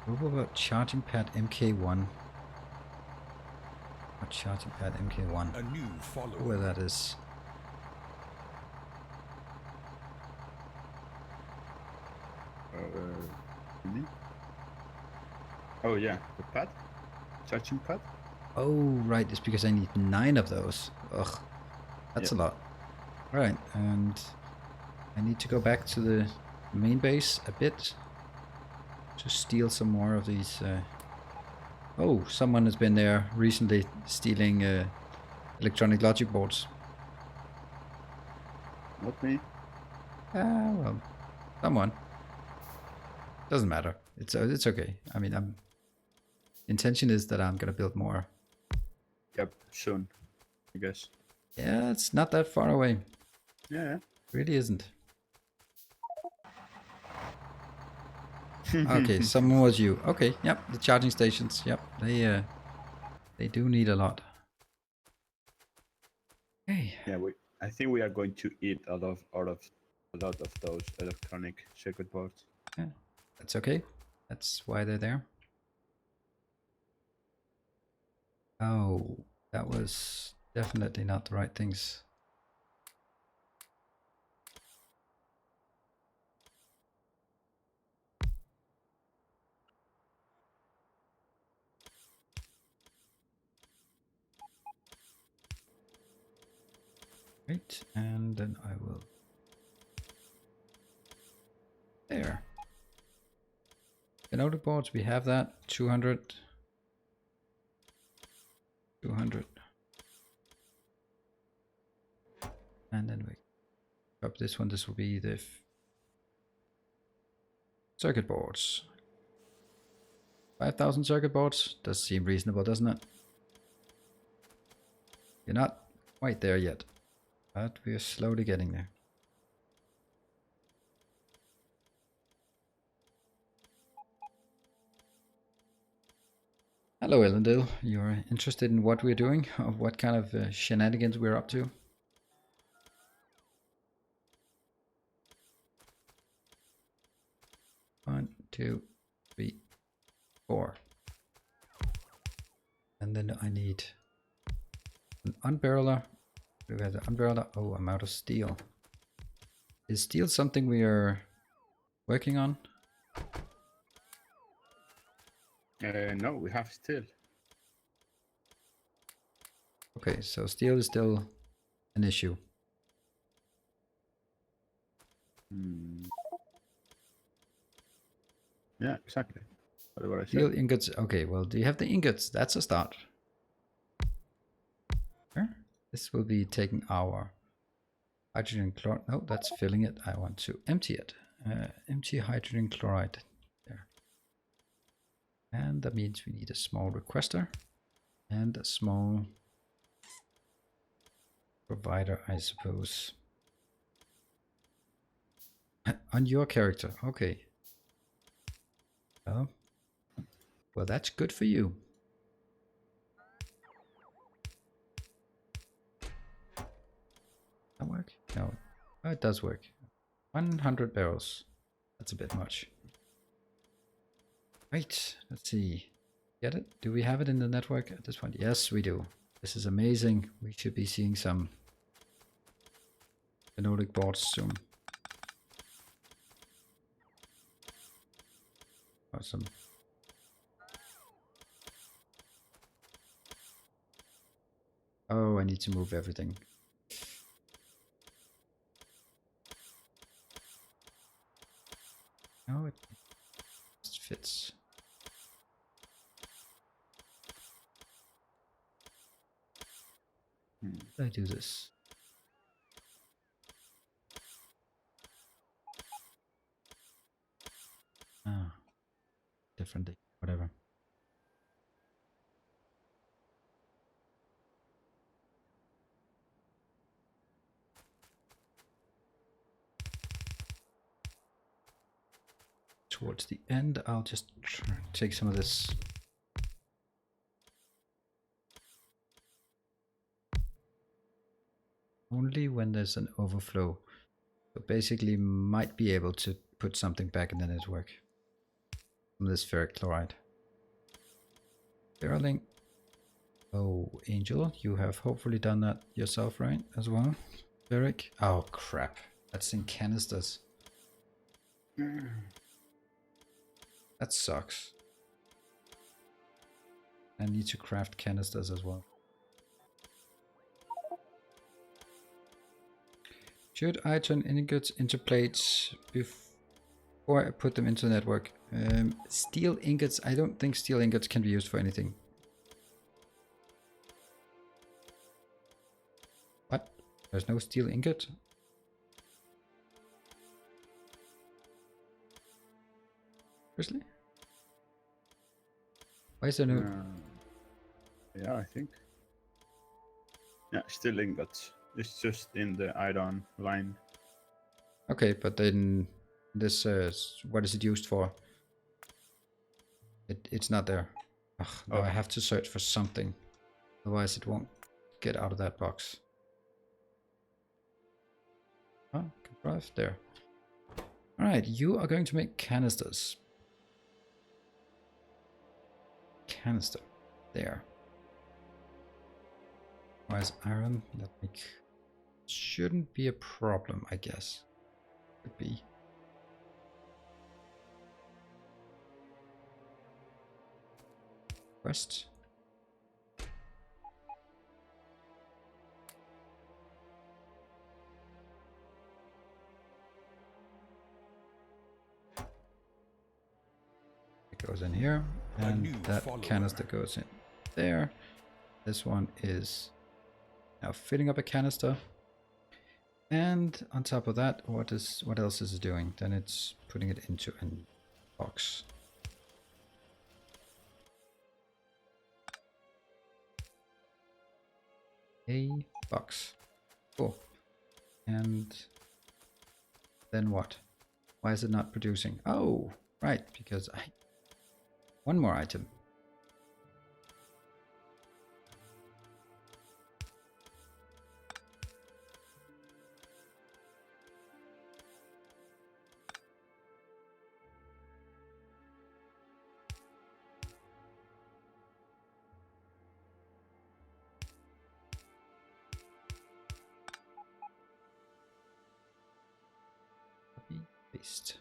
What about charging pad MK1? What charging pad MK1? A new follower. Where that is. Really? Oh yeah, the pad, charging pad. Oh right, it's because I need 9 of those. Ugh, that's a lot. All right, and I need to go back to the main base a bit to steal some more of these. Oh, someone has been there recently stealing electronic logic boards. Not me. Well, someone. Doesn't matter. It's okay. I mean, intention is that I'm gonna build more. Yep, soon, I guess. Yeah, it's not that far away. Yeah. Really isn't. Okay, someone was you. Okay, yep, the charging stations. Yep, they do need a lot. Okay. Yeah, I think we are going to eat a lot of those electronic circuit boards. Yeah, that's okay. That's why they're there. Oh, that was definitely not the right things. Right, and then I will. There. Canonic boards, we have that. 200. 200. And then we drop this one. This will be the circuit boards. 5,000 circuit boards. Does seem reasonable, doesn't it? You're not quite there yet, but we're slowly getting there. Hello, Ellendale. You're interested in what we're doing, or what kind of shenanigans we're up to? One, two, three, 4. And then I need an unbarreler. Do we have the unbarreler? Oh, I'm out of steel. Is steel something we are working on? No, we have steel. Okay, so steel is still an issue. Yeah, exactly. Whatever I Steel said. ingots. Okay, well, do you have the ingots? That's a start. Sure. This will be taking our hydrogen chloride. No, that's filling it. I want to empty it. Empty hydrogen chloride. There. And that means we need a small requester and a small provider, I suppose. On your character, okay. Oh, well, that's good for you. That work? No, oh, it does work. 100 barrels. That's a bit much. Right, let's see. Get it? Do we have it in the network at this point? Yes, we do. This is amazing. We should be seeing some phenolic boards soon. Awesome. Oh, I need to move everything. No, it just fits. How do I do this? Ah, differently. Whatever. Towards the end, I'll just take some of this. Only when there's an overflow. So basically might be able to put something back in the network from this ferric chloride. Barreling. Oh, Angel, you have hopefully done that yourself, right? As well? Ferric? Oh, crap. That's in canisters. That sucks. I need to craft canisters as well. Should I turn ingots into plates before I put them into the network? Steel ingots, I don't think steel ingots can be used for anything. What? There's no steel ingot? Seriously? Why is there no... Yeah, I think. Yeah, still ingots. It's just in the iron line. Okay, but then this, what is it used for? It's not there. Ugh, now I have to search for something. Otherwise it won't get out of that box. Oh, contrived there. Alright, you are going to make canisters. Canister. There. Where's iron? That shouldn't be a problem, I guess. Could be. Quest. It goes in here, and that canister goes in there. This one is now filling up a canister. And on top of that, what else is it doing? Then it's putting it into a box. A box. Cool. And then what? Why is it not producing? Oh, right, because one more item. Paste.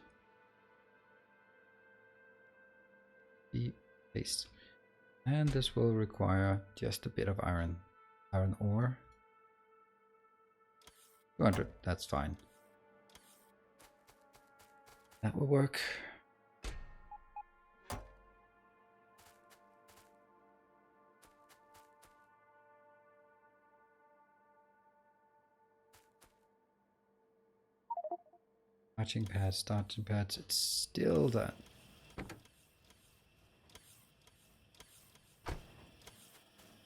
Paste. And this will require just a bit of iron ore. 200, that's fine. That will work. Starting pads, starting pads. It's still that.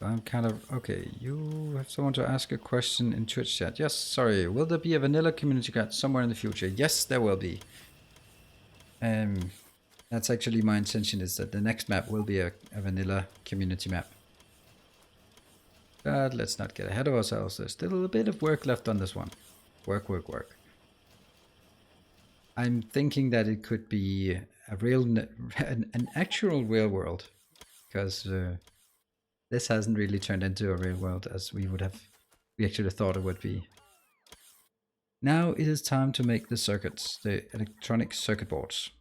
I'm kind of okay. You have someone to ask a question in Twitch chat. Yes, sorry. Will there be a vanilla community guide somewhere in the future? Yes, there will be. That's actually my intention. Is that the next map will be a vanilla community map. But let's not get ahead of ourselves. There's still a bit of work left on this one. Work, work, work. I'm thinking that it could be a real, an actual real world, because this hasn't really turned into a real world as we actually thought it would be. Now it is time to make the circuits, the electronic circuit boards.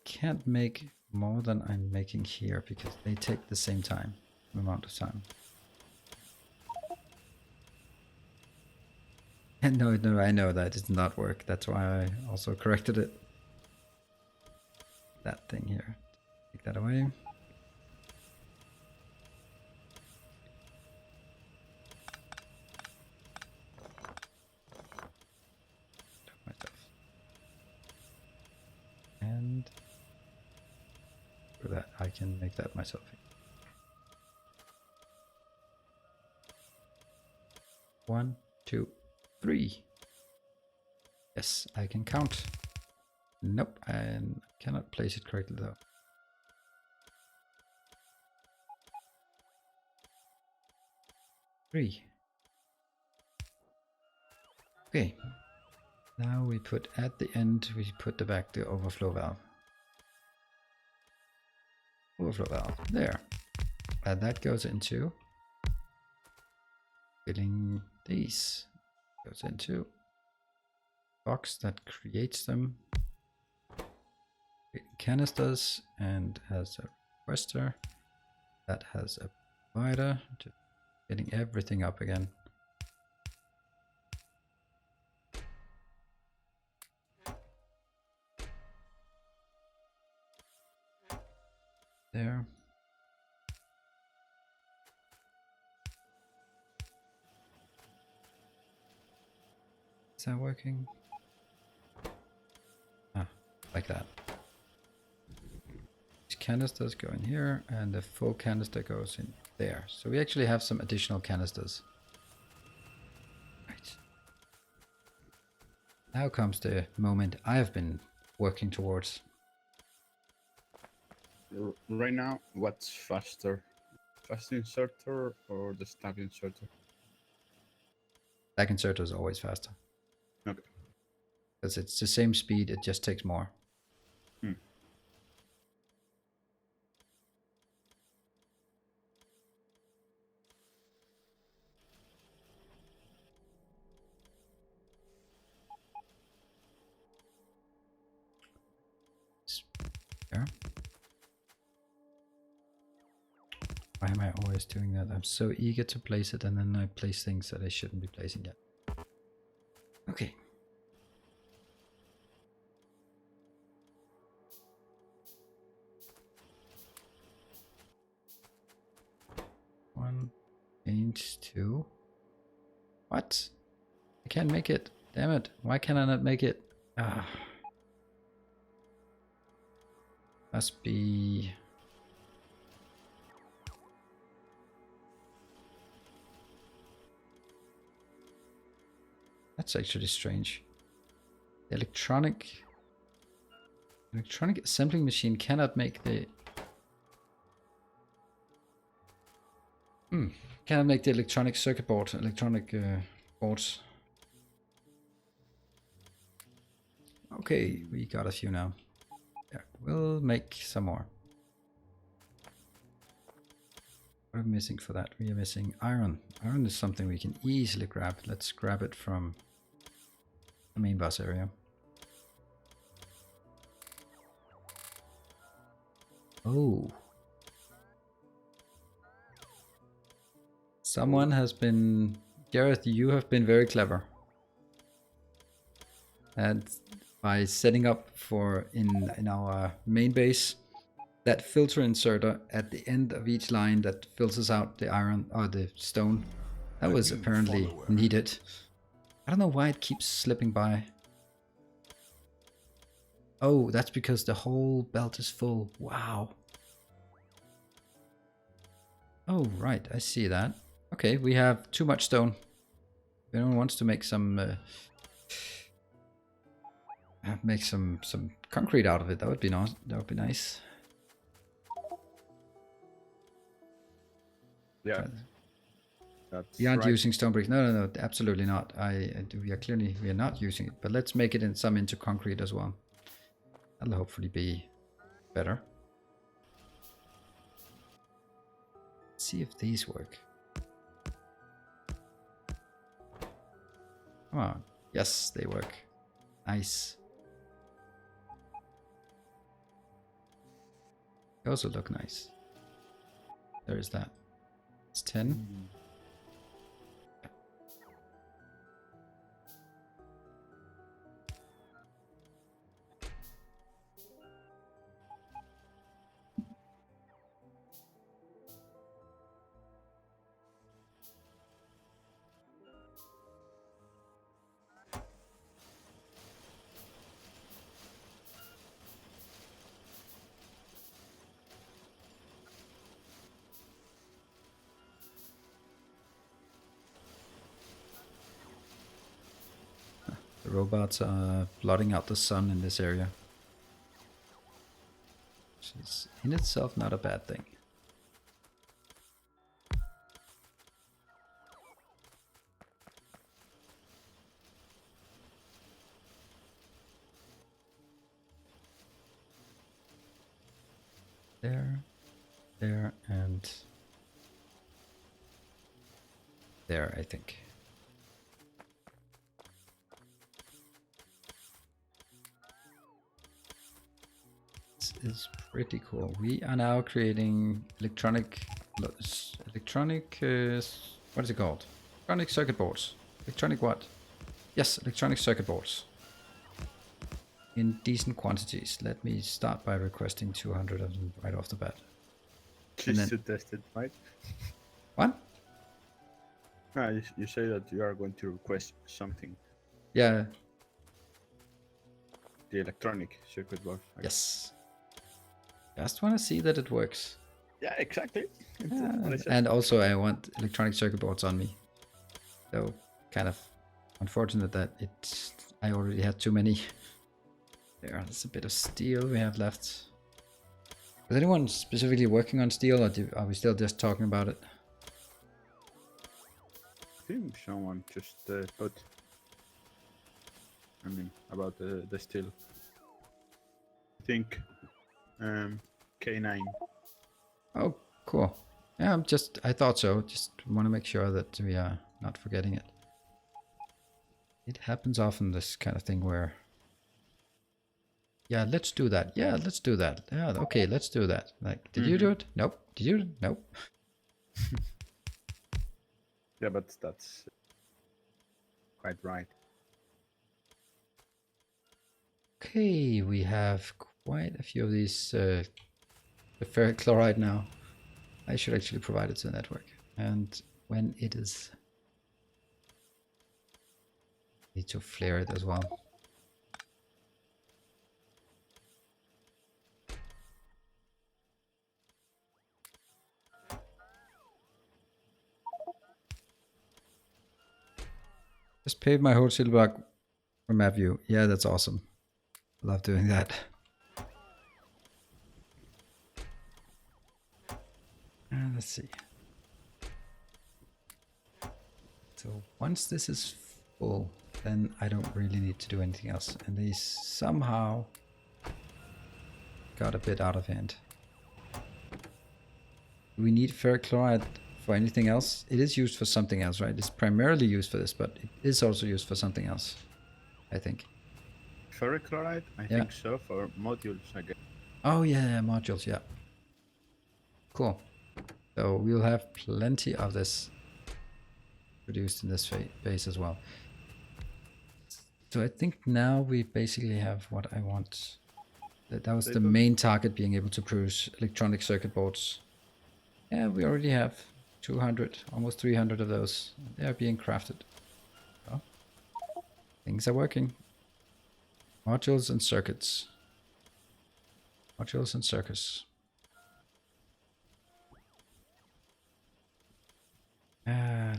Can't make more than I'm making here because they take the same amount of time. And no, I know that did not work. That's why I also corrected it. That thing here. Take that away. And for that, I can make that myself. 1, 2, 3. Yes, I can count. Nope, I cannot place it correctly though. Three. Okay. Now we put at the end, we put the overflow valve. Overflow valve, there. And that goes into filling these. Goes into box that creates them. Canisters and has a requester that has a provider. Just getting everything up again. There. Is that working? Ah, like that. These canisters go in here and the full canister goes in there. So we actually have some additional canisters. Right. Now comes the moment I have been working towards. Right now, what's faster? Fast inserter or the stack inserter? Stack inserter is always faster. Okay. Because it's the same speed, it just takes more. There. Why am I always doing that? I'm so eager to place it and then I place things that I shouldn't be placing yet. Okay. One, change two. What? I can't make it. Damn it. Why can I not make it? Ah. Must be... That's actually strange. The electronic assembling machine cannot make the... Cannot make the electronic circuit board, boards. Okay, we got a few now. Yeah, we'll make some more. What are we missing for that? We are missing iron. Iron is something we can easily grab. Let's grab it from the main bus area. Oh. Someone has been... Gareth, you have been very clever. And by setting up for in our main base that filter inserter at the end of each line that filters out the iron or the stone. That was apparently needed. I don't know why it keeps slipping by. Oh, that's because the whole belt is full. Wow. Oh, right. I see that. Okay, we have too much stone. If anyone wants to make some concrete out of it, that would be nice. That would be nice. Yeah. That's We aren't right. using stone bricks. No, no, no, absolutely not. We are not using it. But let's make it into concrete as well. That'll hopefully be better. Let's see if these work. Come on. Yes, they work. Nice. They also look nice. There is that. It's 10. The robots are blotting out the sun in this area. Which is in itself not a bad thing. There, and there, I think. This is pretty cool. We are now creating electronic, what is it called? Electronic circuit boards. Electronic what? Yes, electronic circuit boards. In decent quantities. Let me start by requesting 200 of them right off the bat. Just to test it, right? What? You say that you are going to request something. Yeah. The electronic circuit board. Right? Yes. Just want to see that it works. Yeah, exactly. And also I want electronic circuit boards on me. So kind of unfortunate that I already had too many. There's a bit of steel we have left. Is anyone specifically working on steel, or are we still just talking about it? I think someone just put. About the steel. I think K9. Oh, cool. Yeah, I thought so. Just want to make sure that we are not forgetting it. It happens often, this kind of thing where, yeah, let's do that. Yeah, let's do that. Yeah, okay, let's do that. Like, did you do it? Nope. Did you? Nope. Yeah, but that's quite right. Okay, we have quite a few of these the ferric chloride now. I should actually provide it to the network. And when it is, need to flare it as well. Just pave my whole city block from map view. Yeah, that's awesome. Love doing that. Let's see. So once this is full, then I don't really need to do anything else. And these somehow got a bit out of hand. Do we need ferric chloride for anything else? It is used for something else, right? It's primarily used for this, but it is also used for something else, I think. Ferric chloride? I think so, for modules, I guess. Oh yeah, modules, yeah. Cool. So we'll have plenty of this produced in this phase as well. So I think now we basically have what I want. That was the main target, being able to produce electronic circuit boards. Yeah, we already have 200, almost 300 of those. They are being crafted. Well, things are working. Modules and circuits. Modules and circus. I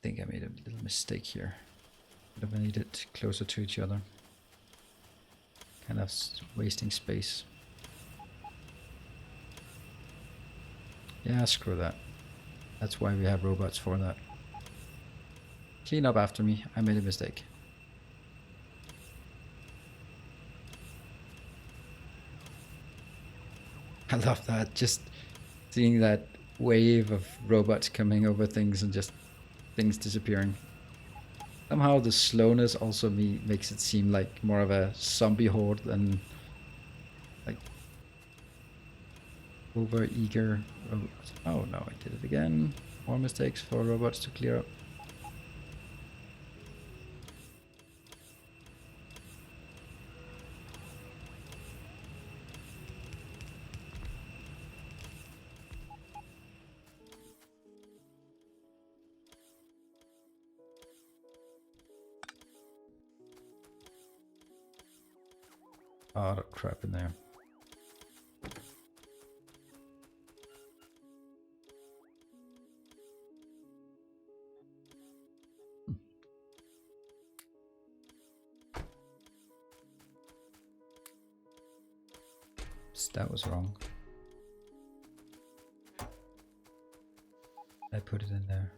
think I made a little mistake here. Could have made it closer to each other. Kind of wasting space. Yeah, screw that. That's why we have robots for that. Clean up after me. I made a mistake. I love that. Just seeing that wave of robots coming over things and just things disappearing. Somehow the slowness also makes it seem like more of a zombie horde than like over eager robots. Oh no, I did it again. More mistakes for robots to clear up. A lot of crap in there. That was wrong. I put it in there.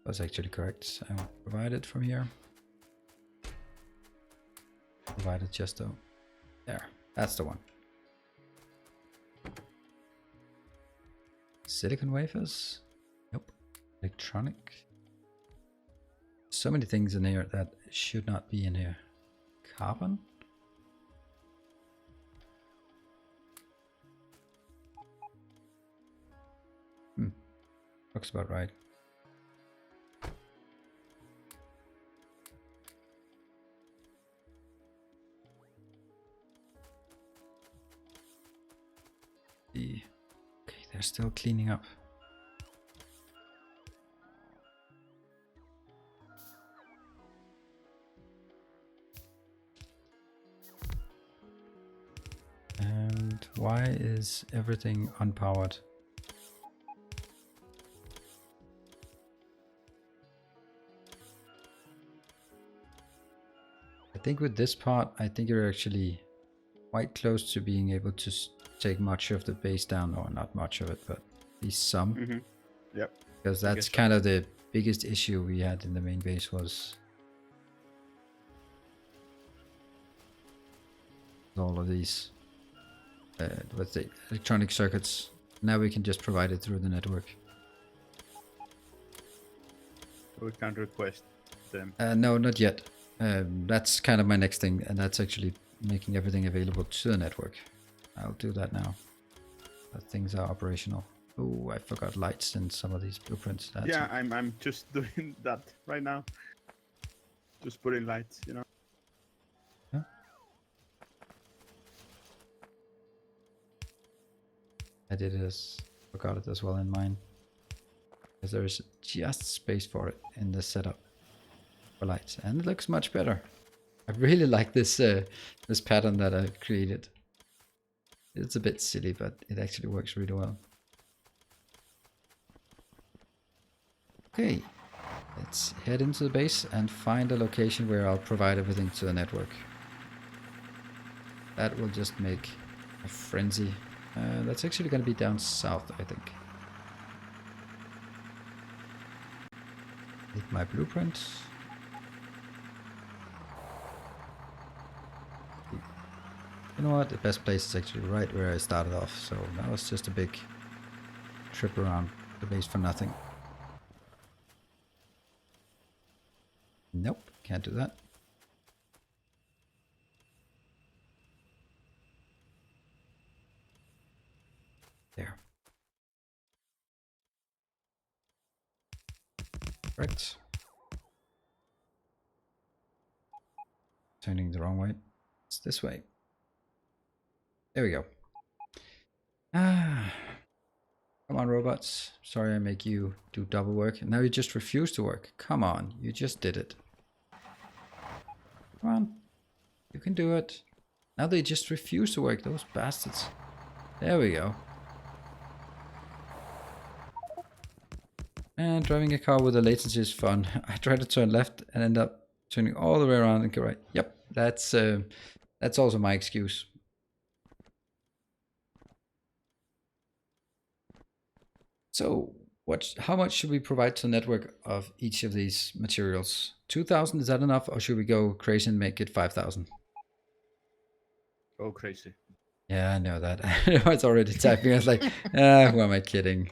That's actually correct. I will provide it from here. Provide it just though. There, that's the one. Silicon wafers? Nope. Electronic. So many things in here that should not be in here. Carbon? Looks about right. Okay, they're still cleaning up. And why is everything unpowered? I think with this part, I think you're actually quite close to being able to take much of the base down, or not much of it, but at least some. Yep. Because that's kind of the biggest issue we had in the main base was all of these what's the electronic circuits. Now we can just provide it through the network. We can't request them. No, not yet. That's kind of my next thing, and that's actually making everything available to the network. I'll do that now. That things are operational. Oh, I forgot lights in some of these blueprints. That's Yeah, I'm just doing that right now. Just putting lights, you know. Huh? I did it forgot it as well in mine. Because there's just space for it in the setup for lights, and it looks much better. I really like this this pattern that I've created. It's a bit silly, but it actually works really well. Okay, let's head into the base and find a location where I'll provide everything to the network. That will just make a frenzy. That's actually going to be down south, I think. Need my blueprint. You know what? The best place is actually right where I started off. So that was just a big trip around the base for nothing. Nope, can't do that. There. Right. Turning the wrong way. It's this way. There we go. Ah. Come on, robots. Sorry I make you do double work. And now you just refuse to work. Come on, you just did it. Come on. You can do it. Now they just refuse to work, those bastards. There we go. And driving a car with a latency is fun. I try to turn left and end up turning all the way around and go right. Yep, that's also my excuse. So, how much should we provide to the network of each of these materials? 2,000, is that enough, or should we go crazy and make it 5,000? Go crazy. Yeah, I know that. I was already typing. I was like, who am I kidding?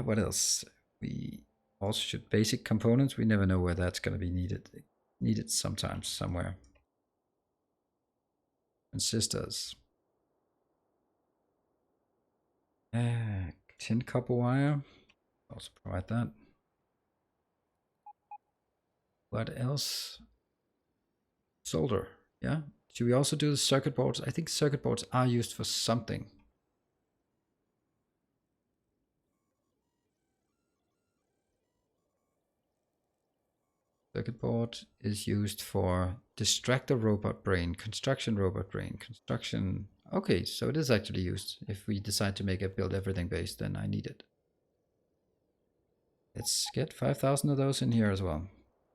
What else? We also should basic components. We never know where that's going to be needed. Needed sometimes, somewhere. Transistors. Tin copper wire. Also provide that. What else? Solder. Yeah. Should we also do the circuit boards? I think circuit boards are used for something. Circuit board is used for distractor robot brain, construction robot brain, construction. Okay, so it is actually used. If we decide to make a build everything based, then I need it. Let's get 5,000 of those in here as well.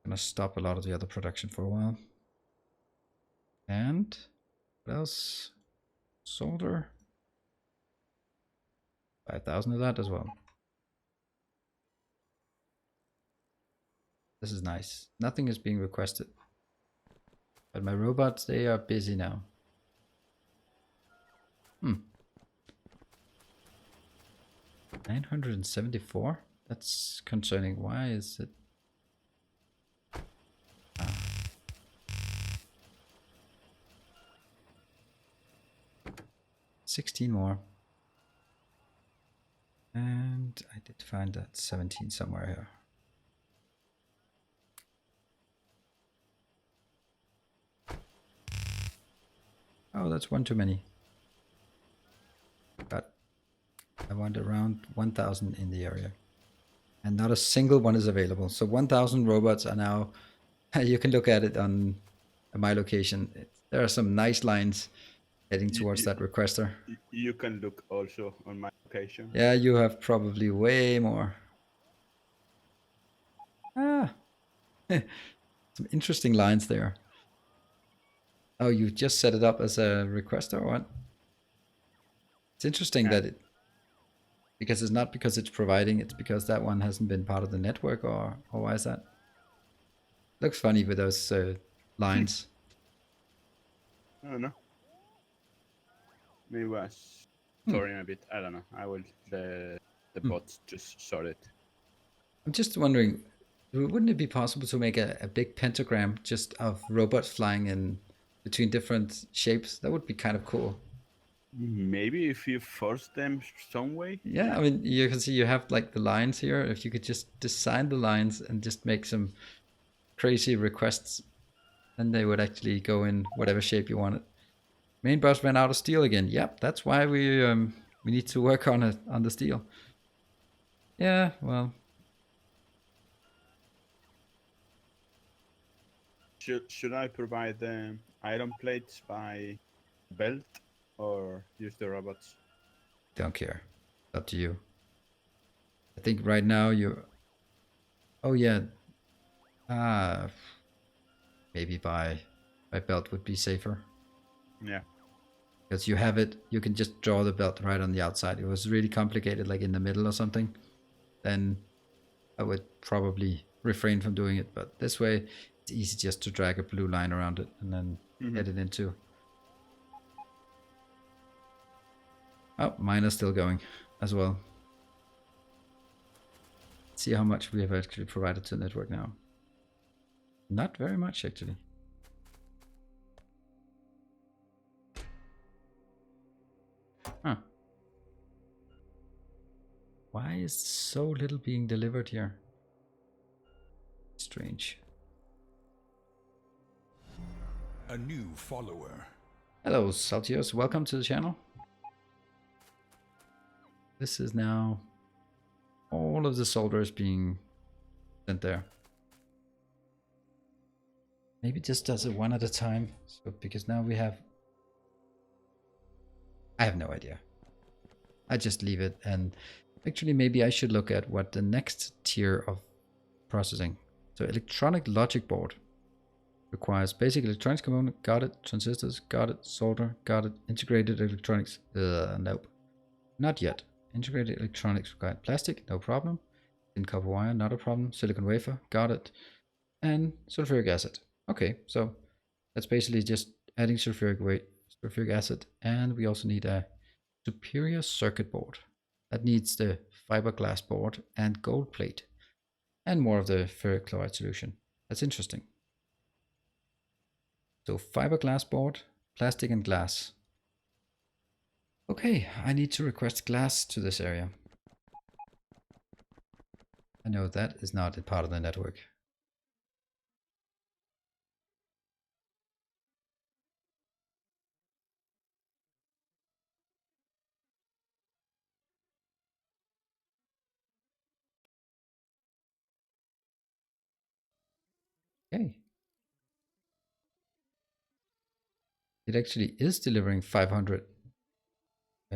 I'm gonna stop a lot of the other production for a while. And what else? Solder. 5,000 of that as well. This is nice. Nothing is being requested. But my robots, they are busy now. 974? That's concerning. Why is it? 16 more. And I did find that 17 somewhere here. Oh, that's one too many. But I want around 1,000 in the area. And not a single one is available. So 1,000 robots are now, you can look at it on my location. There are some nice lines heading towards that requester. You can look also on my location. Yeah, you have probably way more. Some interesting lines there. Oh, you just set it up as a requester or what? It's interesting that it, because it's not because it's providing, it's because that one hasn't been part of the network, or why is that? Looks funny with those lines. I don't know. Maybe I was storing a bit. I don't know. I will the bots just sort it. I'm just wondering, wouldn't it be possible to make a big pentagram just of robots flying in between different shapes? That would be kind of cool. Maybe if you force them some way. Yeah, I mean, you can see you have like the lines here. If you could just design the lines and just make some crazy requests, then they would actually go in whatever shape you wanted. Main bus ran out of steel again. Yep, that's why we need to work on it, on the steel. Yeah, well. Should I provide the iron plates by belt or use the robots? Don't care. Up to you. I think right now you. Oh yeah. Maybe by belt would be safer. Yeah. Because you have it, you can just draw the belt right on the outside. If it was really complicated, like in the middle or something, then I would probably refrain from doing it. But this way, it's easy just to drag a blue line around it and then get it into. Oh, mine is still going as well. Let's see how much we have actually provided to the network now. Not very much, actually. Huh. Why is so little being delivered here? Strange. A new follower. Hello, Saltios. Welcome to the channel. This is now all of the solder is being sent there. Maybe just does it one at a time. So because now we have, I have no idea. I just leave it, and actually maybe I should look at what the next tier of processing. So electronic logic board requires basic electronics component, got it, transistors, got it, solder, got it, integrated electronics, nope, not yet. Integrated electronics required plastic, no problem. Thin copper wire, not a problem. Silicon wafer, got it. And sulfuric acid. Okay, so that's basically just adding sulfuric acid, and we also need a superior circuit board. That needs the fiberglass board and gold plate, and more of the ferric chloride solution. That's interesting. So fiberglass board, plastic and glass. Okay, I need to request glass to this area. I know that is not a part of the network. Okay. It actually is delivering 500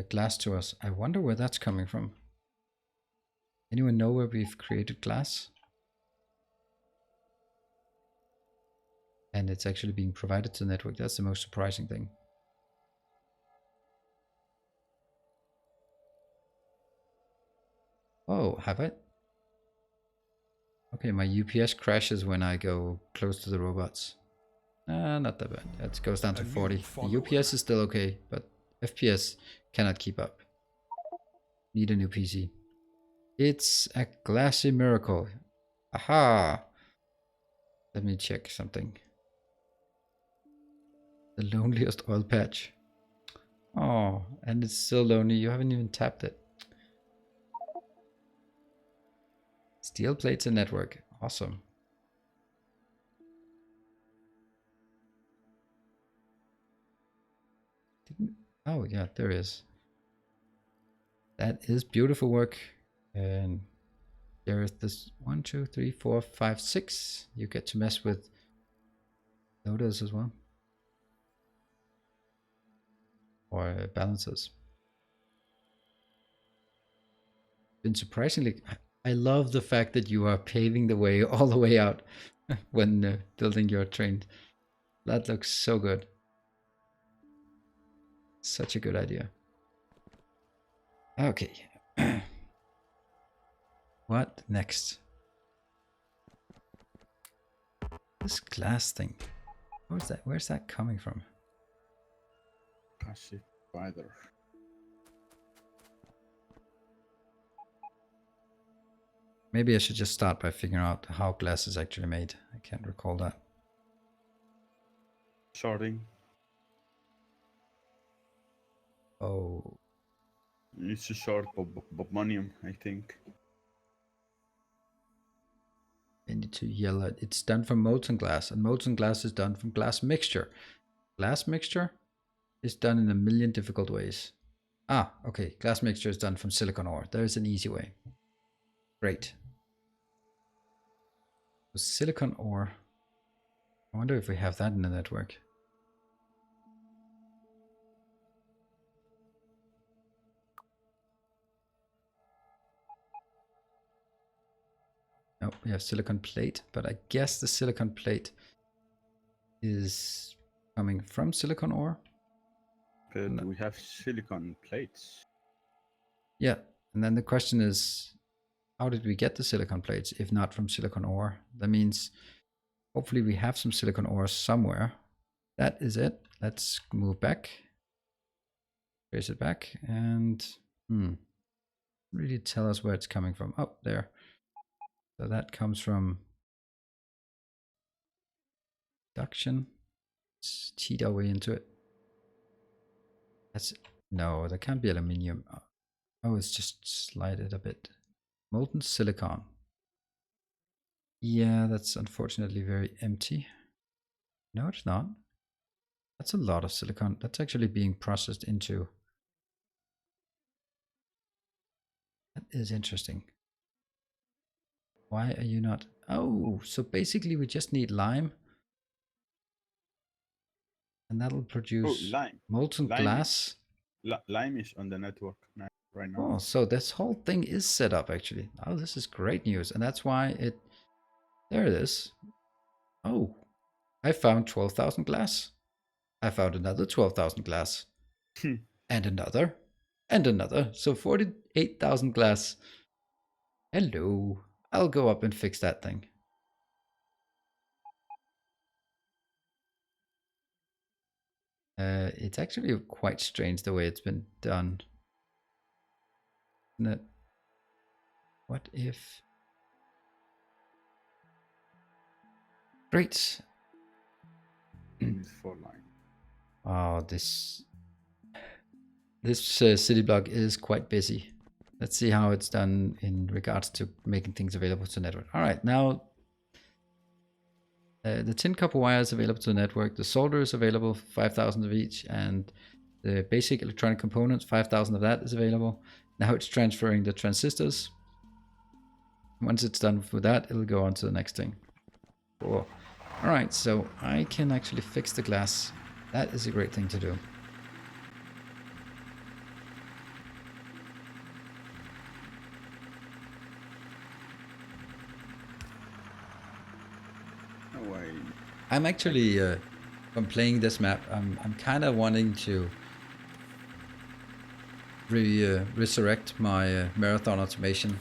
glass to us. I wonder where that's coming from. Anyone know where we've created glass? And it's actually being provided to the network. That's the most surprising thing. Oh, have I? Okay, my UPS crashes when I go close to the robots. Not that bad. It goes down to 40. The UPS is still okay, but FPS cannot keep up. Need a new PC. It's a glassy miracle. Aha! Let me check something. The loneliest oil patch. Oh, and it's still lonely. You haven't even tapped it. Steel plates and network. Awesome. Oh, yeah, there is. That is beautiful work. And there is this 1, 2, 3, 4, 5, 6. You get to mess with loaders as well. Or balancers. Been surprisingly, I love the fact that you are paving the way all the way out when building your train. That looks so good. Such a good idea. Okay. What next? This glass thing. Where's that? Where's that coming from? Passive spider. Maybe I should just start by figuring out how glass is actually made. I can't recall that. Shorting. Oh, It's a short bobonium, I think. I need to yell at. It's done from molten glass, and molten glass is done from glass mixture. Glass mixture is done in a million difficult ways. Ah, okay. Glass mixture is done from silicon ore. There is an easy way. Great. So silicon ore. I wonder if we have that in the network. No, we have silicon plate, but I guess the silicon plate is coming from silicon ore. But No. we have silicon plates. Yeah, and then the question is, how did we get the silicon plates if not from silicon ore? That means hopefully we have some silicon ore somewhere. That is it. Let's move back. Trace it back and really tell us where it's coming from. Oh, there. So that comes from induction. Let's cheat our way into it. That's no, that can't be aluminium. Oh, it's just slide it a bit. Molten silicon. Yeah, that's unfortunately very empty. No, it's not. That's a lot of silicon. That's actually being processed into. That is interesting. Why are you not? Oh, so basically we just need lime. And that'll Oh, produce lime. molten glass. Lime is on the network right now. Oh, so this whole thing is set up actually. Oh, this is great news. And that's why it... There it is. Oh, I found 12,000 glass. I found another 12,000 glass. And another. And another. So 48,000 glass. Hello. I'll go up and fix that thing. It's actually quite strange the way it's been done. Isn't it? What if... Great. It's 4 line. Oh, this city block is quite busy. Let's see how it's done in regards to making things available to the network. All right, now the tin copper wire is available to the network. The solder is available, 5,000 of each, and the basic electronic components, 5,000 of that is available. Now it's transferring the transistors. Once it's done with that, it'll go on to the next thing. Cool. All right, so I can actually fix the glass. That is a great thing to do. No way. I'm actually, from playing this map, I'm kind of wanting to resurrect my marathon automation.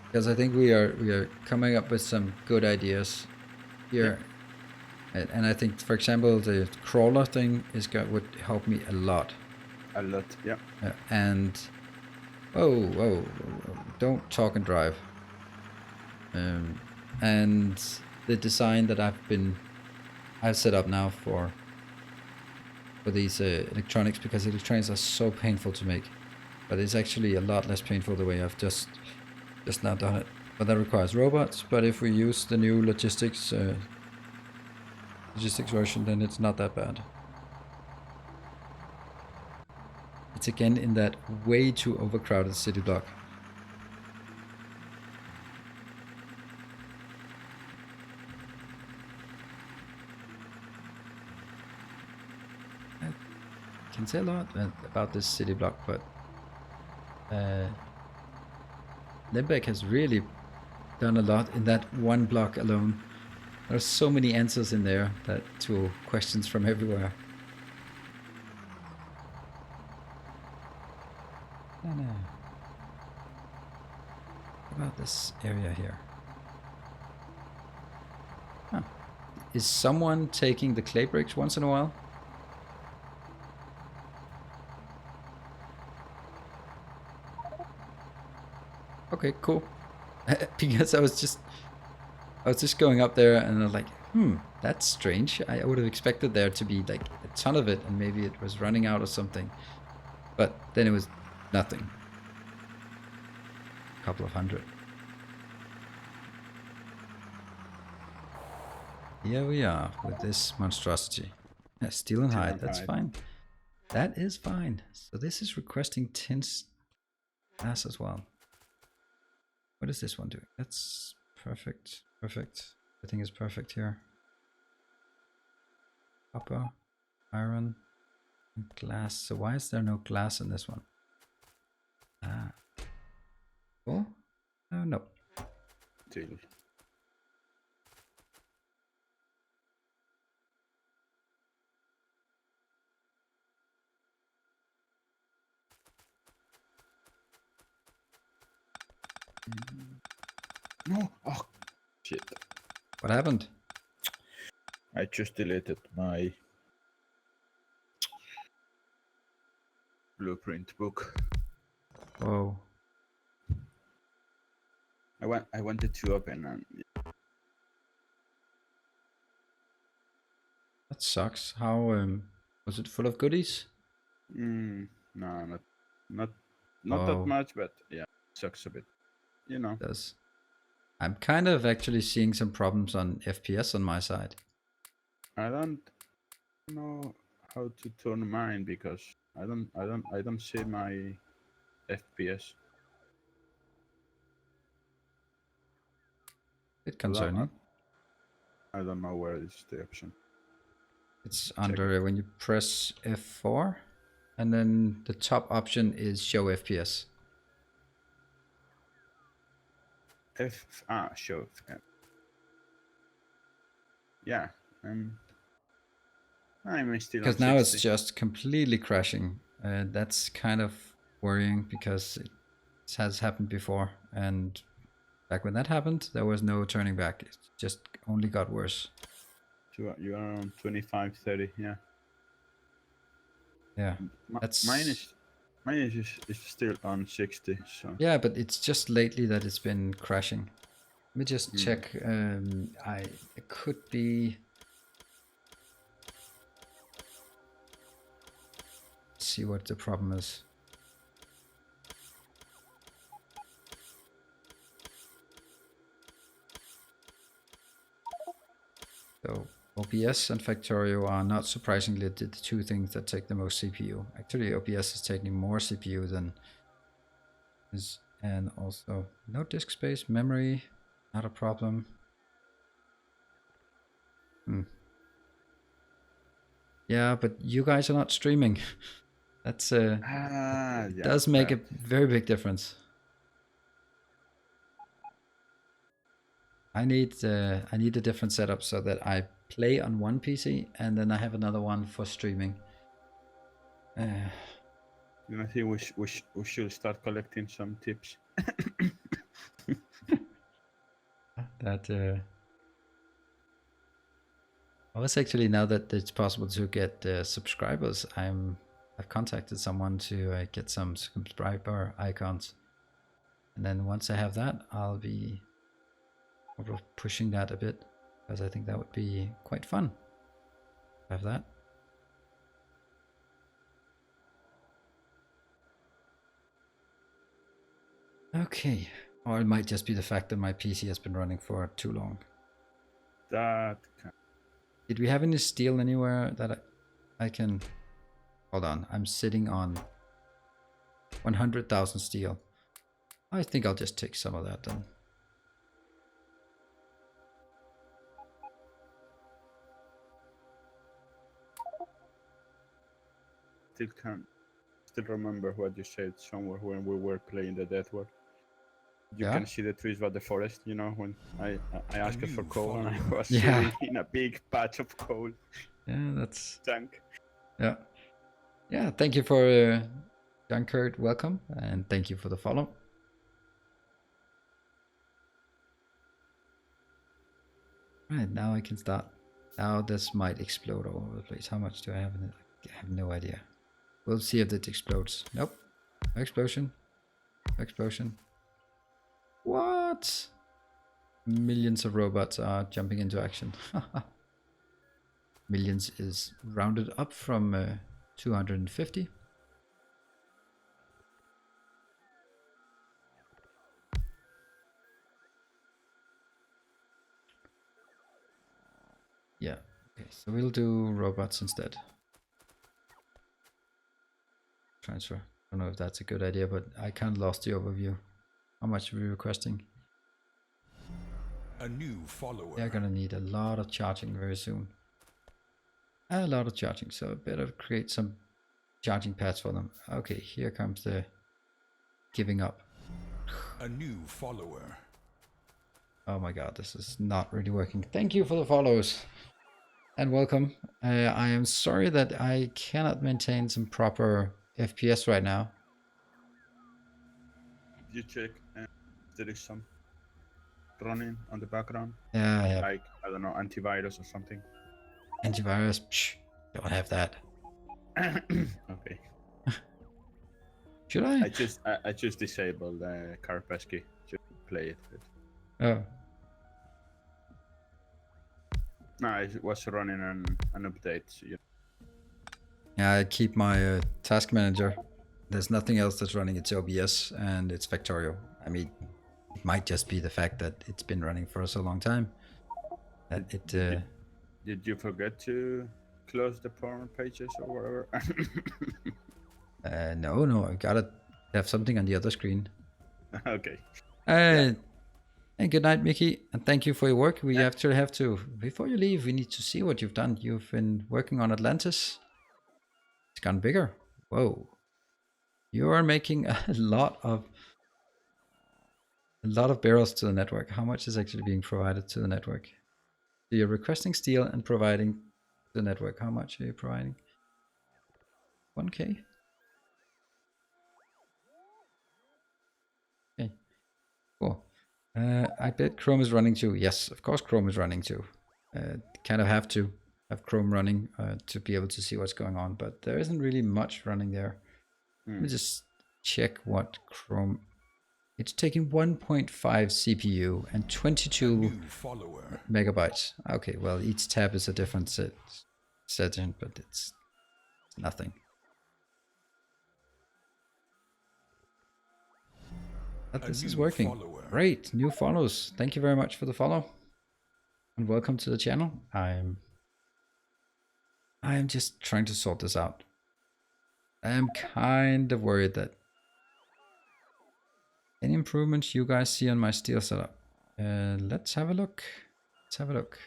Because I think we are coming up with some good ideas here, and I think, for example, the crawler thing would help me a lot. A lot, yeah. And whoa, don't talk and drive. And the design that I've set up now for these electronics, because electronics are so painful to make, but it's actually a lot less painful the way I've just now done it. But that requires robots. But if we use the new logistics version, then it's not that bad. It's again in that way too overcrowded city block. I can say a lot about this city block, but Limbeck has really done a lot in that one block alone. There's so many answers in there to questions from everywhere. What about this area here? Huh. Is someone taking the clay bricks once in a while? Okay, cool. Because I was just going up there and I was like, that's strange. I would have expected there to be like a ton of it, and maybe it was running out or something. But then it was nothing. A couple of hundred. Here we are with this monstrosity. Yeah, steel and hide, that's fine. That is fine. So this is requesting tin glass as well. What is this one doing? That's perfect. Perfect. Everything is perfect here. Copper, iron, and glass. So why is there no glass in this one? Ah. Oh? No. Still. No! Oh, shit. What happened? I just deleted my blueprint book. Whoa. I wanted to open and That sucks. How was it full of goodies? no, not that much, but yeah, sucks a bit. You know. It does. I'm kind of actually seeing some problems on FPS on my side. I don't know how to turn mine because I don't see my FPS. Bit So concerning. I don't know where is the option. It's under when you press F4, and then the top option is show FPS. Show. Yeah. I'm still on Because now it's 60. just completely crashing. That's kind of worrying because it has happened before, and back when that happened, there was no turning back. It just only got worse. So you are on 25, 30. Yeah. Yeah, that's Mine is still on 60. So yeah, but it's just lately that it's been crashing. Let me just check. It could be. See what the problem is. So OBS and Factorio are not surprisingly the two things that take the most CPU. Actually, OBS is taking more CPU than is, and also no disk space, memory, not a problem. Yeah, but you guys are not streaming. That's yeah, does make right. a very big difference. I need a different setup so that I play on one PC and then I have another one for streaming. You know, I think we should start collecting some tips. That I was actually, now that it's possible to get subscribers, I've contacted someone to get some subscriber icons, and then once I have that, I'll be sort of pushing that a bit because I think that would be quite fun. Have that. Okay, or it might just be the fact that my PC has been running for too long. Did we have any steel anywhere that I can... Hold on, I'm sitting on 100,000 steel. I think I'll just take some of that then. Still remember what you said somewhere when we were playing the Death War. You Yeah? can see the trees but the forest, you know, when I asked for coal and I was Yeah. sitting in a big patch of coal. Yeah, that's... Tank. Yeah. Yeah, thank you for Dunkert, welcome, and thank you for the follow. Right, now I can start. Now this might explode all over the place. How much do I have in it? I have no idea. We'll see if it explodes. Nope. No explosion. No explosion. What? Millions of robots are jumping into action. Millions is rounded up from 250. Yeah. Okay, so we'll do robots instead. Transfer. I don't know if that's a good idea, but I kind of lost the overview. How much are we requesting? A new follower. They're gonna need a lot of charging very soon. A lot of charging, so I better create some charging pads for them. Okay, here comes the giving up. A new follower. Oh my god, this is not really working. Thank you for the follows and welcome. I am sorry that I cannot maintain some proper FPS right now. You check there is some running on the background. Yeah, I have Like, I don't know, antivirus or something. antivirus. Psh, don't have that. Okay. Should I? I just disabled Kaspersky to play it. Oh. No, it was running an update. So Yeah, I keep my task manager. There's nothing else that's running. It's OBS and it's Factorio. I mean, it might just be the fact that it's been running for so long time that it... Did you forget to close the porn pages or whatever? No, I gotta have something on the other screen. Okay. And good night, Mickey, and thank you for your work. We Yeah. actually have to, before you leave, we need to see what you've done. You've been working on Atlantis. It's gone bigger. Whoa. You are making a lot of barrels to the network. How much is actually being provided to the network? So you're requesting steel and providing to the network. How much are you providing? 1K? Okay, cool. I bet Chrome is running too. Yes, of course Chrome is running too. Kind of have to have Chrome running to be able to see what's going on, but there isn't really much running there. Let me just check what Chrome. It's taking 1.5 CPU and 22 New follower. megabytes. Okay, well, each tab is a different setting, but it's nothing. But this is working. Follower. Great, new follows. Thank you very much for the follow. And welcome to the channel. I am just trying to sort this out. I am kind of worried that any improvements you guys see on my steel setup. Let's have a look. Let's have a look.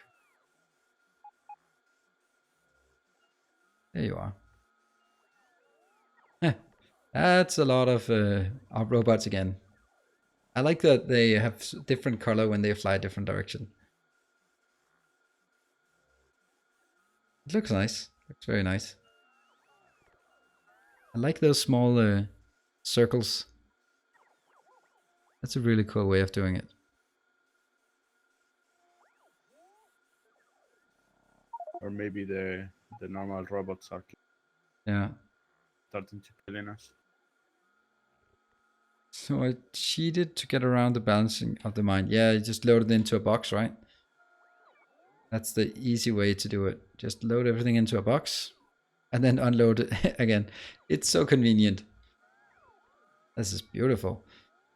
There you are. That's a lot of robots again. I like that they have different color when they fly a different direction. It looks nice. Looks very nice. I like those small circles. That's a really cool way of doing it. Or maybe the normal robots are starting to kill us. So I cheated to get around the balancing of the mine. Yeah, you just load it into a box, right? That's the easy way to do it. Just load everything into a box and then unload it again. It's so convenient. This is beautiful.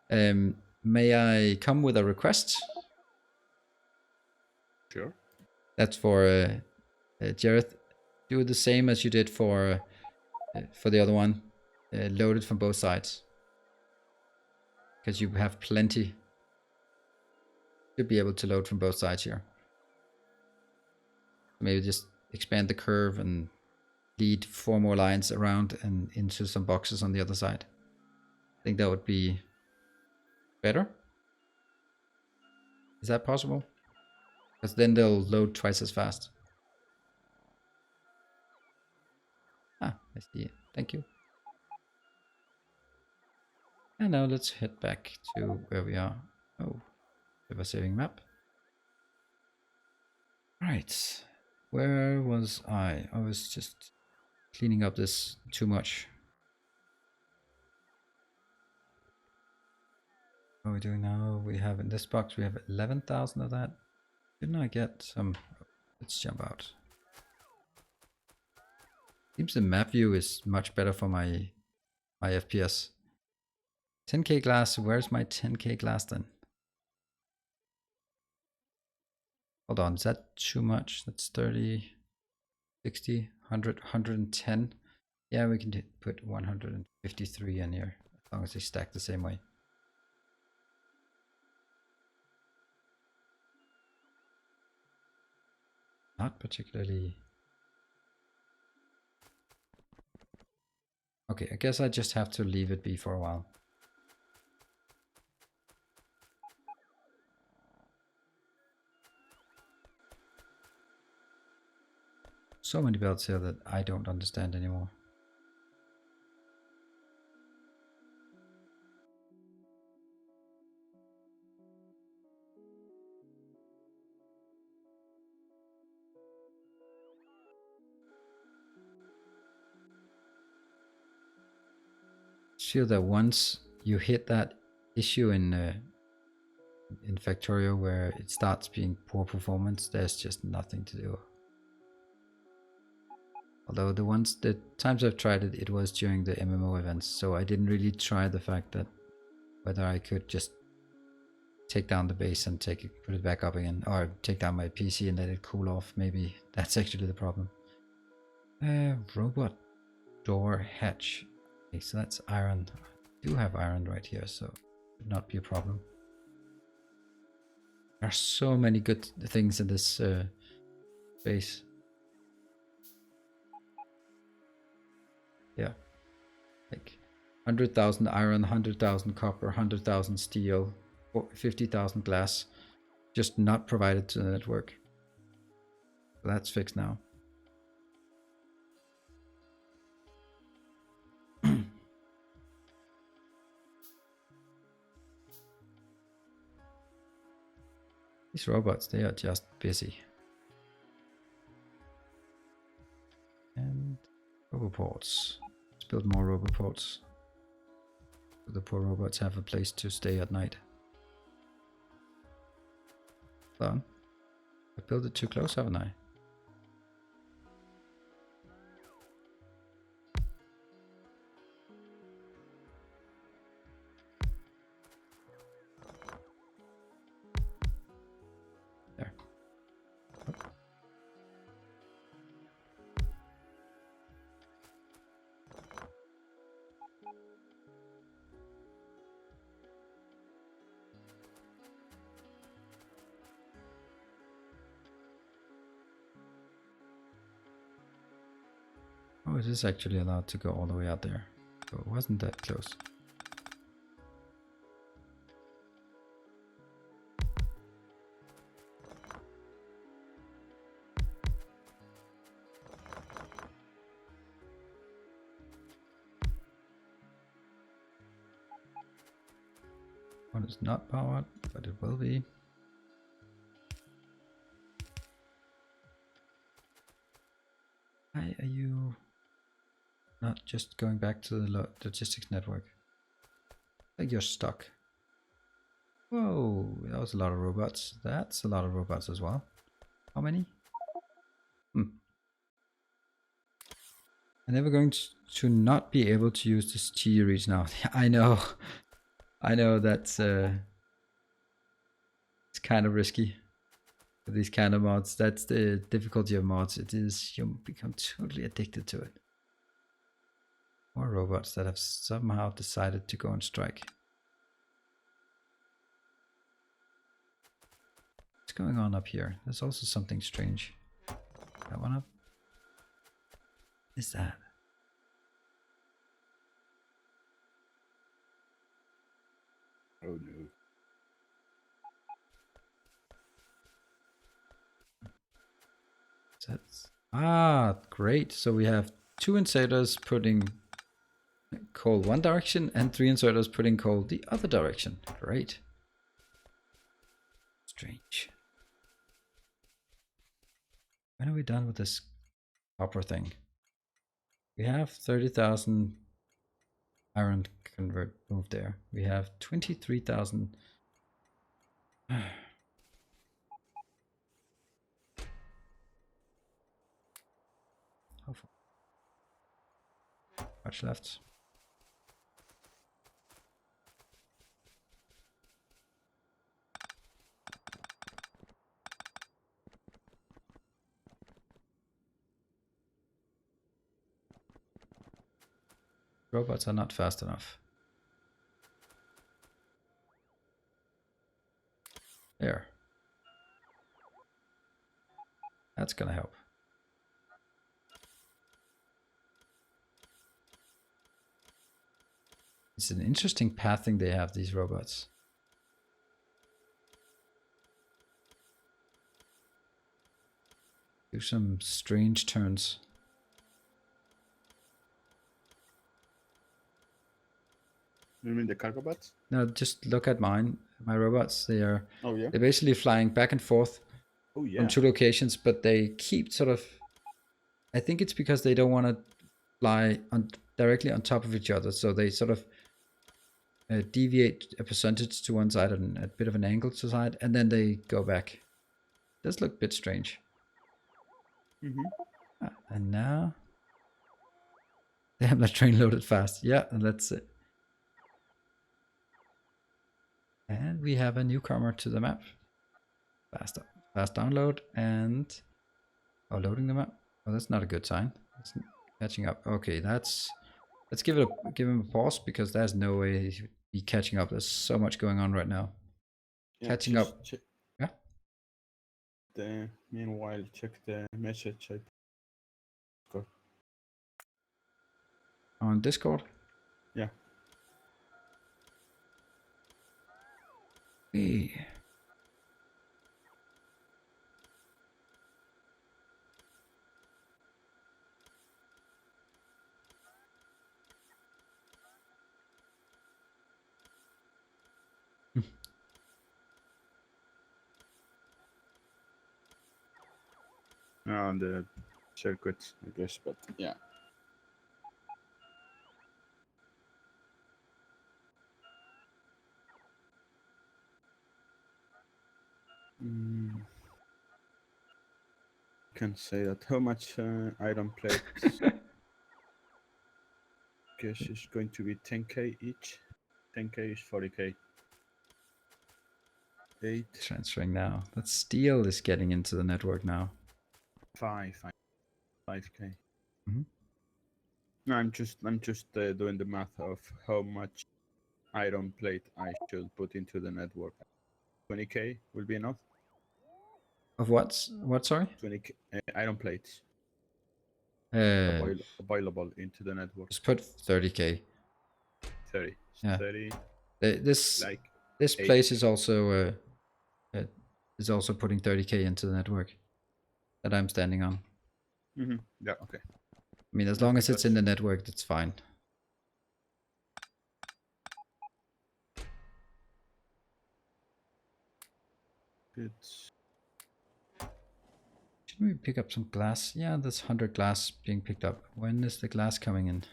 May I come with a request? Sure. That's for Jareth. Do the same as you did for the other one. Load it from both sides. Because you have plenty. You'll be able to load from both sides here. Maybe just expand the curve and lead 4 more lines around and into some boxes on the other side. I think that would be better. Is that possible? Because then they'll load twice as fast. Ah, I see it. Thank you. And now let's head back to where we are. Oh, river saving map. Right. Where was I? I was just cleaning up this too much. What are we doing now? We have in this box, we have 11,000 of that. Didn't I get some? Let's jump out. Seems the map view is much better for my FPS. 10k glass, where's my 10k glass then? Hold on, is that too much? That's 30, 60, 100, 110. Yeah, we can put 153 in here, as long as they stack the same way. Not particularly. Okay, I guess I just have to leave it be for a while. So many belts here that I don't understand anymore. Feel that once you hit that issue in Factorio where it starts being poor performance, there's just nothing to do. Although the times I've tried it, it was during the MMO events, so I didn't really try the fact that whether I could just take down the base and put it back up again, or take down my PC and let it cool off. Maybe that's actually the problem. Robot door hatch. Okay, so that's iron. I do have iron right here, so it should not be a problem. There are so many good things in this base. Yeah, like 100,000 iron, 100,000 copper, 100,000 steel, 50,000 glass, just not provided to the network. So that's fixed now. These robots, they are just busy. And roboports. Let's build more roboports. So the poor robots have a place to stay at night. Done. I built it too close, haven't I? There. Oh, it is actually allowed to go all the way out there. So it wasn't that close. One is not powered, but it will be. Why are you not just going back to the logistics network? I think you're stuck. Whoa, that was a lot of robots. That's a lot of robots as well. How many? I'm never going to not be able to use this T reach now. I know. I know that's it's kind of risky with these kind of mods. That's the difficulty of mods. It is you become totally addicted to it. More robots that have somehow decided to go on strike. What's going on up here? There's also something strange. That one up? What is that? Oh no. Great. So we have 2 inserters putting coal one direction and 3 inserters putting coal the other direction. Great. Strange. When are we done with this copper thing? We have 30,000 iron convert moved there. We have 23,000. How far? Much left. Robots are not fast enough. There. That's gonna help. It's an interesting pathing they have, these robots. Do some strange turns. You mean the cargo bots? No, just look at mine. My robots, they're Oh yeah. basically flying back and forth Oh yeah. from 2 locations, but they keep sort of, I think it's because they don't want to fly directly on top of each other, so they sort of deviate a percentage to one side and a bit of an angle to the side, and then they go back. Does look a bit strange. And now they have that train loaded fast. Yeah, that's it. And we have a newcomer to the map. Fast download and loading the map. Oh, that's not a good sign. It's catching up. Okay, that's Let's give him a pause because there's no way he'd be catching up. There's so much going on right now. Yeah, Catching just up. check Yeah. Meanwhile, check the message I got. On Discord. Yeah. Hey. On the circuit, I guess, but yeah. Can say that. How much iron plates? Guess it's going to be 10k each. 10k is 40k. 8, Transferring now. That steel is getting into the network now. 5k. Mhm. No, I'm just doing the math of how much iron plate I should put into the network. 20k will be enough. Of what? What? Sorry. 20k iron plates Uh, available into the network. just put 30k. 30. Yeah. 30. This Like this 8. place is also putting 30k into the network that I'm standing on. Yeah. Okay. I mean, as I long think as it's in the that's network, that's fine. good. Should we pick up some glass? Yeah, there's 100 glass being picked up. When is the glass coming in?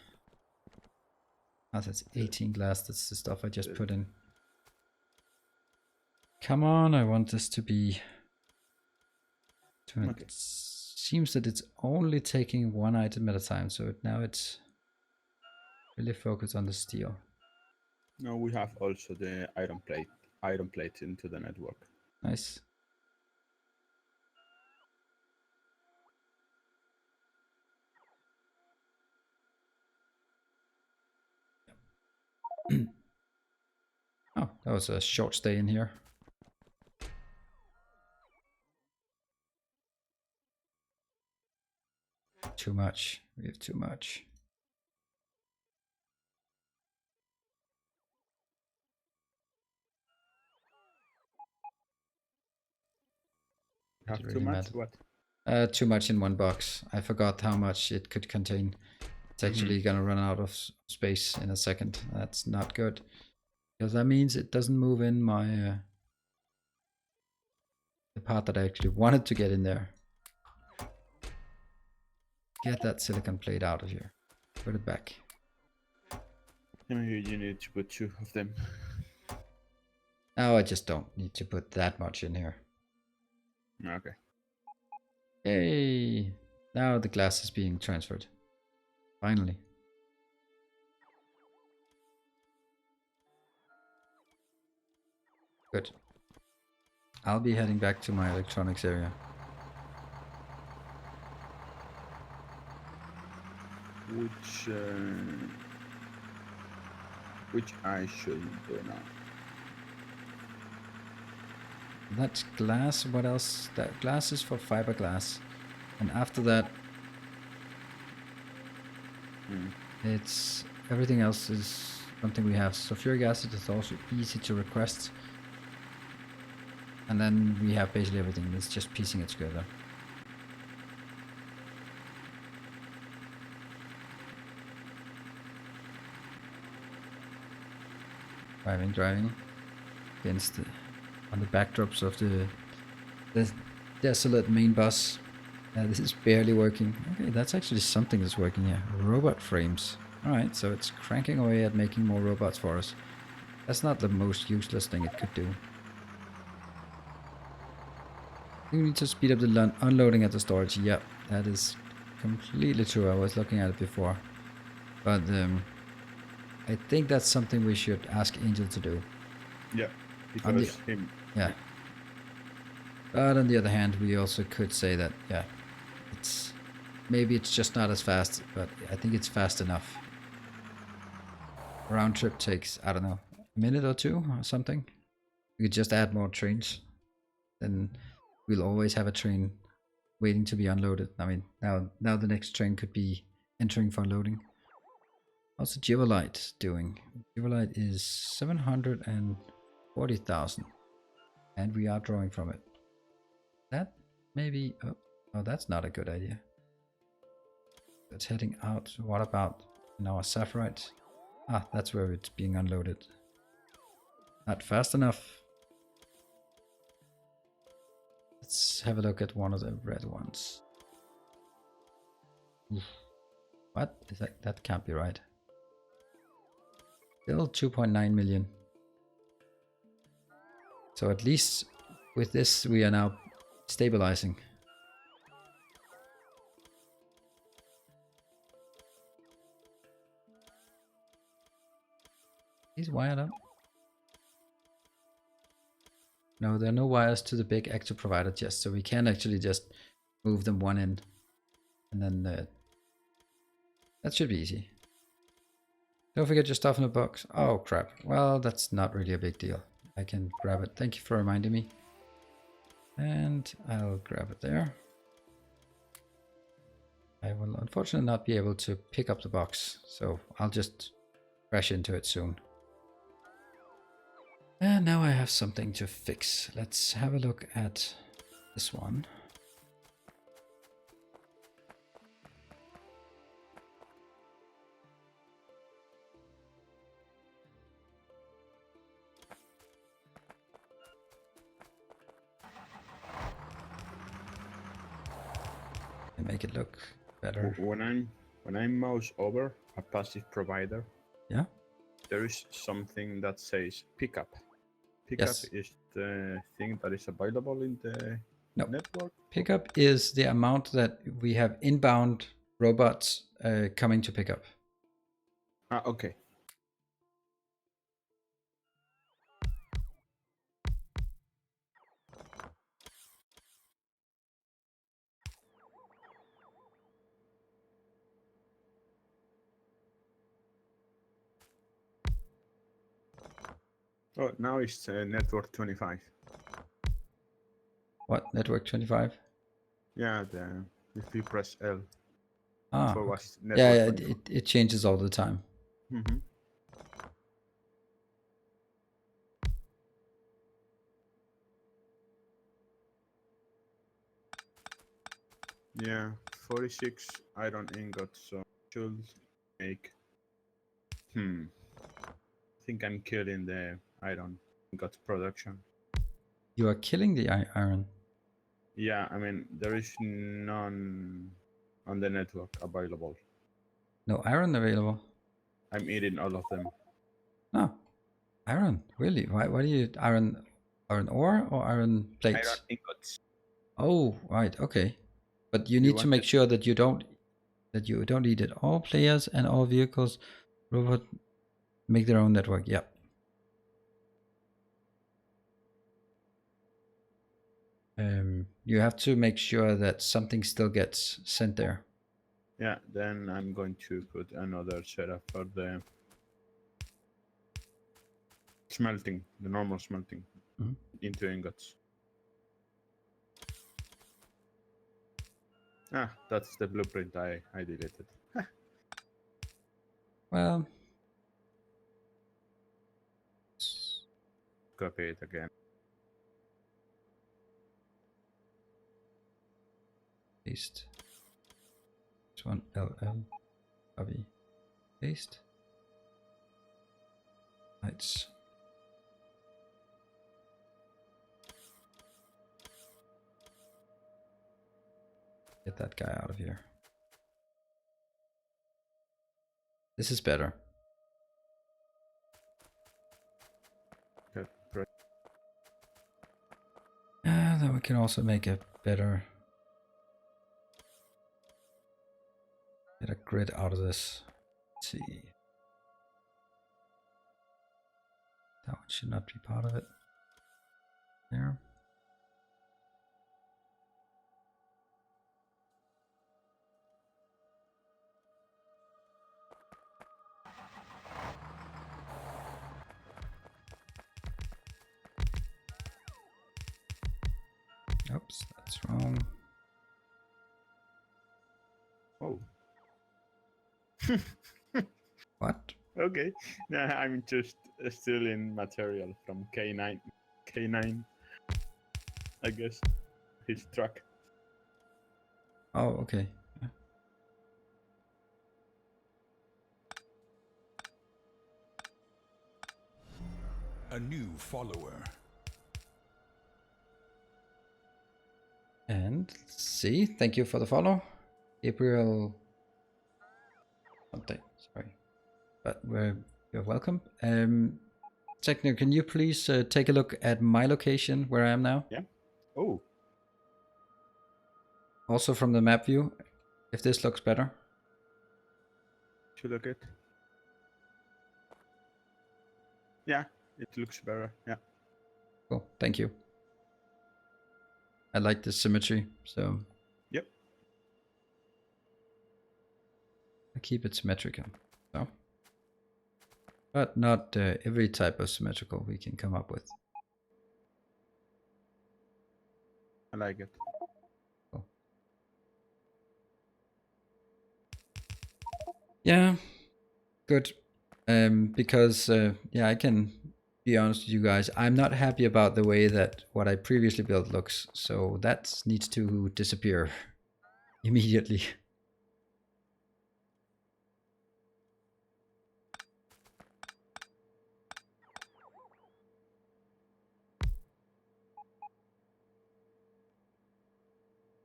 Oh, that's 18 glass. That's the stuff I just put in. Come on, I want this to be... Okay. It seems that it's only taking one item at a time, so now it's really focused on the steel. Now we have also the iron plate into the network. Nice. Oh, that was a short stay in here. Too much. We have too much. Have It too really much? matter. What? Too much in one box. I forgot how much it could contain. It's actually gonna run out of space in a second. That's not good. Because that means it doesn't move in my... the part that I actually wanted to get in there. Get that silicon plate out of here. Put it back. Maybe you need to put 2 of them. Now I just don't need to put that much in here. Okay. Yay! Now the glass is being transferred. Finally. Good. I'll be heading back to my electronics area. Which I should do now? That's glass. What else? That glass is for fiberglass. And after that, it's everything else is something we have. Sulfuric acid is also easy to request. And then we have basically everything. It's just piecing it together. Driving against on the backdrops of the desolate main bus. This is barely working. Okay, that's actually something that's working here. Robot frames. Alright, so it's cranking away at making more robots for us. That's not the most useless thing it could do. We need to speed up the unloading at the storage. Yep, that is completely true. I was looking at it before. But I think that's something we should ask Angel to do. Yeah, because Yeah. But on the other hand, we also could say that, yeah, maybe it's just not as fast, but I think it's fast enough. round trip takes, I don't know, a minute or two or something. We could just add more trains. Then we'll always have a train waiting to be unloaded. I mean, now the next train could be entering for loading. How's the Givolite doing? Givolite is 740,000. And we are drawing from it. That maybe... Oh, that's not a good idea. It's heading out. What about in our sapphirite? Ah, that's where it's being unloaded. Not fast enough. Let's have a look at one of the red ones. Oof. What? Is that? That can't be right. Still 2.9 million. So at least with this we are now stabilizing. He's wired up. No, there are no wires to the big actor provider just, so we can actually just move them one end. And then that should be easy. Don't forget your stuff in the box. Oh crap. Well, that's not really a big deal. I can grab it. Thank you for reminding me. And I'll grab it there. I will unfortunately not be able to pick up the box, so I'll just crash into it soon. And now I have something to fix. Let's have a look at this one. And make it look better. When I mouse over a passive provider, Yeah. there is something that says pickup. Pickup Yes. is the thing that is available in the network. Pickup is the amount that we have inbound robots coming to pick up. Ah, okay. Oh, now it's network 25. What? Network 25? Yeah, if you press L. Ah, For okay. network Yeah, 24. it changes all the time. Mm-hmm. Yeah, 46 iron ingots, so should make... I think I'm killing the iron ingot production. You are killing the iron. Yeah, I mean, there is none on the network available. No iron available. I'm eating all of them. No. Iron? Really? Why do you iron ore or iron plates? Iron ingots. Oh, right, okay. But you need to make sure that you don't eat it. All players and all vehicles, robot make their own network. Yep. You have to make sure that something still gets sent there. Yeah, then I'm going to put another setup for the smelting, the normal smelting, into ingots. Ah, that's the blueprint I deleted. Well, Copy it again. paste. This one LL copy paste. Lights. Get that guy out of here. This is better. Okay, Then we can also make a better grid out of this. Let's see. That one should not be part of it. There. What's wrong? Oh. What? Okay. No, I'm just still in material from K9. K9, I guess. His truck. Oh, okay. Yeah. A new follower. And let's see. Thank you for the follow. Gabriel something, sorry. But you're welcome. Techno, can you please take a look at my location where I am now? Yeah. Oh. Also from the map view, if this looks better. To look at. Yeah, it looks better. Yeah. Cool, thank you. I like the symmetry, so Yep. I keep it symmetrical. So, but not every type of symmetrical we can come up with. I like it. Cool. Yeah, good. Because yeah, I can be honest with you guys. I'm not happy about the way that what I previously built looks. So that needs to disappear immediately.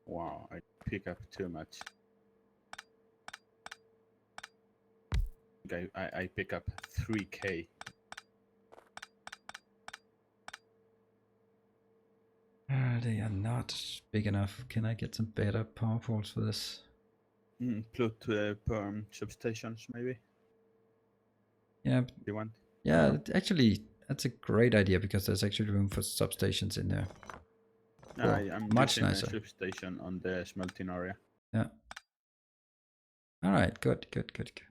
Wow, I pick up too much. I pick up 3K. They are not big enough. Can I get some better power poles for this? Put perm substations, maybe. Yeah, You want? yeah. No? Actually, that's a great idea because there's actually room for substations in there. Cool. I'm Much using nicer. a substation on the smelting area. Yeah. All right. Good. Good. Good. Good.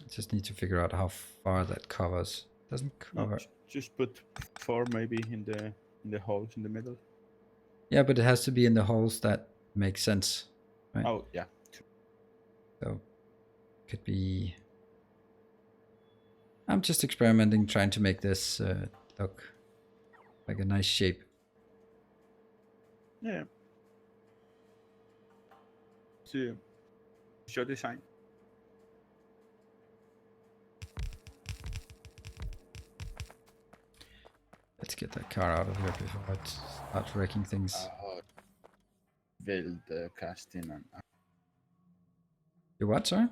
Just need to figure out how far that covers. Doesn't No, cover. just put 4 maybe in the holes in the middle. Yeah, but it has to be in the holes that make sense, right? Oh yeah. So could be. I'm just experimenting, trying to make this look like a nice shape. Yeah. So, show design. Let's get that car out of here before it starts wrecking things. Build casting and. You what, sorry?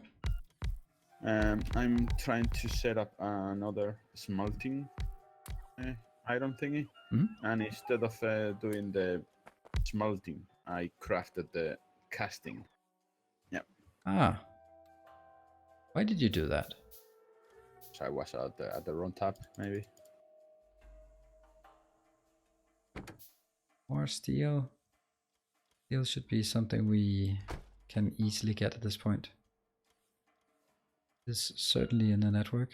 I'm trying to set up another smelting iron thingy, and instead of doing the smelting, I crafted the casting. Yep. Ah. Why did you do that? So I was at the wrong tab, maybe. More steel. Steel should be something we can easily get at this point. Is certainly in the network.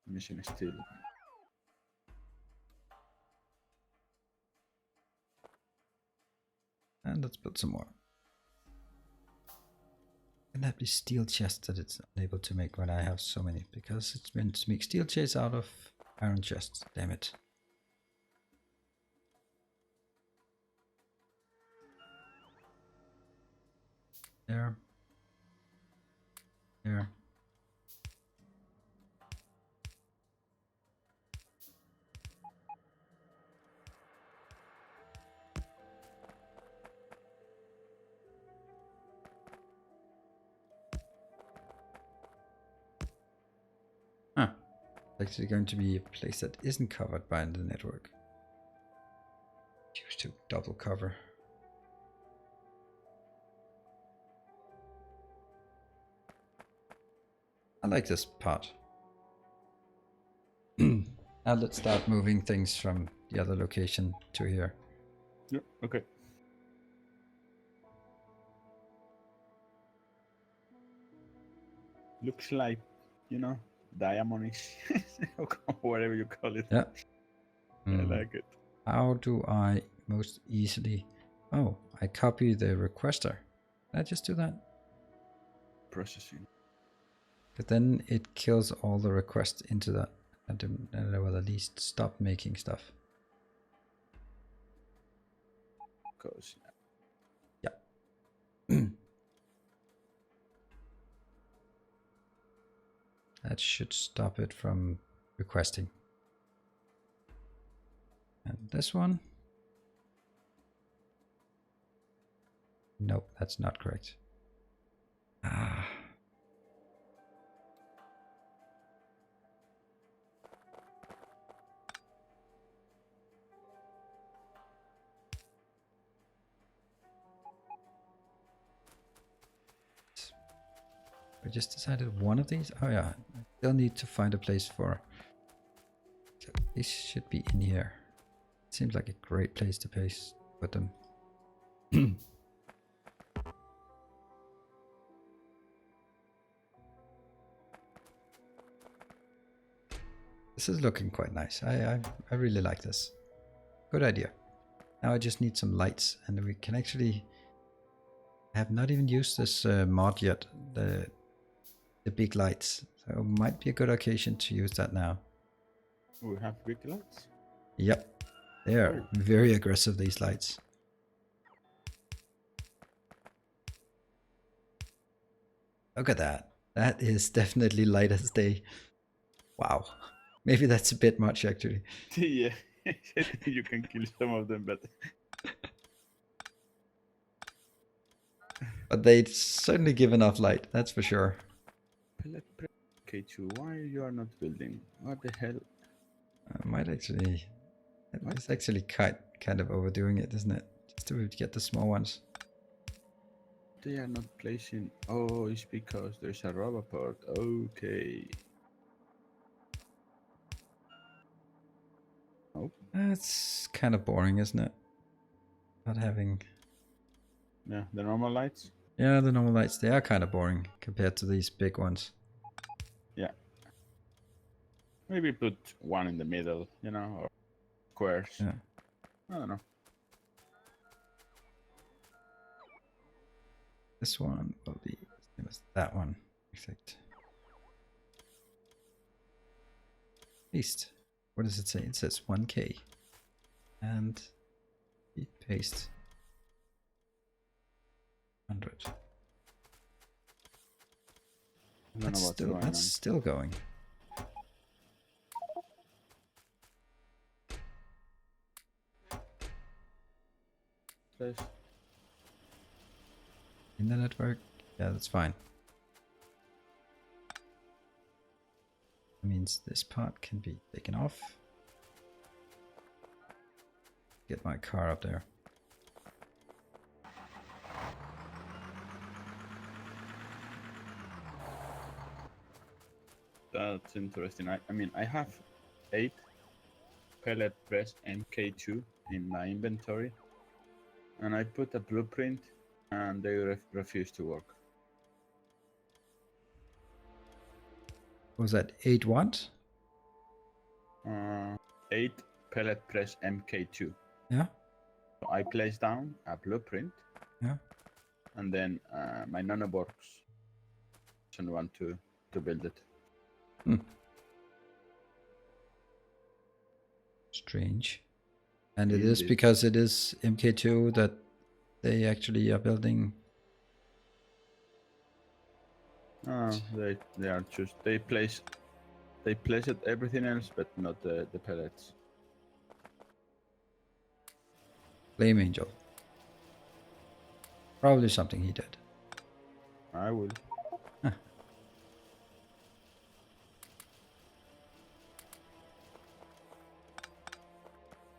Missing steel. And let's put some more. Can that be steel chests that it's unable to make when I have so many? Because it's meant to make steel chests out of iron chests. Damn it. There. There. Huh. It's actually going to be a place that isn't covered by the network. Choose to double cover. I like this part. Now let's start moving things from the other location to here. Yeah, okay. looks like, you know, diamond-ish, whatever you call it. Yeah. I like it. How do I most easily... Oh, I copy the requester. Can I just do that? Processing. But then it kills all the requests into that. And I will at least stop making stuff. Because Yeah. That should stop it from requesting. And this one? Nope, that's not correct. Ah. I just decided one of these. Oh yeah, I still need to find a place for... So this should be in here. Seems like a great place to put them. This is looking quite nice. I really like this. Good idea. Now I just need some lights, and we can actually... I have not even used this mod yet, the big lights. So it might be a good occasion to use that now. we have big lights. Yep, they are very aggressive, these lights. Look at that. That is definitely light as day. Wow. Maybe that's a bit much, actually. Yeah, you can kill some of them, but But they certainly give enough light, that's for sure. pellet press K2. Why you are not building? What the hell? I might actually... It's actually kind of overdoing it, isn't it? Just to get the small ones. They are not placing. Oh, it's because there's a rubber part. Okay. Oh, That's kind of boring, isn't it? Not having... yeah, the normal lights. Yeah, the normal lights, they are kind of boring compared to these big ones. Yeah. Maybe put one in the middle, you know, or squares. Yeah. I don't know. This one will be the same as that one. Perfect. Paste. What does it say? It says 1K. And paste 100. I don't know what's going on. That's still going. Place. In the network? Yeah, that's fine. That means this part can be taken off. Get my car up there. That's interesting. I mean, I have 8 pellet press MK2 in my inventory, and I put a blueprint, and they refuse to work. What was that 8 what? 8 pellet press MK2. Yeah? So I place down a blueprint. Yeah. And then my nanobox doesn't want to build it. Hmm. Strange. And it is because it is MK2 that they actually are building. They are just they place it everything else, but not the pellets. Flame Angel. Probably something he did. I will.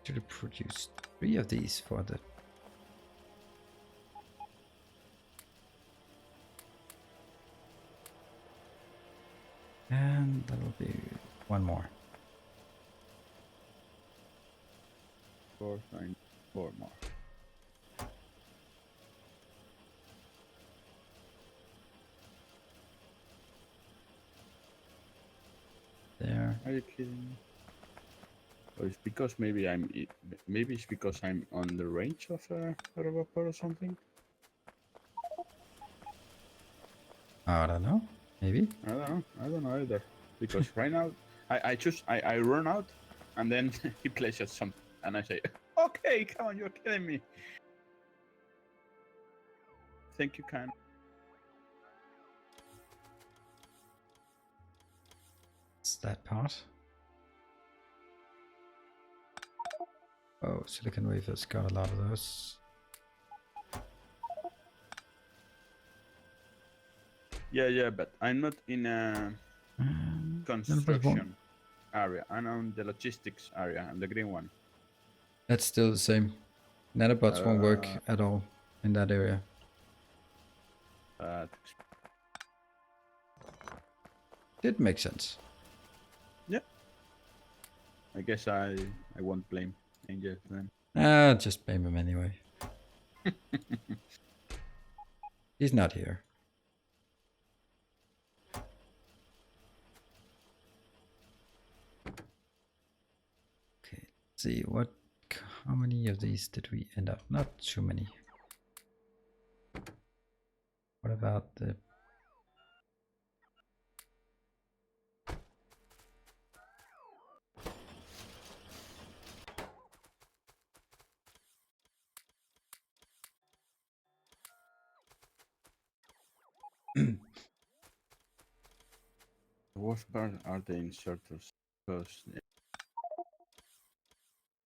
Should have produced 3 of these for the... And that will be 1 more. 4 more. there. Are you kidding? Or it's because maybe it's because I'm on the range of a robot or something. I don't know. Maybe. I don't know. I don't know either. Because right now I run out, and then he places something, and I say, "Okay, come on, you're kidding me." Think you can? It's that part. Oh, silicon wafers got a lot of those. Yeah, but I'm not in a construction area. I'm on the logistics area, and the green one. That's still the same. Nanobots won't work Uh, at all in that area. Did make sense. Yeah. I guess I won't blame Angel then. Just blame him anyway. He's not here. Okay, let's see how many of these did we end up? Not too many. What about the The worst part are the inserters, because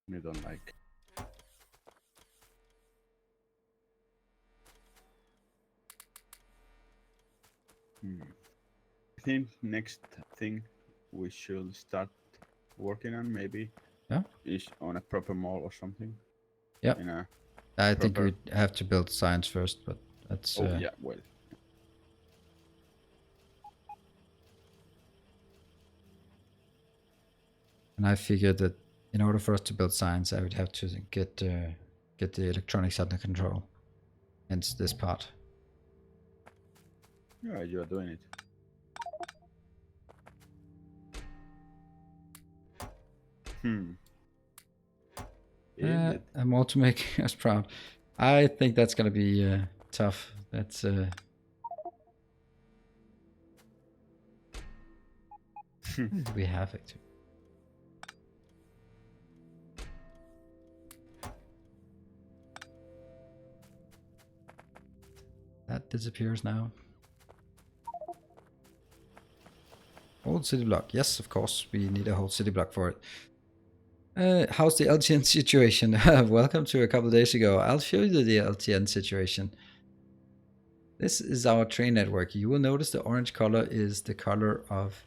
we don't like. I think next thing we should start working on maybe is on a proper mall or something. Yeah. I think we have to build science first, but that's yeah, well. And I figured that in order for us to build science, I would have to get the electronics under control. Hence this part. Yeah, you are doing it. I'm all to make us proud. I think that's gonna be tough. That's we have it. That disappears now. Old city block. Yes, of course. We need a whole city block for it. How's the LTN situation? Welcome to a couple days ago. I'll show you the LTN situation. This is our train network. You will notice the orange color is the color of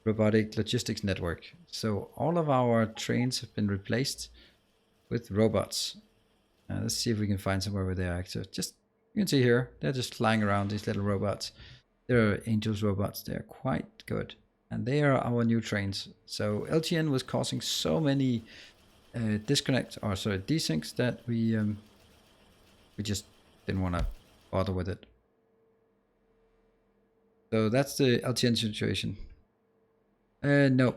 robotic logistics network. So all of our trains have been replaced with robots. Let's see if we can find somewhere where they are active. Just, you can see here, they're just flying around, these little robots. They're Angel's robots. They're quite good. And they are our new trains. So LTN was causing so many desyncs that we just didn't want to bother with it. So that's the LTN situation. No,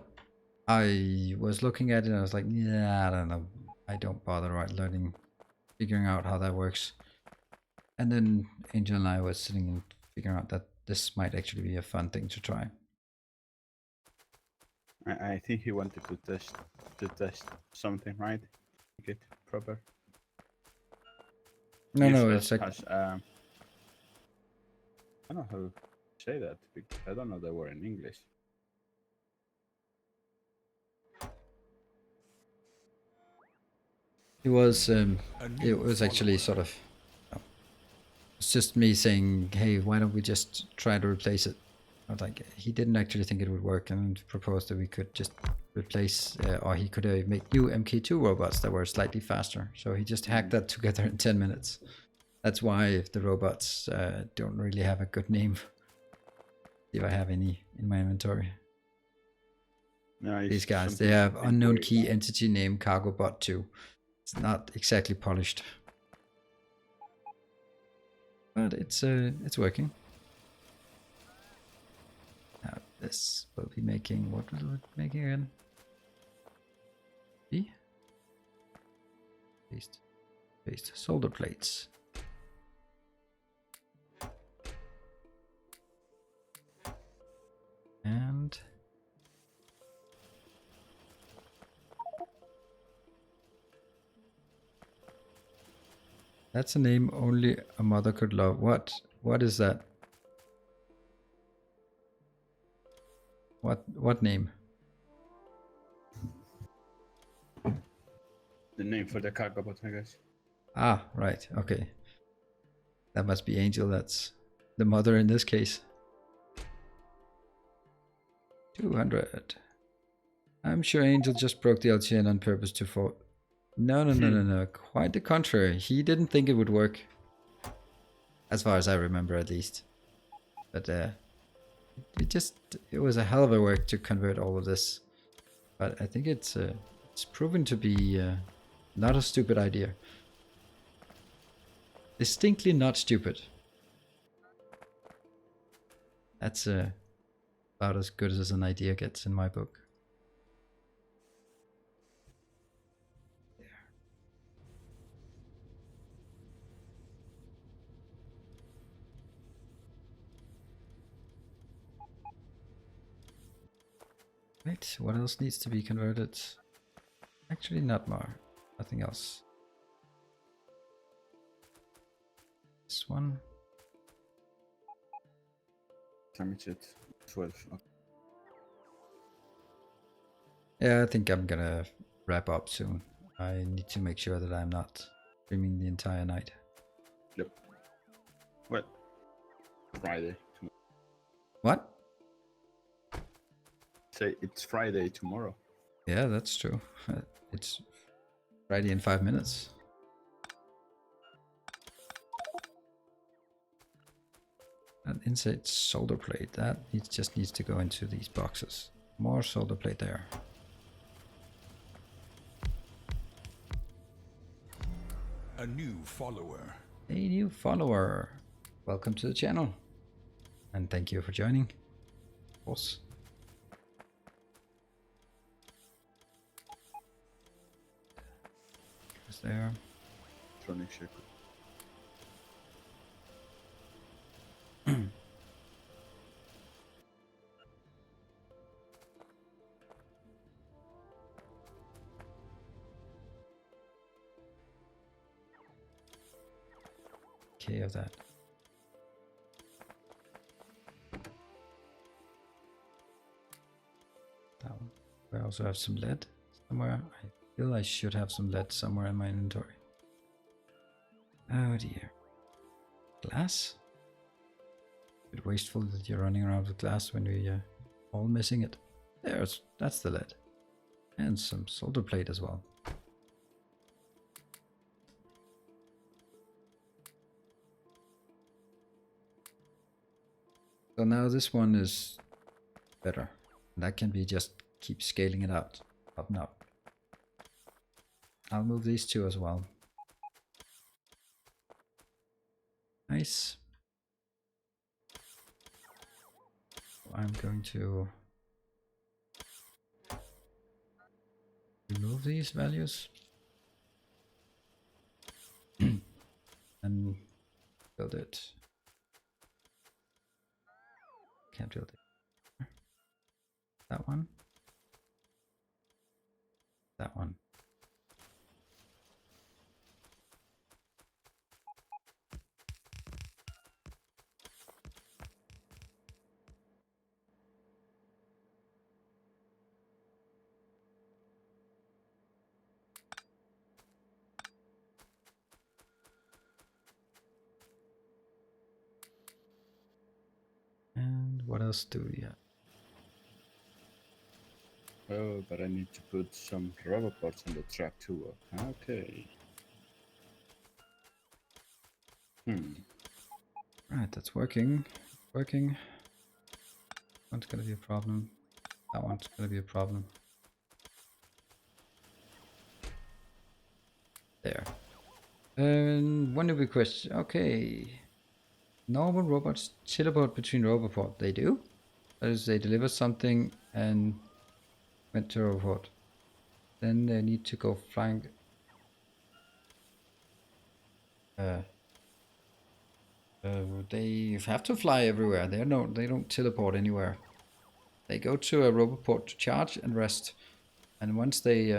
I was looking at it and I was like, yeah, I don't know. I don't bother figuring out how that works. And then Angel and I was sitting and figuring out that this might actually be a fun thing to try. I think he wanted to test something, right? Make it proper. No, it's like I don't know how to say that because I don't know the word in English. it was actually sort of, it's just me saying, hey, why don't we just try to replace it? I was like, he didn't actually think it would work and proposed that we could just replace, or he could make new MK2 robots that were slightly faster. So he just hacked that together in 10 minutes. That's why the robots don't really have a good name. See if I have any in my inventory. No, these guys, they have unknown key entity name CargoBot 2. It's not exactly polished, but it's working. This will be making, what will it be making again? B? Paste solder plates. And that's a name only a mother could love. What? What is that? What name? The name for the cargo bot, I guess. Ah, right. Okay. That must be Angel. That's the mother in this case. 200. I'm sure Angel just broke the LTN on purpose to fall. No. Quite the contrary. He didn't think it would work. As far as I remember, at least. But it was a hell of a work to convert all of this. But I think it's proven to be not a stupid idea. Distinctly not stupid. That's about as good as an idea gets in my book. There. Right, what else needs to be converted? Actually, not more. Nothing else. This one. Damage it. 12. Okay. Yeah, I think I'm gonna wrap up soon. I need to make sure that I'm not streaming the entire night. Yep. Well, Friday. What? Say it's Friday tomorrow. Yeah, that's true. It's Friday in 5 minutes. An inside solder plate, that just needs to go into these boxes. More solder plate there. A new follower. A new follower. Welcome to the channel. And thank you for joining. Of course. Is there? Electronic check. Okay, of that. That one. I also have some lead somewhere. I feel I should have some lead somewhere in my inventory. Oh dear. Glass? A bit wasteful that you're running around with glass when we're all missing it. That's the lead. And some solder plate as well. So now this one is better. That can be just keep scaling it out, up and up. I'll move these two as well. Nice. I'm going to remove these values and build it. Can't build it. That one. That one. And what else do we have? Oh, but I need to put some rubber parts on the track too. Okay. Right, that's working. Working. One's gonna be a problem. That one's gonna be a problem. There. And when do we question? Okay. Normal robots teleport between roboport. They do? That is, they deliver something and went to a robot. Then they need to go flying. They have to fly everywhere. They don't teleport anywhere. They go to a roboport to charge and rest. And once they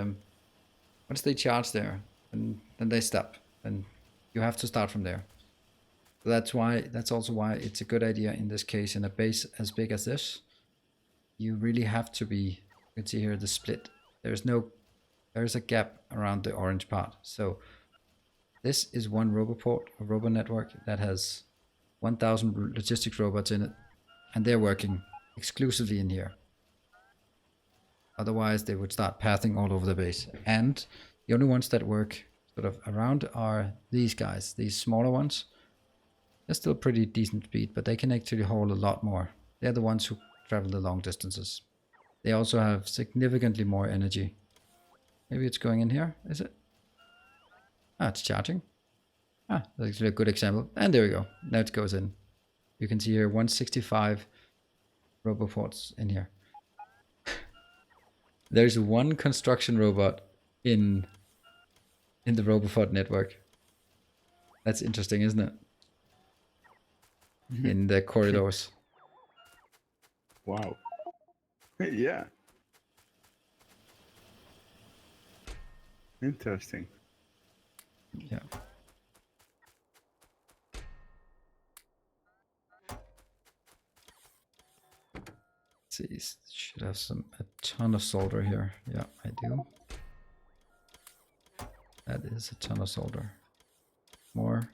charge there, then they stop. And you have to start from there. So that's also why it's a good idea in this case in a base as big as this. You really have to be, you can see here the split. There's a gap around the orange part. So this is one roboport, a robot network that has 1,000 logistics robots in it, and they're working exclusively in here. Otherwise, they would start pathing all over the base. And the only ones that work sort of around are these guys, these smaller ones. They're still pretty decent speed, but they can actually haul a lot more. They're the ones who travel the long distances. They also have significantly more energy. Maybe it's going in here, is it? Ah, it's charging. Ah, that's actually a good example. And there we go. Now it goes in. You can see here 165 roboports in here. There's one construction robot in the roboport network. That's interesting, isn't it? In the corridors. Wow. Yeah. Interesting. Yeah. See, should have a ton of solder here. Yeah, I do. That is a ton of solder. More.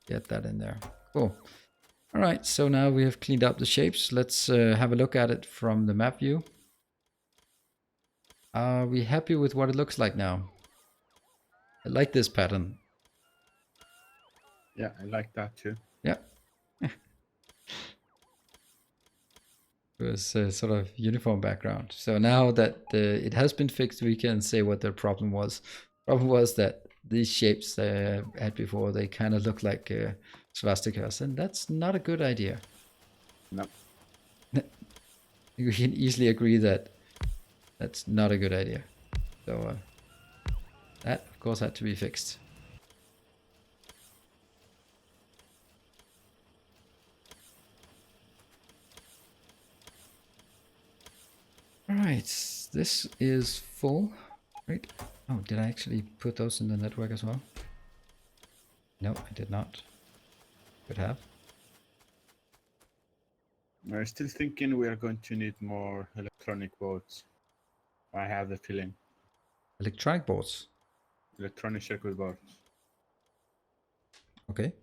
Get that in there. Cool. All right, so now we have cleaned up the shapes. Let's have a look at it from the map view. Are we happy with what it looks like now? I like this pattern. Yeah, I like that too. Yeah. It was a sort of uniform background. So now that it has been fixed, we can say what the problem was. Problem was that these shapes I had before, they kind of look like swastikas, and that's not a good idea. No. You can easily agree that that's not a good idea. So that, of course, had to be fixed. All right, this is full, right? Oh, did I actually put those in the network as well? No, I did not. Could have. I'm still thinking we are going to need more electronic boards. I have the feeling. Electronic boards. Electronic circuit boards. Okay.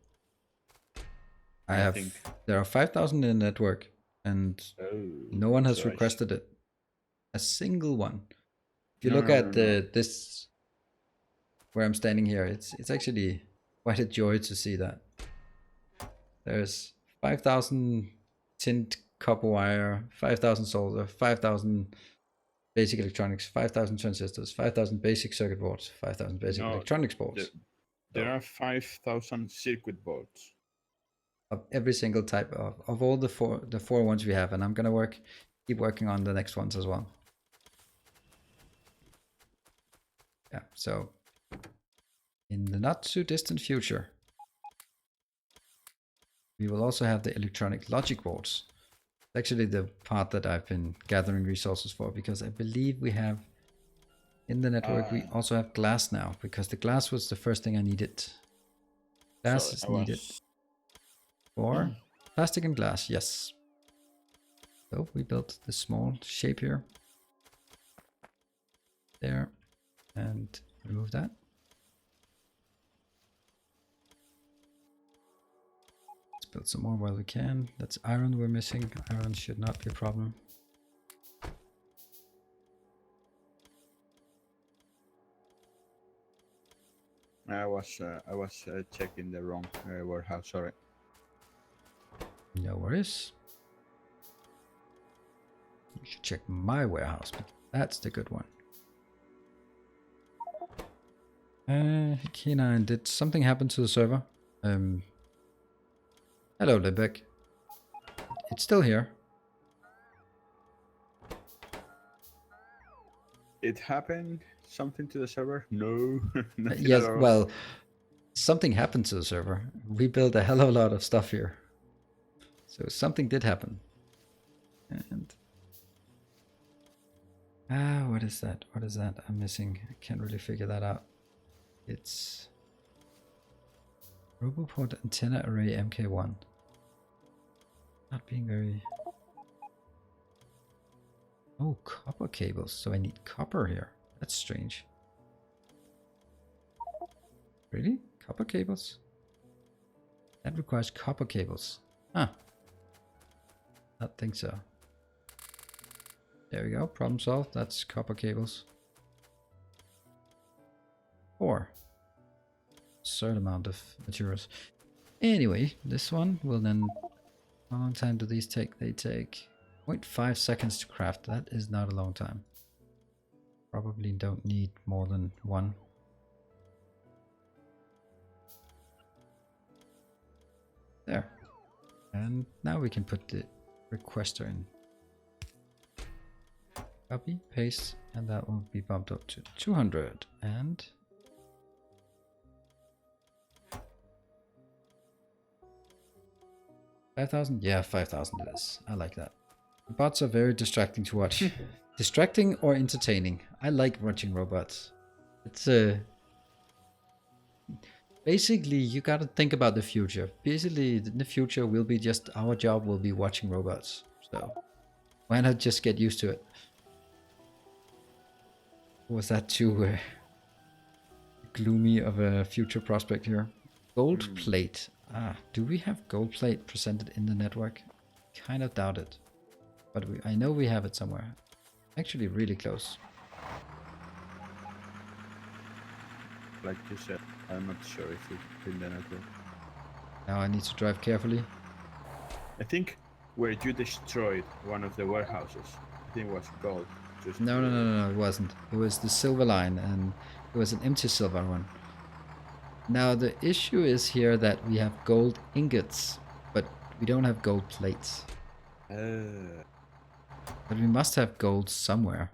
I think. There are 5,000 in the network, and no one has requested it. A single one. If you look at this, where I'm standing here, it's actually quite a joy to see that. There's 5,000 tint copper wire, 5,000 solder, 5,000 basic electronics, 5,000 transistors, 5,000 basic circuit boards, 5,000 basic electronics boards. There are 5,000 circuit boards. Of every single type of all the four ones we have, and I'm gonna keep working on the next ones as well. Yeah, so in the not too distant future, we will also have the electronic logic boards. It's actually the part that I've been gathering resources for, because I believe we have in the network we also have glass now, because the glass was the first thing I needed. Glass is needed for plastic and glass, yes. So we built the small shape here, there, and remove that. Let's build some more while we can. That's iron we're missing. Iron should not be a problem. I was checking the wrong warehouse. Sorry. No worries. You should check my warehouse, but that's the good one. K9, did something happen to the server? Hello, Lebek. it's still here. It happened something to the server? No, nothing Yes, at all. well, something happened to the server. We built a hell of a lot of stuff here. So something did happen. And what is that? What is that? I'm missing. I can't really figure that out. It's Roboport antenna array MK1. Not being very... Oh, copper cables. So I need copper here. That's strange. Really? Copper cables? That requires copper cables. Huh. Not think so. There we go. Problem solved. That's copper cables. 4. Certain amount of materials. Anyway, this one will then... How long time do these take? They take 0.5 seconds to craft. That is not a long time. Probably don't need more than one. There. And now we can put the requester in. Copy, paste, and that will be bumped up to 200. And... 5,000? Yeah, 5,000 it is. I like that. The bots are very distracting to watch. Distracting or entertaining? I like watching robots. It's basically, you gotta think about the future. Basically, in the future will be just our job will be watching robots. So why not just get used to it? Was that too gloomy of a future prospect here? Gold plate. Ah, do we have gold plate presented in the network? Kind of doubt it. But I know we have it somewhere. Actually really close. Like you said, I'm not sure if it's in the network. Now I need to drive carefully. I think where you destroyed one of the warehouses, I think it was gold. Just No, it wasn't. It was the silver line, and it was an empty silver one. Now the issue is here that we have gold ingots, but we don't have gold plates. But we must have gold somewhere.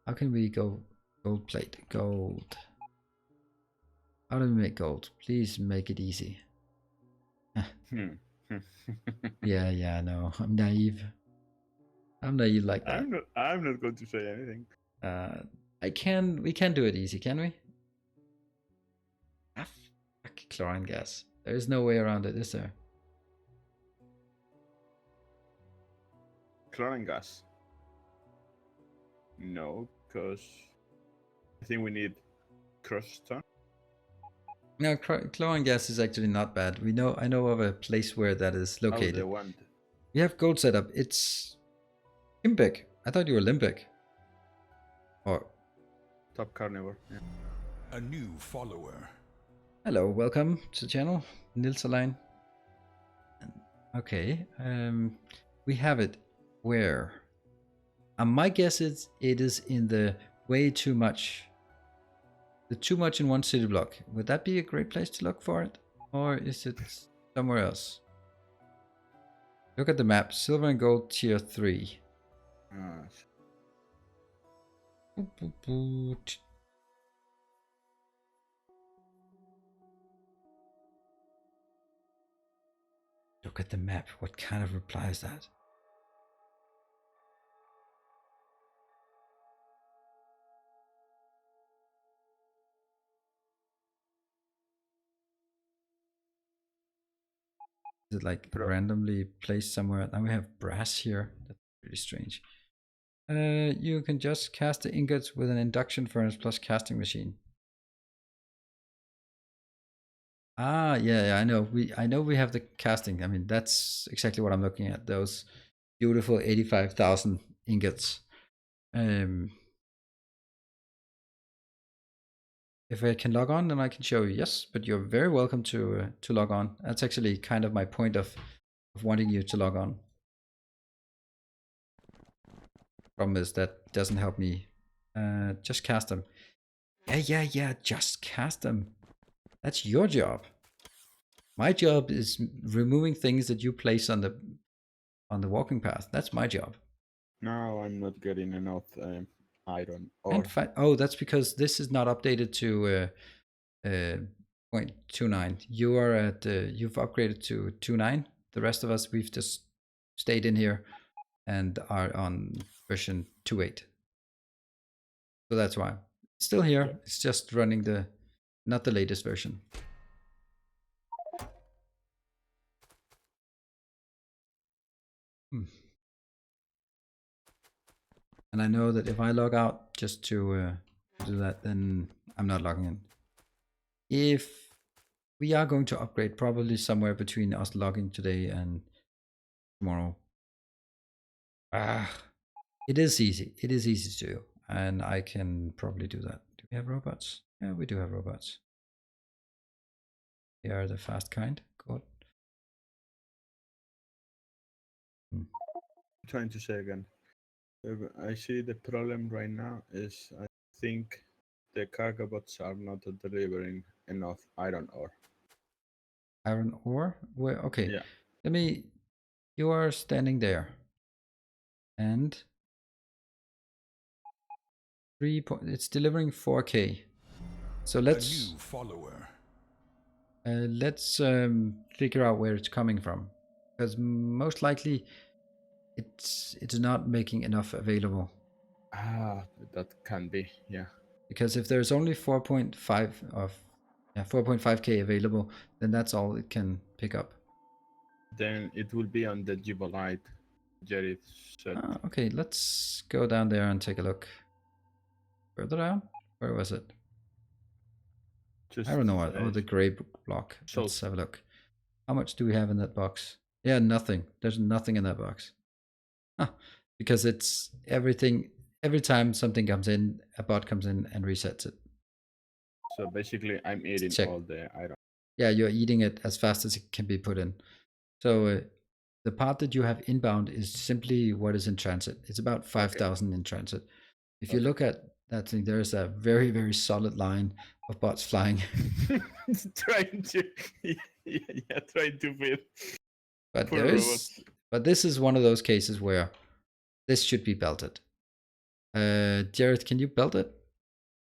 How can we go gold plate? Gold. How do we make gold? Please make it easy. Yeah, no, I'm naive. I'm naive like that. I'm not going to say anything. We can do it easy, can we? Ah, fuck, chlorine gas. There is no way around it, is there? Chlorine gas? No, because I think we need crushed stone. No, chlorine gas is actually not bad. I know of a place where that is located. Oh, the one. We have gold setup. It's Limbic. I thought you were Limbic. Or Top carnivore. Yeah. A new follower. hello, welcome to the channel, Nilaus. Okay, we have it. Where? My guess is it is in the way too much. The too much in one city block. Would that be a great place to look for it? Or is it somewhere else? Look at the map. Silver and gold tier 3. Look at the map. What kind of reply is that? Is it like randomly placed somewhere? Now we have brass here. That's pretty strange. You can just cast the ingots with an induction furnace plus casting machine. Ah, yeah, I know we have the casting. I mean, that's exactly what I'm looking at. Those beautiful 85,000 ingots. If I can log on, then I can show you. Yes, but you're very welcome to log on. That's actually kind of my point of wanting you to log on. Problem is that doesn't help me. Just cast them. Yeah, just cast them. That's your job. My job is removing things that you place on the on the walking path. That's my job. No, I'm not getting enough iron And ore. oh, that's because this is not updated to 0.29. You are at you've upgraded to 2.9. The rest of us, we've just stayed in here and are on version 2.8. So that's why it's still here. Yeah. It's just running the not the latest version. And I know that if I log out just to do that, then I'm not logging in. If we are going to upgrade, probably somewhere between us logging today and tomorrow. It is easy. It is easy to do. And I can probably do that. Do we have robots? Yeah, we do have robots. They are the fast kind. Good. Trying to say again. I see the problem right now is I think the cargo bots are not delivering enough iron ore. Iron ore? Where? Okay. Yeah. Let me. You are standing there. And it's delivering 4K. So A new let's follower. figure out where it's coming from, because most likely it's not making enough available. That can be, yeah. Because if there's only 4.5 of 4.5K available, then that's all it can pick up. Then it will be on the Gibolite, Jerry said. Okay, let's go down there and take a look. Further down? Where was it? Just, I don't know. Oh, the gray block. So Let's have a look. How much do we have in that box? Yeah, nothing. There's nothing in that box. Because it's everything. Every time something comes in, a bot comes in and resets it. So basically, I'm eating Check. all the iron. Yeah, you're eating it as fast as it can be put in. So the part that you have inbound is simply what is in transit. It's about 5,000 in transit. If you look at that thing, there's a very, very solid line of bots flying. Trying to, yeah, trying to fit. But Poor robots. but this is one of those cases where this should be belted. Jared, can you belt it?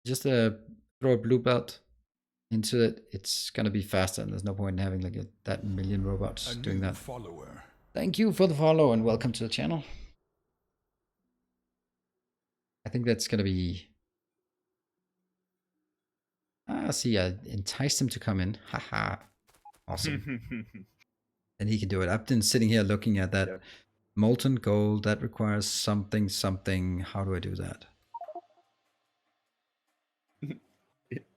Just throw a blue belt into it. It's gonna be faster, and there's no point in having like that million robots doing that. Follower. Thank you for the follow and welcome to the channel. I think that's gonna be. See, I enticed him to come in. Haha, awesome. And he can do it. I've been sitting here looking at that molten gold that requires something. How do I do that?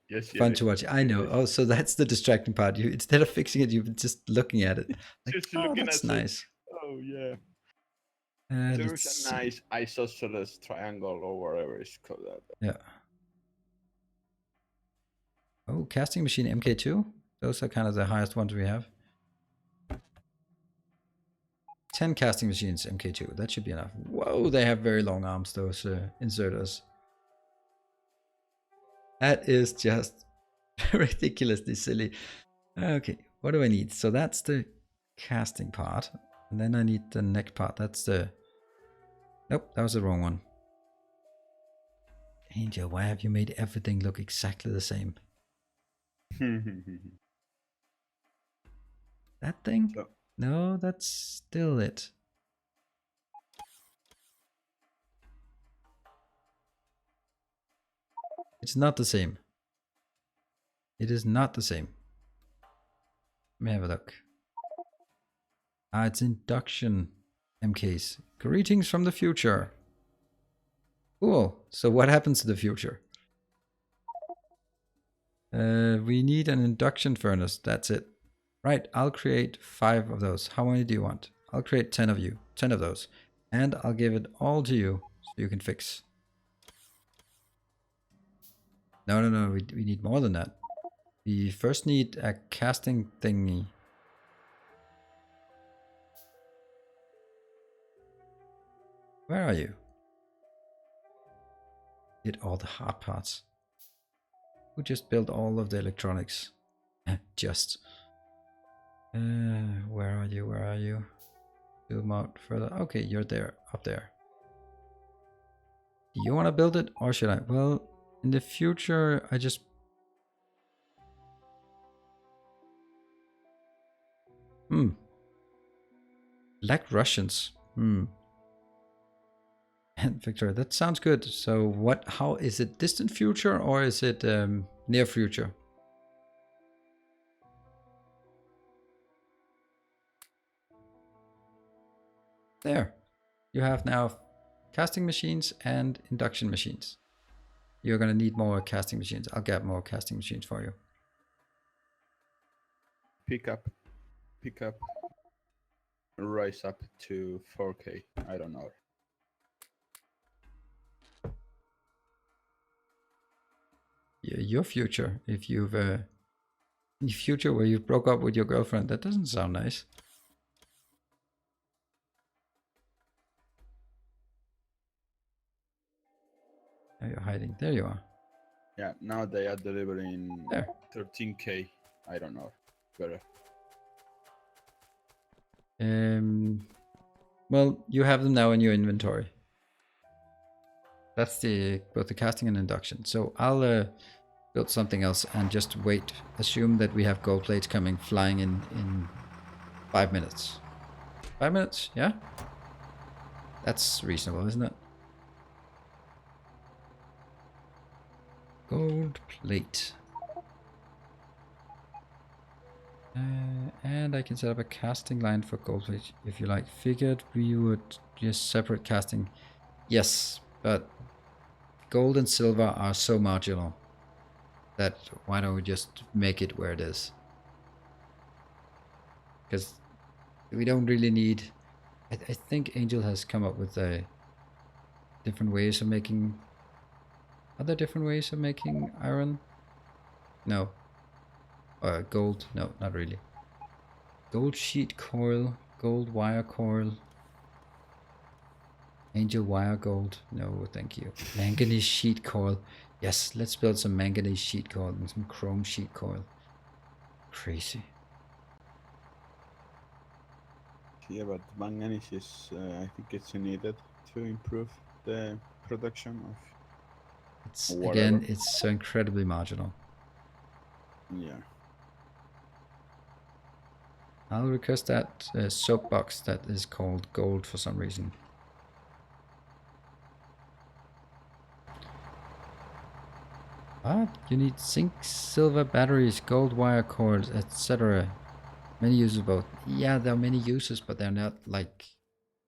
Yes, Fun to watch. I know. Oh, so that's the distracting part. You instead of fixing it, you've been just looking at it. Like, just oh, looking that's at nice. Oh yeah. There's There's a nice isosceles triangle or whatever it's called. Yeah. Oh, casting machine MK2. Those are kind of the highest ones we have. 10 casting machines MK2. That should be enough. Whoa, they have very long arms, those inserters. That is just ridiculously silly. Okay, what do I need? So that's the casting part. And then I need the neck part. That's the... Nope, that was the wrong one. Angel, why have you made everything look exactly the same? That thing? So, No, that's still it. It's not the same. It is not the same. Let me have a look. It's induction MKs. Greetings from the future. Cool. So what happens to the future? We need an induction furnace. That's it. Right, I'll create 5 of those. How many do you want? I'll create 10 of you. 10 of those. And I'll give it all to you so you can fix. No, we need more than that. We first need a casting thingy. Where are you? Did all the hard parts. Who just built all of the electronics? Just. Where are you? Where are you? Zoom out further. Okay, you're there, up there. Do you want to build it or should I? Well, in the future, I just... Like Russians. And Victoria, that sounds good. So what, how is it, distant future or is it near future? There. You have now casting machines and induction machines. You're going to need more casting machines. I'll get more casting machines for you. Pick up, rise up to 4K. I don't know. Yeah, your future, if you've in future where you broke up with your girlfriend, that doesn't sound nice. Now you're hiding. There you are. Yeah, now they are delivering There. 13K. I don't know. Better. Well, you have them now in your inventory. That's the both the casting and induction. So I'll build something else and just wait. Assume that we have gold plates coming flying in 5 minutes. 5 minutes, yeah? That's reasonable, isn't it? Gold plate. And I can set up a casting line for gold plate if you like. Figured we would just separate casting. Yes, but gold and silver are so marginal that why don't we just make it where it is? Because we don't really need... I think Angel has come up with different ways of making... Are there different ways of making iron? No. Gold? No, not really. Gold sheet coil, gold wire coil. Angel wire gold. No, thank you. Manganese sheet coil. Yes, let's build some manganese sheet coil and some chrome sheet coil. Crazy. Yeah, but manganese is, I think it's needed to improve the production of It's whatever. again, it's so incredibly marginal. Yeah. I'll request that soapbox that is called gold for some reason. What? You need zinc, silver batteries, gold wire cords, etc. Many uses both. Yeah, there are many uses, but they're not like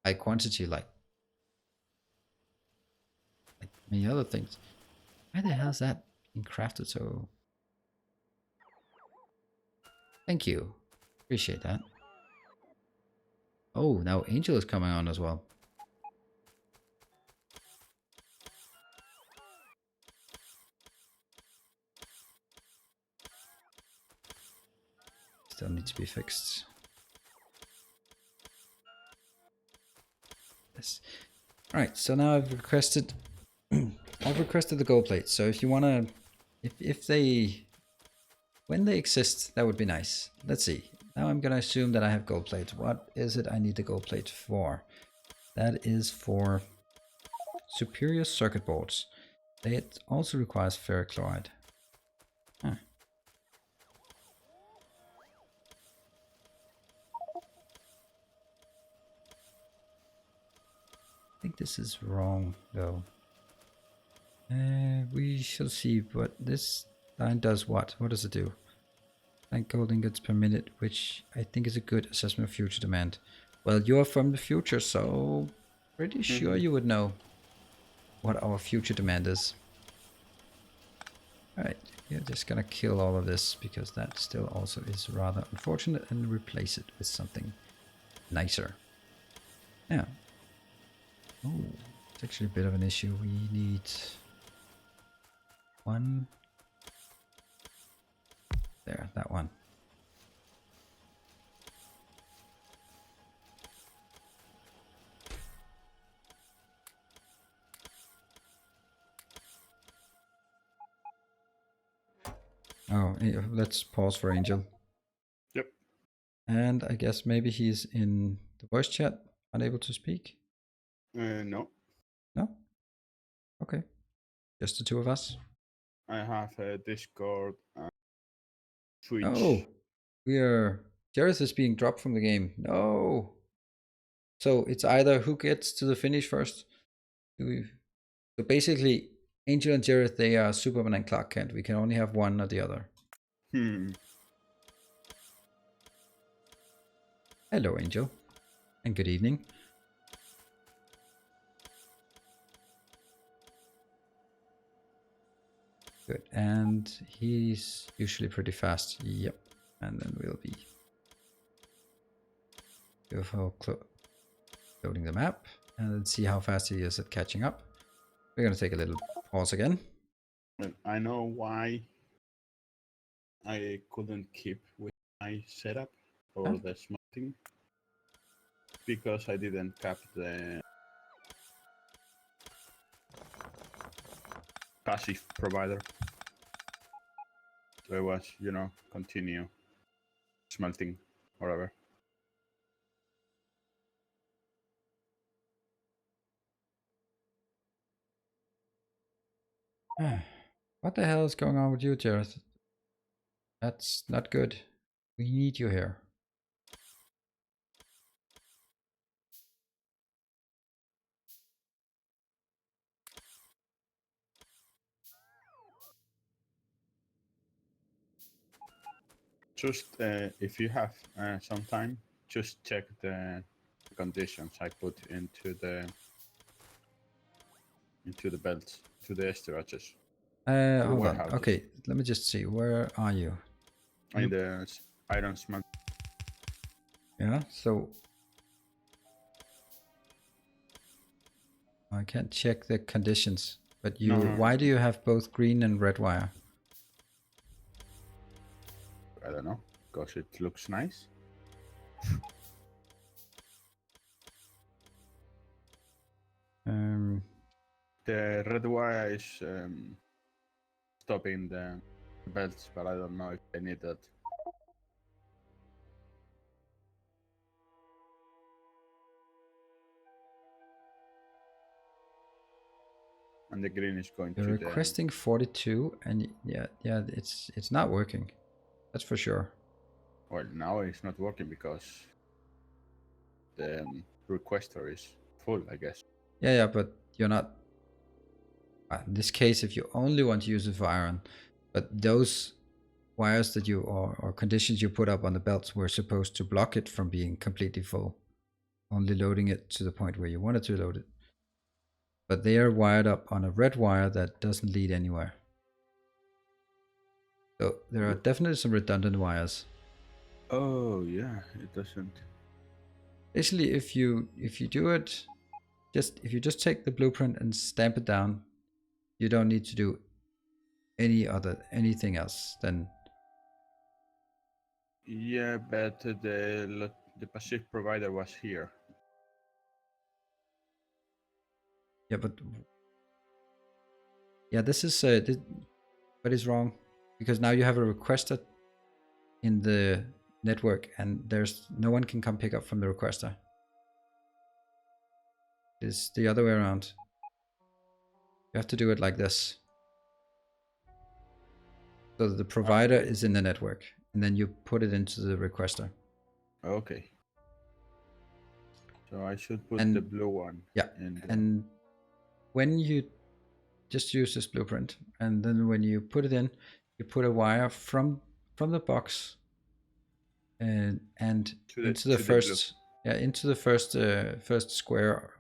high quantity like many other things. Why the hell is that being crafted so? Thank you. Appreciate that. Oh, now Angel is coming on as well. Still needs to be fixed. Yes. Alright, so now I've requested the gold plates. So if you wanna if they when they exist, that would be nice. Let's see. Now I'm gonna assume that I have gold plates. What is it I need the gold plate for? That is for superior circuit boards. It also requires ferric chloride. Huh. I think this is wrong though. We shall see what this line does. What does it do? 9 gold ingots per minute, which I think is a good assessment of future demand. Well, you're from the future, so pretty sure you would know what our future demand is. Alright, you're just gonna kill all of this because that still also is rather unfortunate and replace it with something nicer. Yeah. Oh, it's actually a bit of an issue. We need one. There, that one. Oh, let's pause for Angel. Yep. And I guess maybe he's in the voice chat. unable to speak? No, No? Okay. Just the two of us? I have a Discord and Twitch. Oh, Jareth is being dropped from the game. No. So it's either who gets to the finish first. So basically, Angel and Jareth, they are Superman and Clark Kent. We can only have one or the other. Hello, Angel. And good evening. Good. And he's usually pretty fast. Yep. And then we'll be loading the map. And let's see how fast he is at catching up. We're going to take a little pause again. I know why I couldn't keep with my setup for the smelting, because I didn't cap the passive provider. So it was, continue smelting whatever. What the hell is going on with you, Jareth? That's not good. We need you here. Just if you have some time, just check the conditions I put into the belts, to the storages. Hold on. Okay, let me just see. Where are you? In the iron smelt. Yeah, so I can't check the conditions, but you. No. Why do you have both green and red wire? I don't know, because it looks nice. The red wire is stopping the belts, but I don't know if I need that. And the green is going You're to requesting 42, and yeah, it's not working. That's for sure. Well, now it's not working because the requester is full, I guess. Yeah, but you're not. In this case, if you only want to use it for iron, but those wires that you or conditions you put up on the belts were supposed to block it from being completely full, only loading it to the point where you wanted to load it. But they are wired up on a red wire that doesn't lead anywhere. So there are definitely some redundant wires. Oh yeah, it doesn't. Basically, if you do it, if you just take the blueprint and stamp it down, you don't need to do anything else than. Yeah, but the passive provider was here. Yeah, but yeah, this is what is wrong, because now you have a requester in the network, and there's no one can come pick up from the requester. It's the other way around. You have to do it like this. So the provider is in the network, and then you put it into the requester. Okay. So I should put the blue one. Yeah, and when you just use this blueprint, and then when you put it in, you put a wire from the box and into the first first square,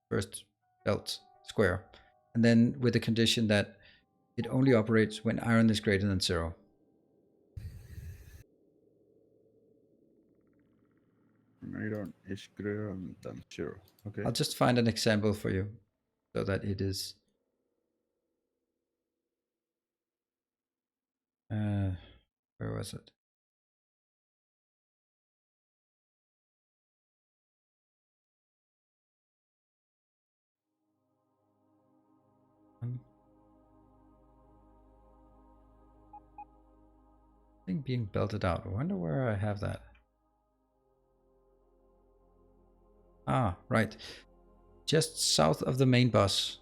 first belt square, and then with the condition that it only operates when iron is greater than 0. Iron is greater than 0. Okay. I'll just find an example for you so that it is. Where was it? Thing being belted out. I wonder where I have that. Ah, right. Just south of the main bus.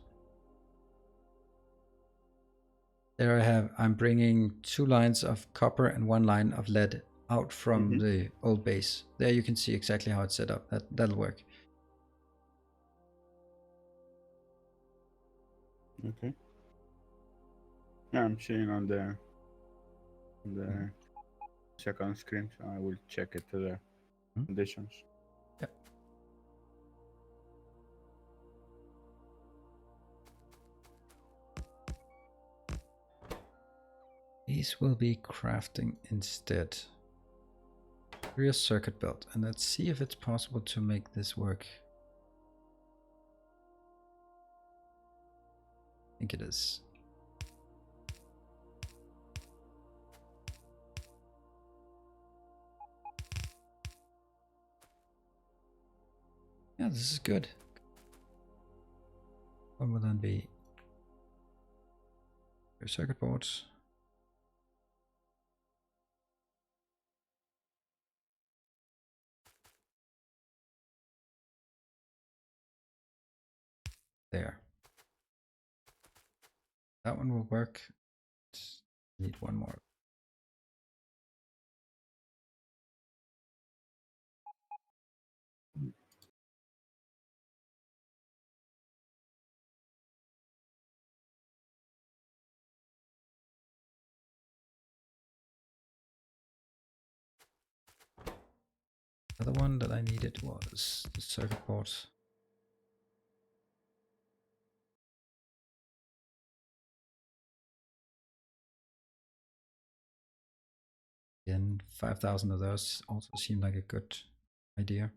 There I'm bringing 2 lines of copper and 1 line of lead out from the old base. There you can see exactly how it's set up. That'll work. Okay. Yeah, I'm seeing on the second screen, so I will check it to the conditions. Yep. These will be crafting instead. Rear circuit belt, and let's see if it's possible to make this work. I think it is. Yeah, this is good. What will then be your circuit boards? There. That one will work. Need one more. The other one that I needed was the circuit board. Again, 5,000 of those also seem like a good idea.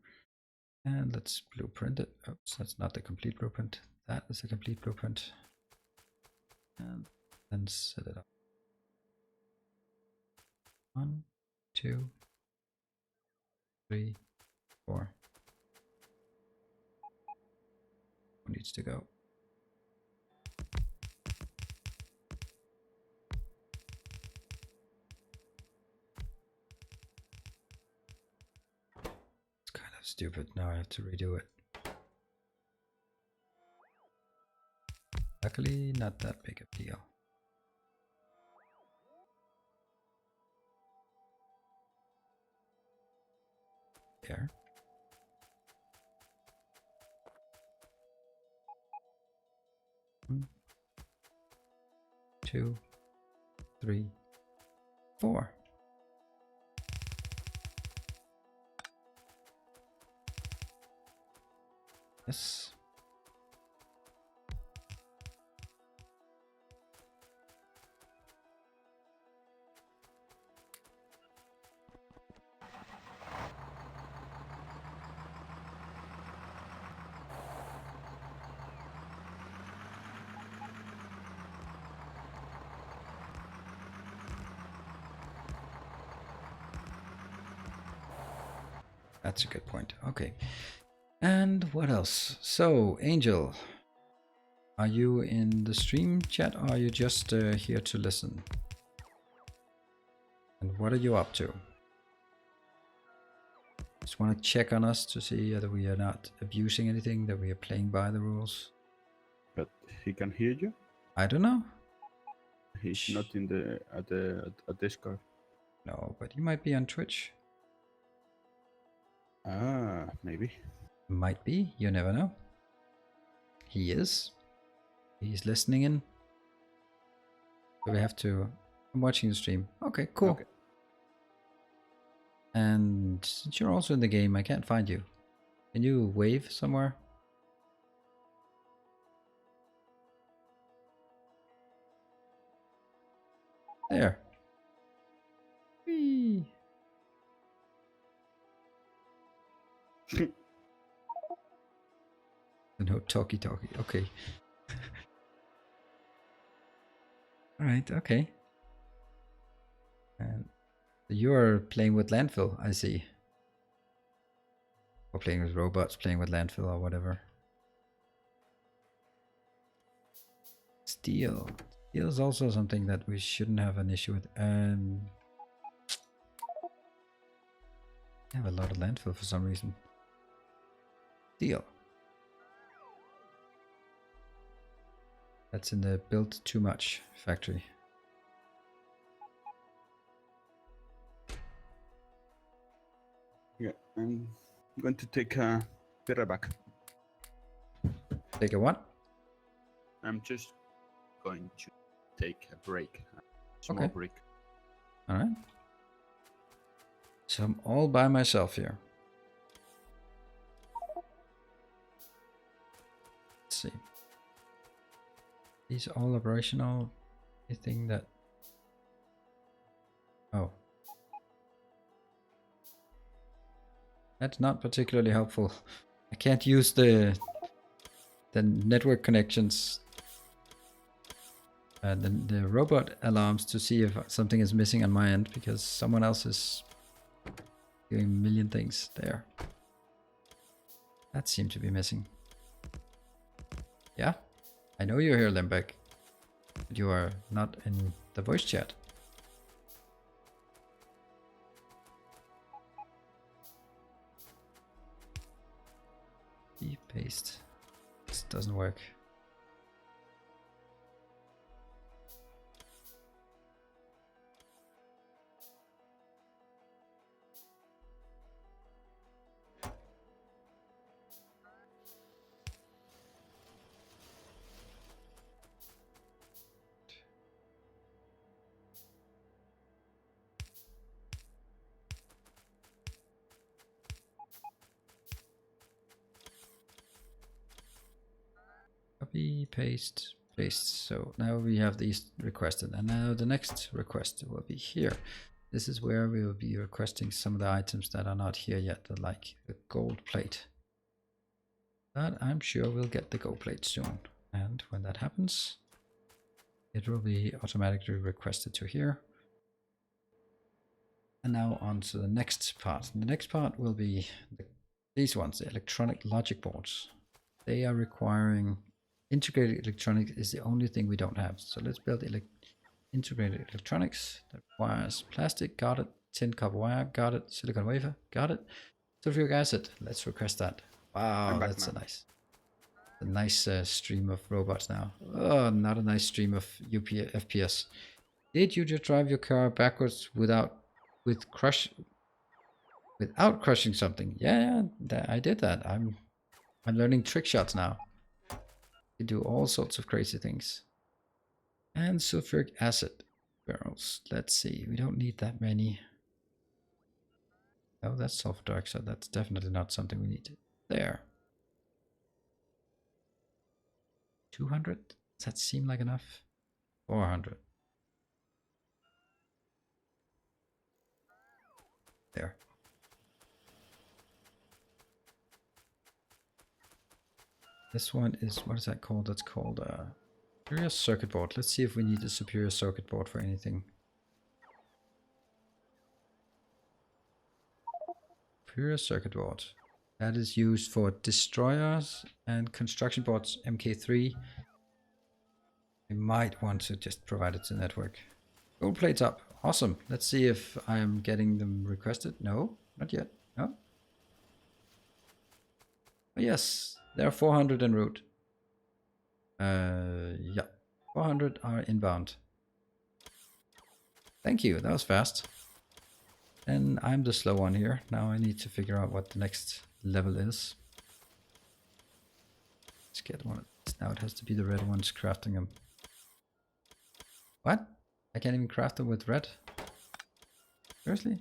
And let's blueprint it. Oops, that's not the complete blueprint. That is a complete blueprint. And then set it up. 1, 2, 3, 4. Who needs to go? It's kind of stupid. Now I have to redo it. Luckily, not that big a deal. There. One, 2, 3, 4. Yes. That's a good point. Okay. And what else? So, Angel, are you in the stream chat or are you just here to listen? And what are you up to? Just want to check on us to see that we are not abusing anything, that we are playing by the rules. But he can hear you? I don't know. He's not in the at Discord. No, but he might be on Twitch. Ah, maybe. Might be, you never know. He is. He's listening in. So we have to... I'm watching the stream. Okay, cool. Okay. And since you're also in the game, I can't find you. Can you wave somewhere? There. Whee. No talkie. Okay. Alright, okay. And you're playing with landfill, I see. Or playing with robots, playing with landfill or whatever. Steel. Steel is also something that we shouldn't have an issue with. I have a lot of landfill for some reason. Deal. That's in the build too much factory. Yeah, I'm going to take a better back. Take a what? I'm just going to take a break. A small Okay. break. Alright. So I'm all by myself here. Let's see. These all operational. Anything that... Oh. That's not particularly helpful. I can't use the network connections, the robot alarms to see if something is missing on my end because someone else is doing a million things there. That seemed to be missing. Yeah, I know you're here, Lembeck, but you are not in the voice chat. Paste. This doesn't work. Copy, paste, paste. So now we have these requested, and now the next request will be here. This is where we will be requesting some of the items that are not here yet, like the gold plate. But I'm sure we'll get the gold plate soon. And when that happens, it will be automatically requested to here. And now on to the next part. The next part will be these ones, the electronic logic boards. They are requiring integrated electronics is the only thing we don't have. So let's build integrated electronics that requires plastic, got it, tin copper wire, got it, silicon wafer, got it, sulfuric acid. Let's request that. Wow, that's a nice stream of robots now. Oh, not a nice stream of FPS. Did you just drive your car backwards without crushing something? Yeah, I did that. I'm learning trick shots now. You do all sorts of crazy things. And sulfuric acid barrels. Let's see. We don't need that many. Oh, that's sulfur dioxide. That's definitely not something we need. There. 200? Does that seem like enough? 400. There. This one is, what is that called? That's called a superior circuit board. Let's see if we need a superior circuit board for anything. Superior circuit board. That is used for destroyers and construction boards MK3. We might want to just provide it to the network. Gold plates up. Awesome. Let's see if I am getting them requested. No, not yet. No. Oh, yes, there are 400 en route. Yeah, 400 are inbound. Thank you. That was fast. And I'm the slow one here. Now I need to figure out what the next level is. Let's get one of these. Now it has to be the red ones crafting them. What? I can't even craft them with red? Seriously?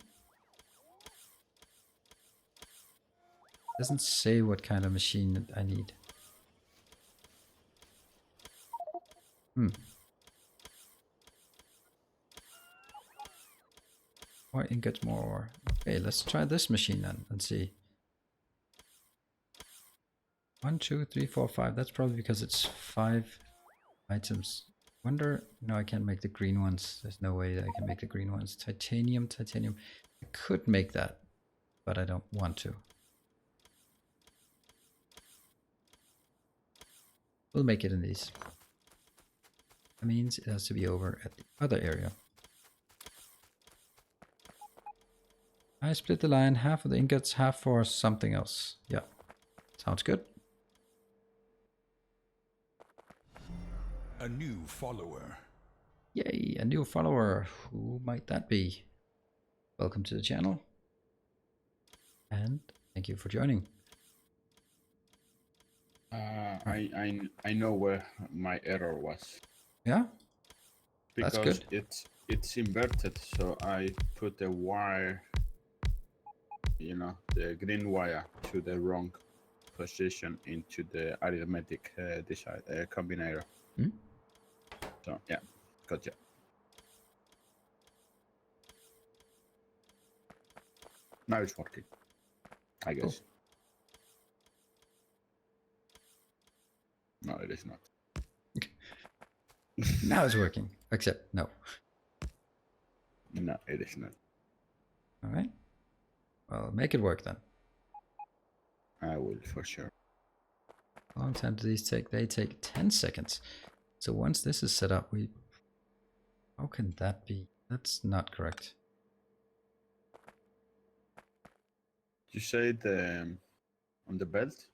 Doesn't say what kind of machine I need. More ingots, more ore. Okay, let's try this machine then and see. 1, 2, 3, 4, 5. That's probably because it's 5 items. Wonder, no, I can't make the green ones. There's no way that I can make the green ones. Titanium. I could make that, but I don't want to. We'll make it in these. That means it has to be over at the other area. I split the line, half of the ingots, half for something else. Yeah. Sounds good. A new follower. Yay, a new follower. Who might that be? Welcome to the channel. And thank you for joining. I know where my error was. Yeah, that's Because good. it's inverted, so I put the wire, you know, the green wire to the wrong position into the arithmetic combinator. Hmm? So yeah, gotcha. Now it's working, I guess. Cool. No, it is not. Now it's working, except no. No, it is not. All right. Well, make it work then. I will for sure. How long time do these take? They take 10 seconds. So once this is set up, how can that be? That's not correct. You say the on the belt,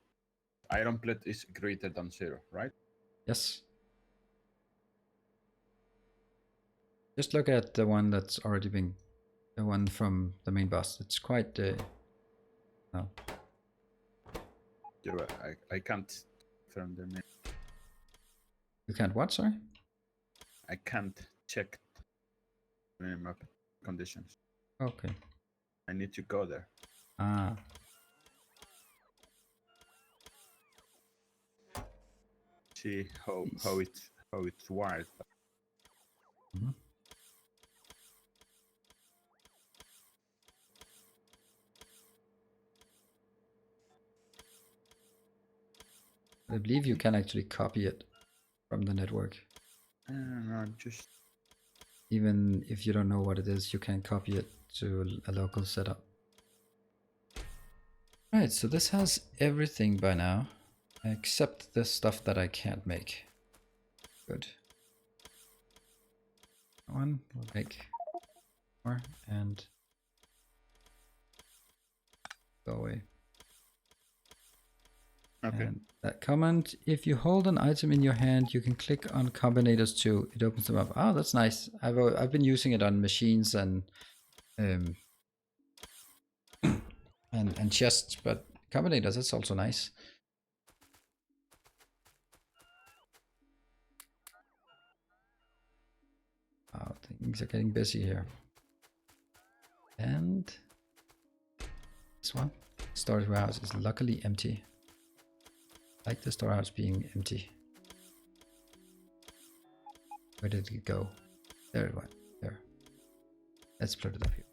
iron plate is greater than 0, right? Yes. Just look at the one that's already been, the one from the main boss. It's quite, no. I can't from the name. You can't what, sorry? I can't check the map conditions. Okay. I need to go there. Ah. See how it's wired. Mm-hmm. I believe you can actually copy it from the network. No, just Even if you don't know what it is, you can copy it to a local setup. Right, so this has everything by now, except the stuff that I can't make. Good. One will make more and go away. okay. And that command, if you hold an item in your hand, you can click on combinators too. It opens them up. Oh, that's nice. I've been using it on machines and and chests, but combinators, that's also nice. Oh, things are getting busy here. And this one, storage warehouse, is luckily empty. I like the storehouse being empty. Where did it go? There it went. There. Let's split it up here.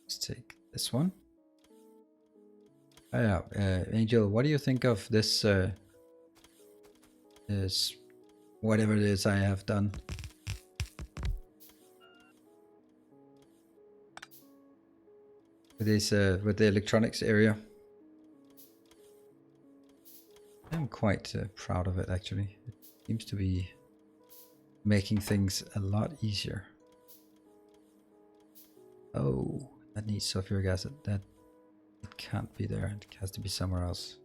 Let's take this one. Oh yeah, Angel, what do you think of this? This whatever it is I have done. With this, with the electronics area. I'm quite proud of it actually. It seems to be making things a lot easier. Oh, that needs sulfuric acid. That it can't be there. It has to be somewhere else.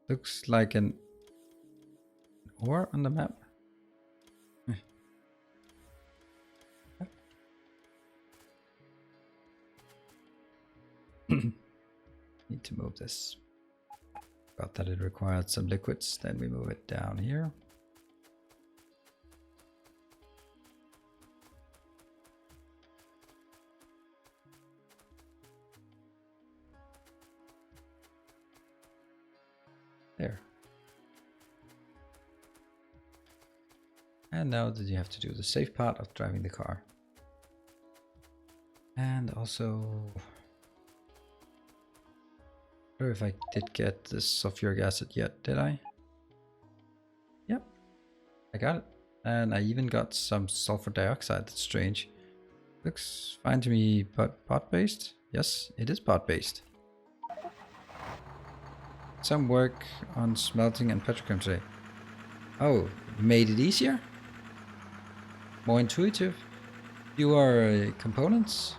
Looks like an ore on the map. Need to move this. Got that it required some liquids. Then we move it down here. There. And now that you have to do the safe part of driving the car. And also, I wonder if I did get this sulfuric acid yet, did I? Yep, I got it. And I even got some sulfur dioxide. That's strange. Looks fine to me, but bot-based? Yes, it is bot-based. Some work on smelting and petrochem today. Oh, made it easier? more intuitive, fewer components.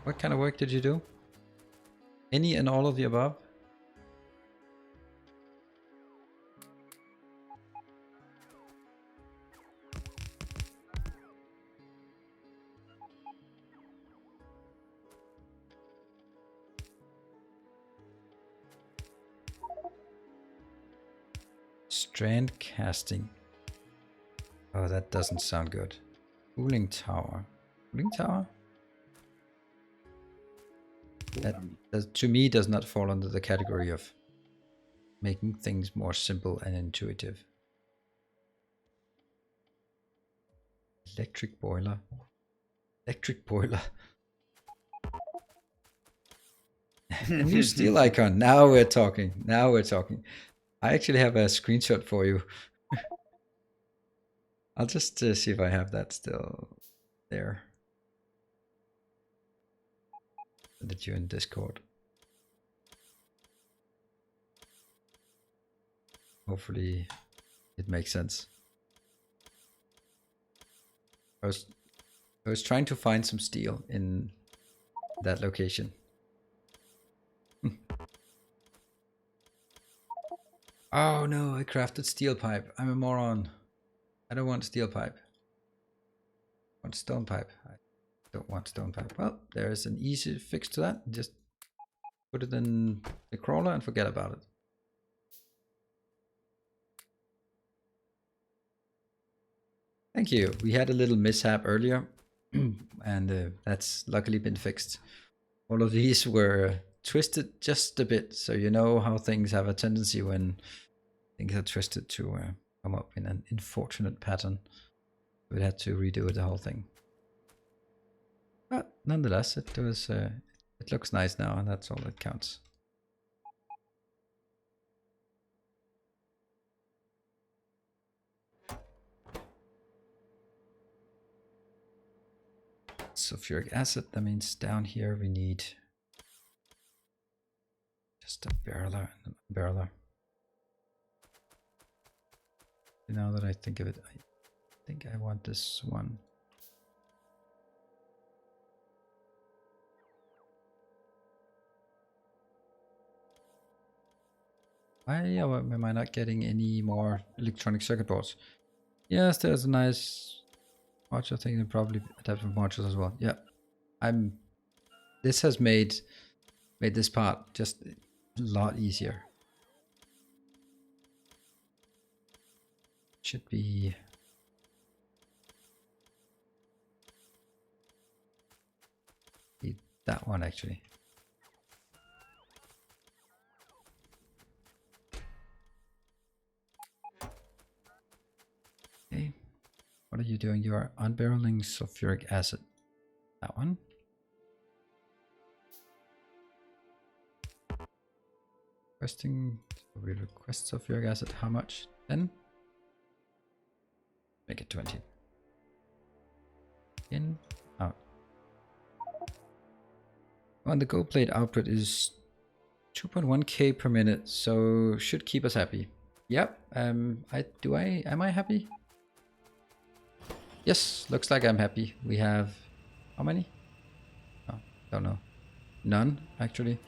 What kind of work did you do? Any and all of the above? Strand casting. Oh, that doesn't sound good. Cooling tower. Cooling tower? That to me does not fall under the category of making things more simple and intuitive. Electric boiler. Electric boiler. A new steel icon. Now we're talking. Now we're talking. I actually have a screenshot for you. I'll just see if I have that still there. Send it to you in Discord. Hopefully it makes sense. I was trying to find some steel in that location. Oh no, I crafted steel pipe. I'm a moron. I don't want steel pipe. I want stone pipe. I don't want stone pipe. Well, there's an easy fix to that. Just put it in the crawler and forget about it. Thank you. We had a little mishap earlier and that's luckily been fixed. All of these were twisted just a bit, so you know how things have a tendency when things are twisted to come up in an unfortunate pattern. We had to redo the whole thing. But nonetheless, it was it looks nice now, and that's all that counts. Sulfuric acid, that means down here we need just a barreler and a barreler. Now that I think of it, I think I want this one. Why am I not getting any more electronic circuit boards? Yes, there's a nice module thing and probably adaptive modules as well. Yeah, this has made this part just a lot easier. Should be that one actually. Okay, what are you doing? You are unbarreling sulfuric acid. That one. Requesting, so we request sulfuric acid. How much? 10? Make it 20. In, out. Oh, and the gold plate output is 2.1k per minute, so should keep us happy. Yep. Am I happy? Yes, looks like I'm happy. We have how many? Oh, don't know. None actually,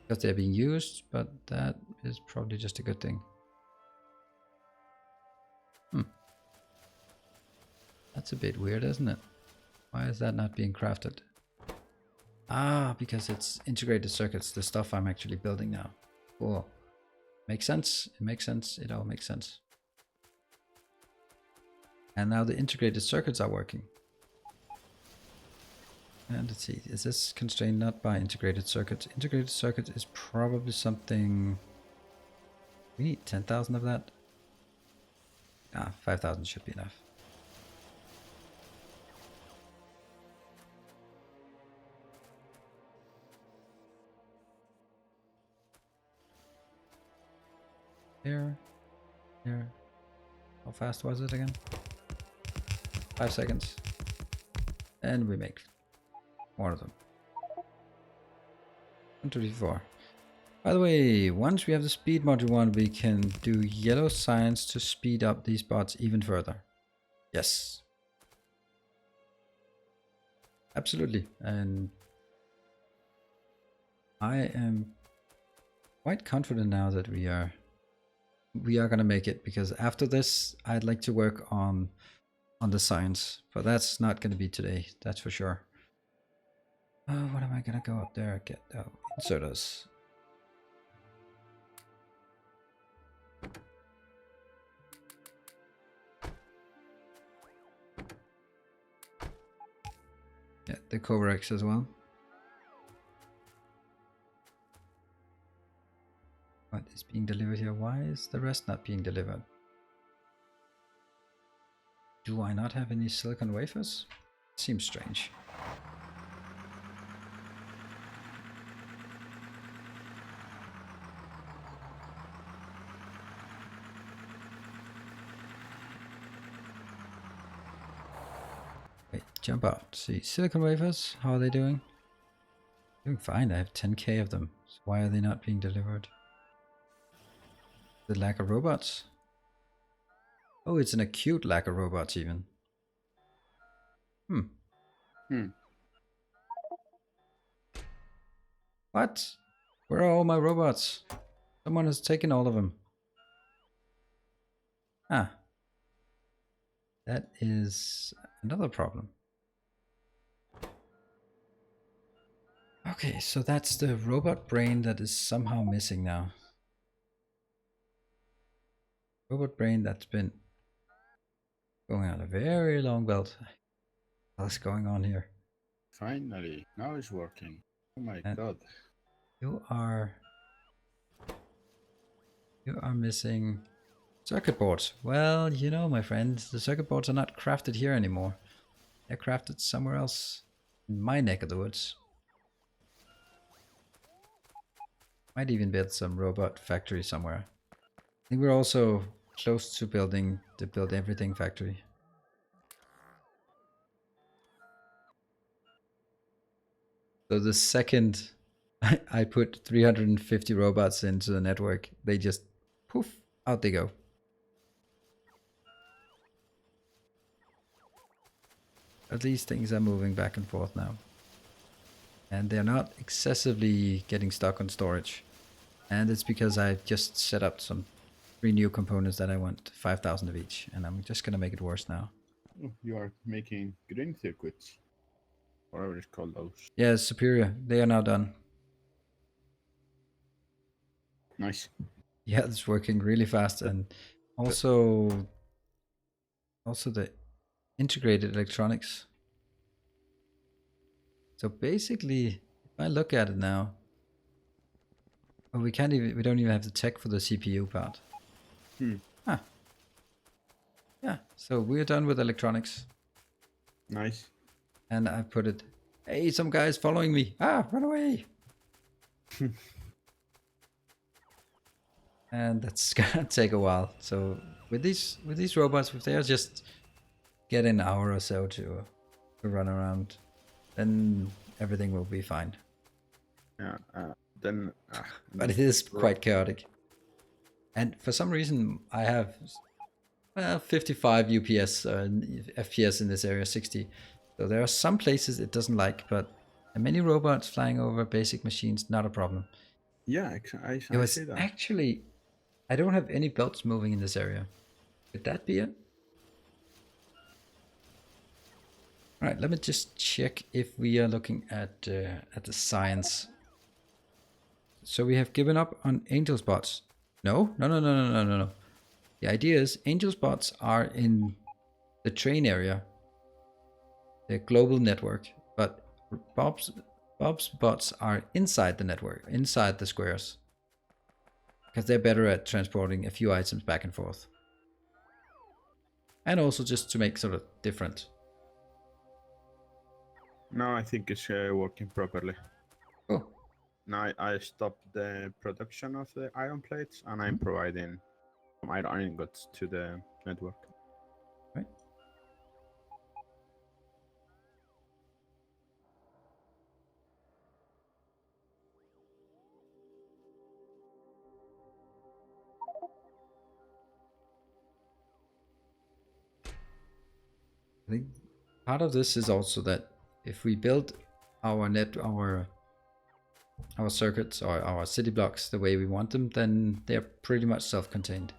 because they're being used, but that is probably just a good thing. That's a bit weird, isn't it? Why is that not being crafted? Ah, because it's integrated circuits, the stuff I'm actually building now. Cool. Makes sense. It makes sense. It all makes sense. And now the integrated circuits are working. And let's see, is this constrained not by integrated circuits? Integrated circuits is probably something... We need 10,000 of that. Ah, 5,000 should be enough. Here. How fast was it again? 5 seconds. And we make more of them. 1, 2, 3, 4. By the way, once we have the speed module 1, we can do yellow science to speed up these bots even further. Yes. absolutely. And I am quite confident now that we are gonna make it, because after this I'd like to work on the science, but that's not gonna be today, that's for sure. What am I gonna go up there? Get insert us. Yeah, the Corex as well. What is being delivered here? Why is the rest not being delivered? Do I not have any silicon wafers? Seems strange. Wait, jump out. See, silicon wafers, how are they doing? Doing fine, I have 10k of them. So why are they not being delivered? The lack of robots? Oh, it's an acute lack of robots even. What? Where are all my robots? Someone has taken all of them. Ah. That is another problem. Okay, so that's the robot brain that is somehow missing now. Robot brain that's been going on a very long belt. What's going on here? Finally, now it's working. Oh my god. You are missing circuit boards. Well, you know, my friend, the circuit boards are not crafted here anymore. They're crafted somewhere else in my neck of the woods. Might even build some robot factory somewhere. I think we're also close to building the Build Everything factory. So the second I put 350 robots into the network, they just poof, out they go. But these things are moving back and forth now. And they're not excessively getting stuck on storage. And it's because I've just set up some 3 new components that I want 5,000 of each. And I'm just going to make it worse now. Oh, you are making green circuits. Whatever it's called those. Yeah, superior. They are now done. Nice. Yeah, it's working really fast. And also the integrated electronics. So basically, if I look at it now, well, we don't even have the tech for the CPU part. Ah. Yeah, so we're done with electronics. Nice. And I put it, hey, some guy's following me. Ah, run away. And that's gonna take a while. So with these robots, if they'll just get an hour or so to run around, then everything will be fine. Yeah. But it is quite chaotic. And for some reason, I have 55 UPS FPS in this area, 60. So there are some places it doesn't like, but many robots flying over basic machines, not a problem. Yeah, I see that. Actually, I don't have any belts moving in this area. Could that be it? All right, let me just check if we are looking at the science. So we have given up on angel spots. No. The idea is angel spots are in the train area, the global network, but BoB's bots are inside the network, inside the squares, because they're better at transporting a few items back and forth. And also just to make sort of different. No, I think it's working properly. Oh. Now I stopped the production of the iron plates and I'm providing iron ingots to the network. Right. I think part of this is also that If we build our circuits or our city blocks the way we want them, then they're pretty much self-contained.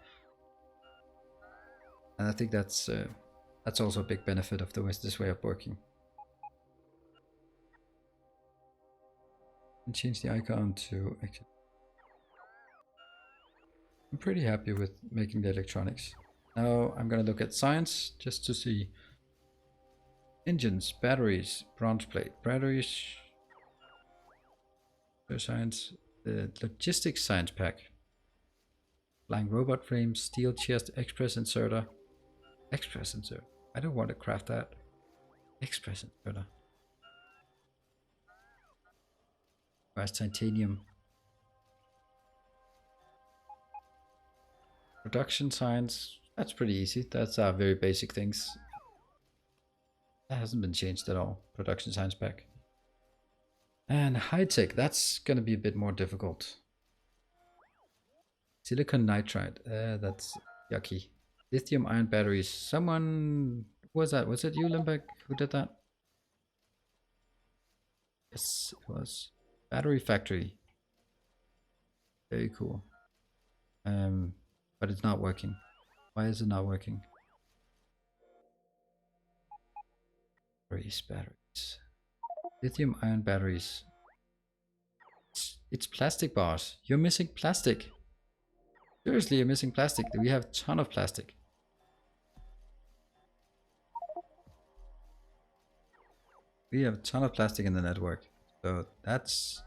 And I think that's also a big benefit of this way of working. And change the icon to exit. I'm pretty happy with making the electronics. Now I'm gonna look at science just to see engines, batteries, bronze plate, batteries, science, the logistics science pack, flying robot frame, steel chest, express inserter. Express insert. I don't want to craft that. Express inserter. Where's titanium? Production science. That's pretty easy. That's very basic things. That hasn't been changed at all. Production science pack. And high tech. That's gonna be a bit more difficult. Silicon nitride. That's yucky. Lithium ion batteries. Someone was that? Was it you, Limbeck, who did that? Yes, it was. Battery factory. Very cool. But it's not working. Why is it not working? Batteries. Lithium ion batteries. It's plastic bars. You're missing plastic. Seriously, you're missing plastic. We have a ton of plastic. We have a ton of plastic in the network. So that's...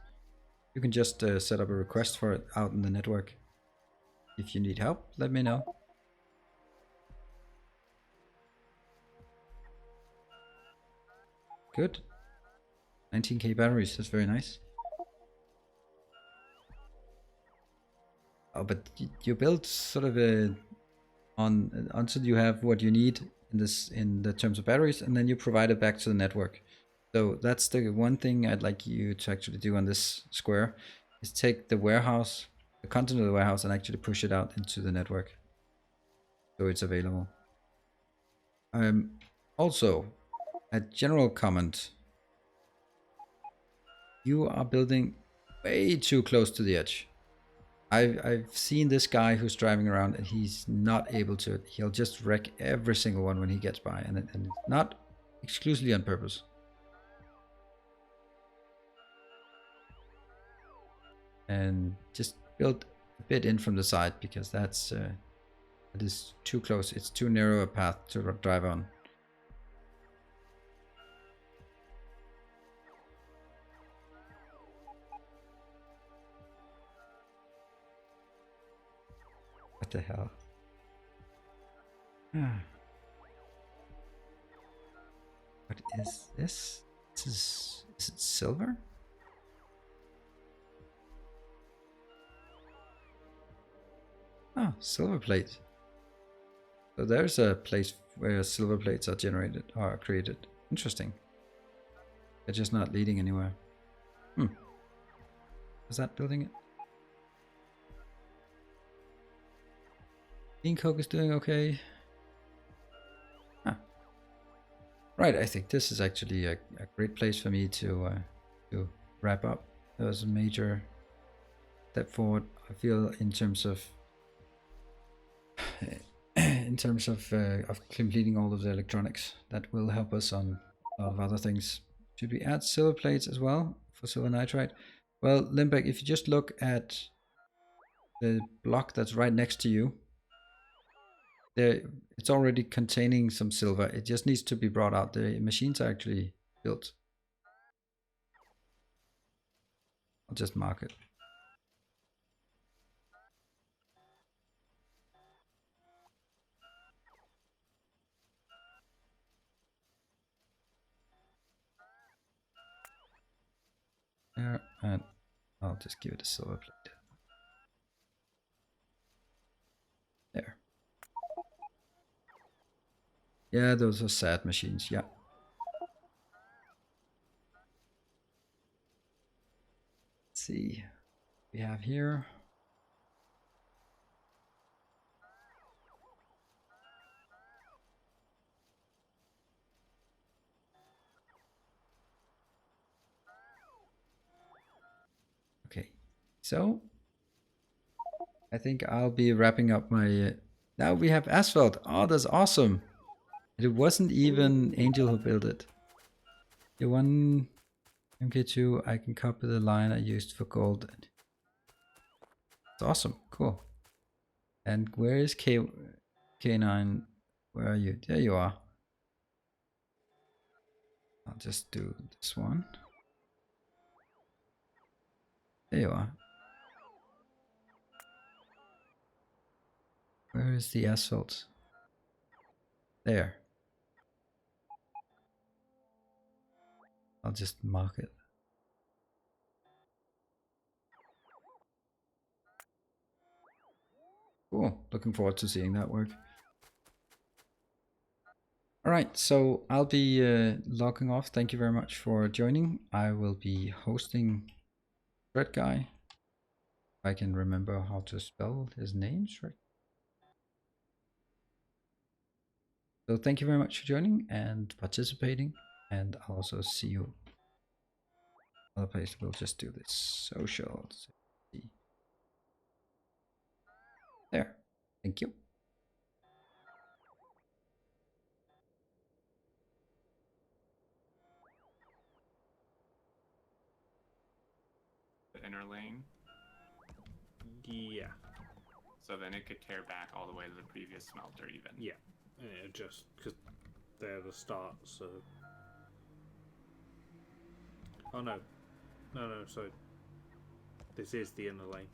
You can just set up a request for it out in the network. If you need help, let me know. Good. 19k batteries, that's very nice. Oh, but you build sort of a until you have what you need in the terms of batteries, and then you provide it back to the network. So that's the one thing I'd like you to actually do on this square, is take the warehouse, the content of the warehouse, and actually push it out into the network, so it's available. Also, a general comment. You are building way too close to the edge. I've seen this guy who's driving around and he's not able to. He'll just wreck every single one when he gets by, and it's not exclusively on purpose. And just build a bit in from the side, because that is too close. It's too narrow a path to drive on. What the hell? What is this? Is it silver? Oh, silver plate. So there's a place where silver plates are generated or created. Interesting. They're just not leading anywhere. Is that building it? Bean Coke is doing okay. Right, I think this is actually a great place for me to wrap up. That was a major step forward, I feel, in terms of completing all of the electronics. That will help us on a lot of other things. Should we add silver plates as well for silver nitride? Well, Limbeck, if you just look at the block that's right next to you, it's already containing some silver. It just needs to be brought out. The machines are actually built. I'll just mark it. There, and I'll just give it a silver plate. There. Yeah, those are sad machines, yeah. Let's see. We have here. So I think I'll be wrapping up my. Now we have asphalt. Oh, that's awesome! It wasn't even Angel who built it. The one MK2, I can copy the line I used for gold. It's awesome. Cool. And where is K9? Where are you? There you are. I'll just do this one. There you are. Where is the asphalt? There. I'll just mark it. Cool. Looking forward to seeing that work. Alright, so I'll be logging off. Thank you very much for joining. I will be hosting Shred Guy. If I can remember how to spell his name, Shred. So thank you very much for joining and participating. And I'll also see you other place. We'll just do this social. There. Thank you. The inner lane. Yeah. So then it could tear back all the way to the previous smelter even. Yeah. Just because they're the start, so... Oh no. No, so... This is the inner lane.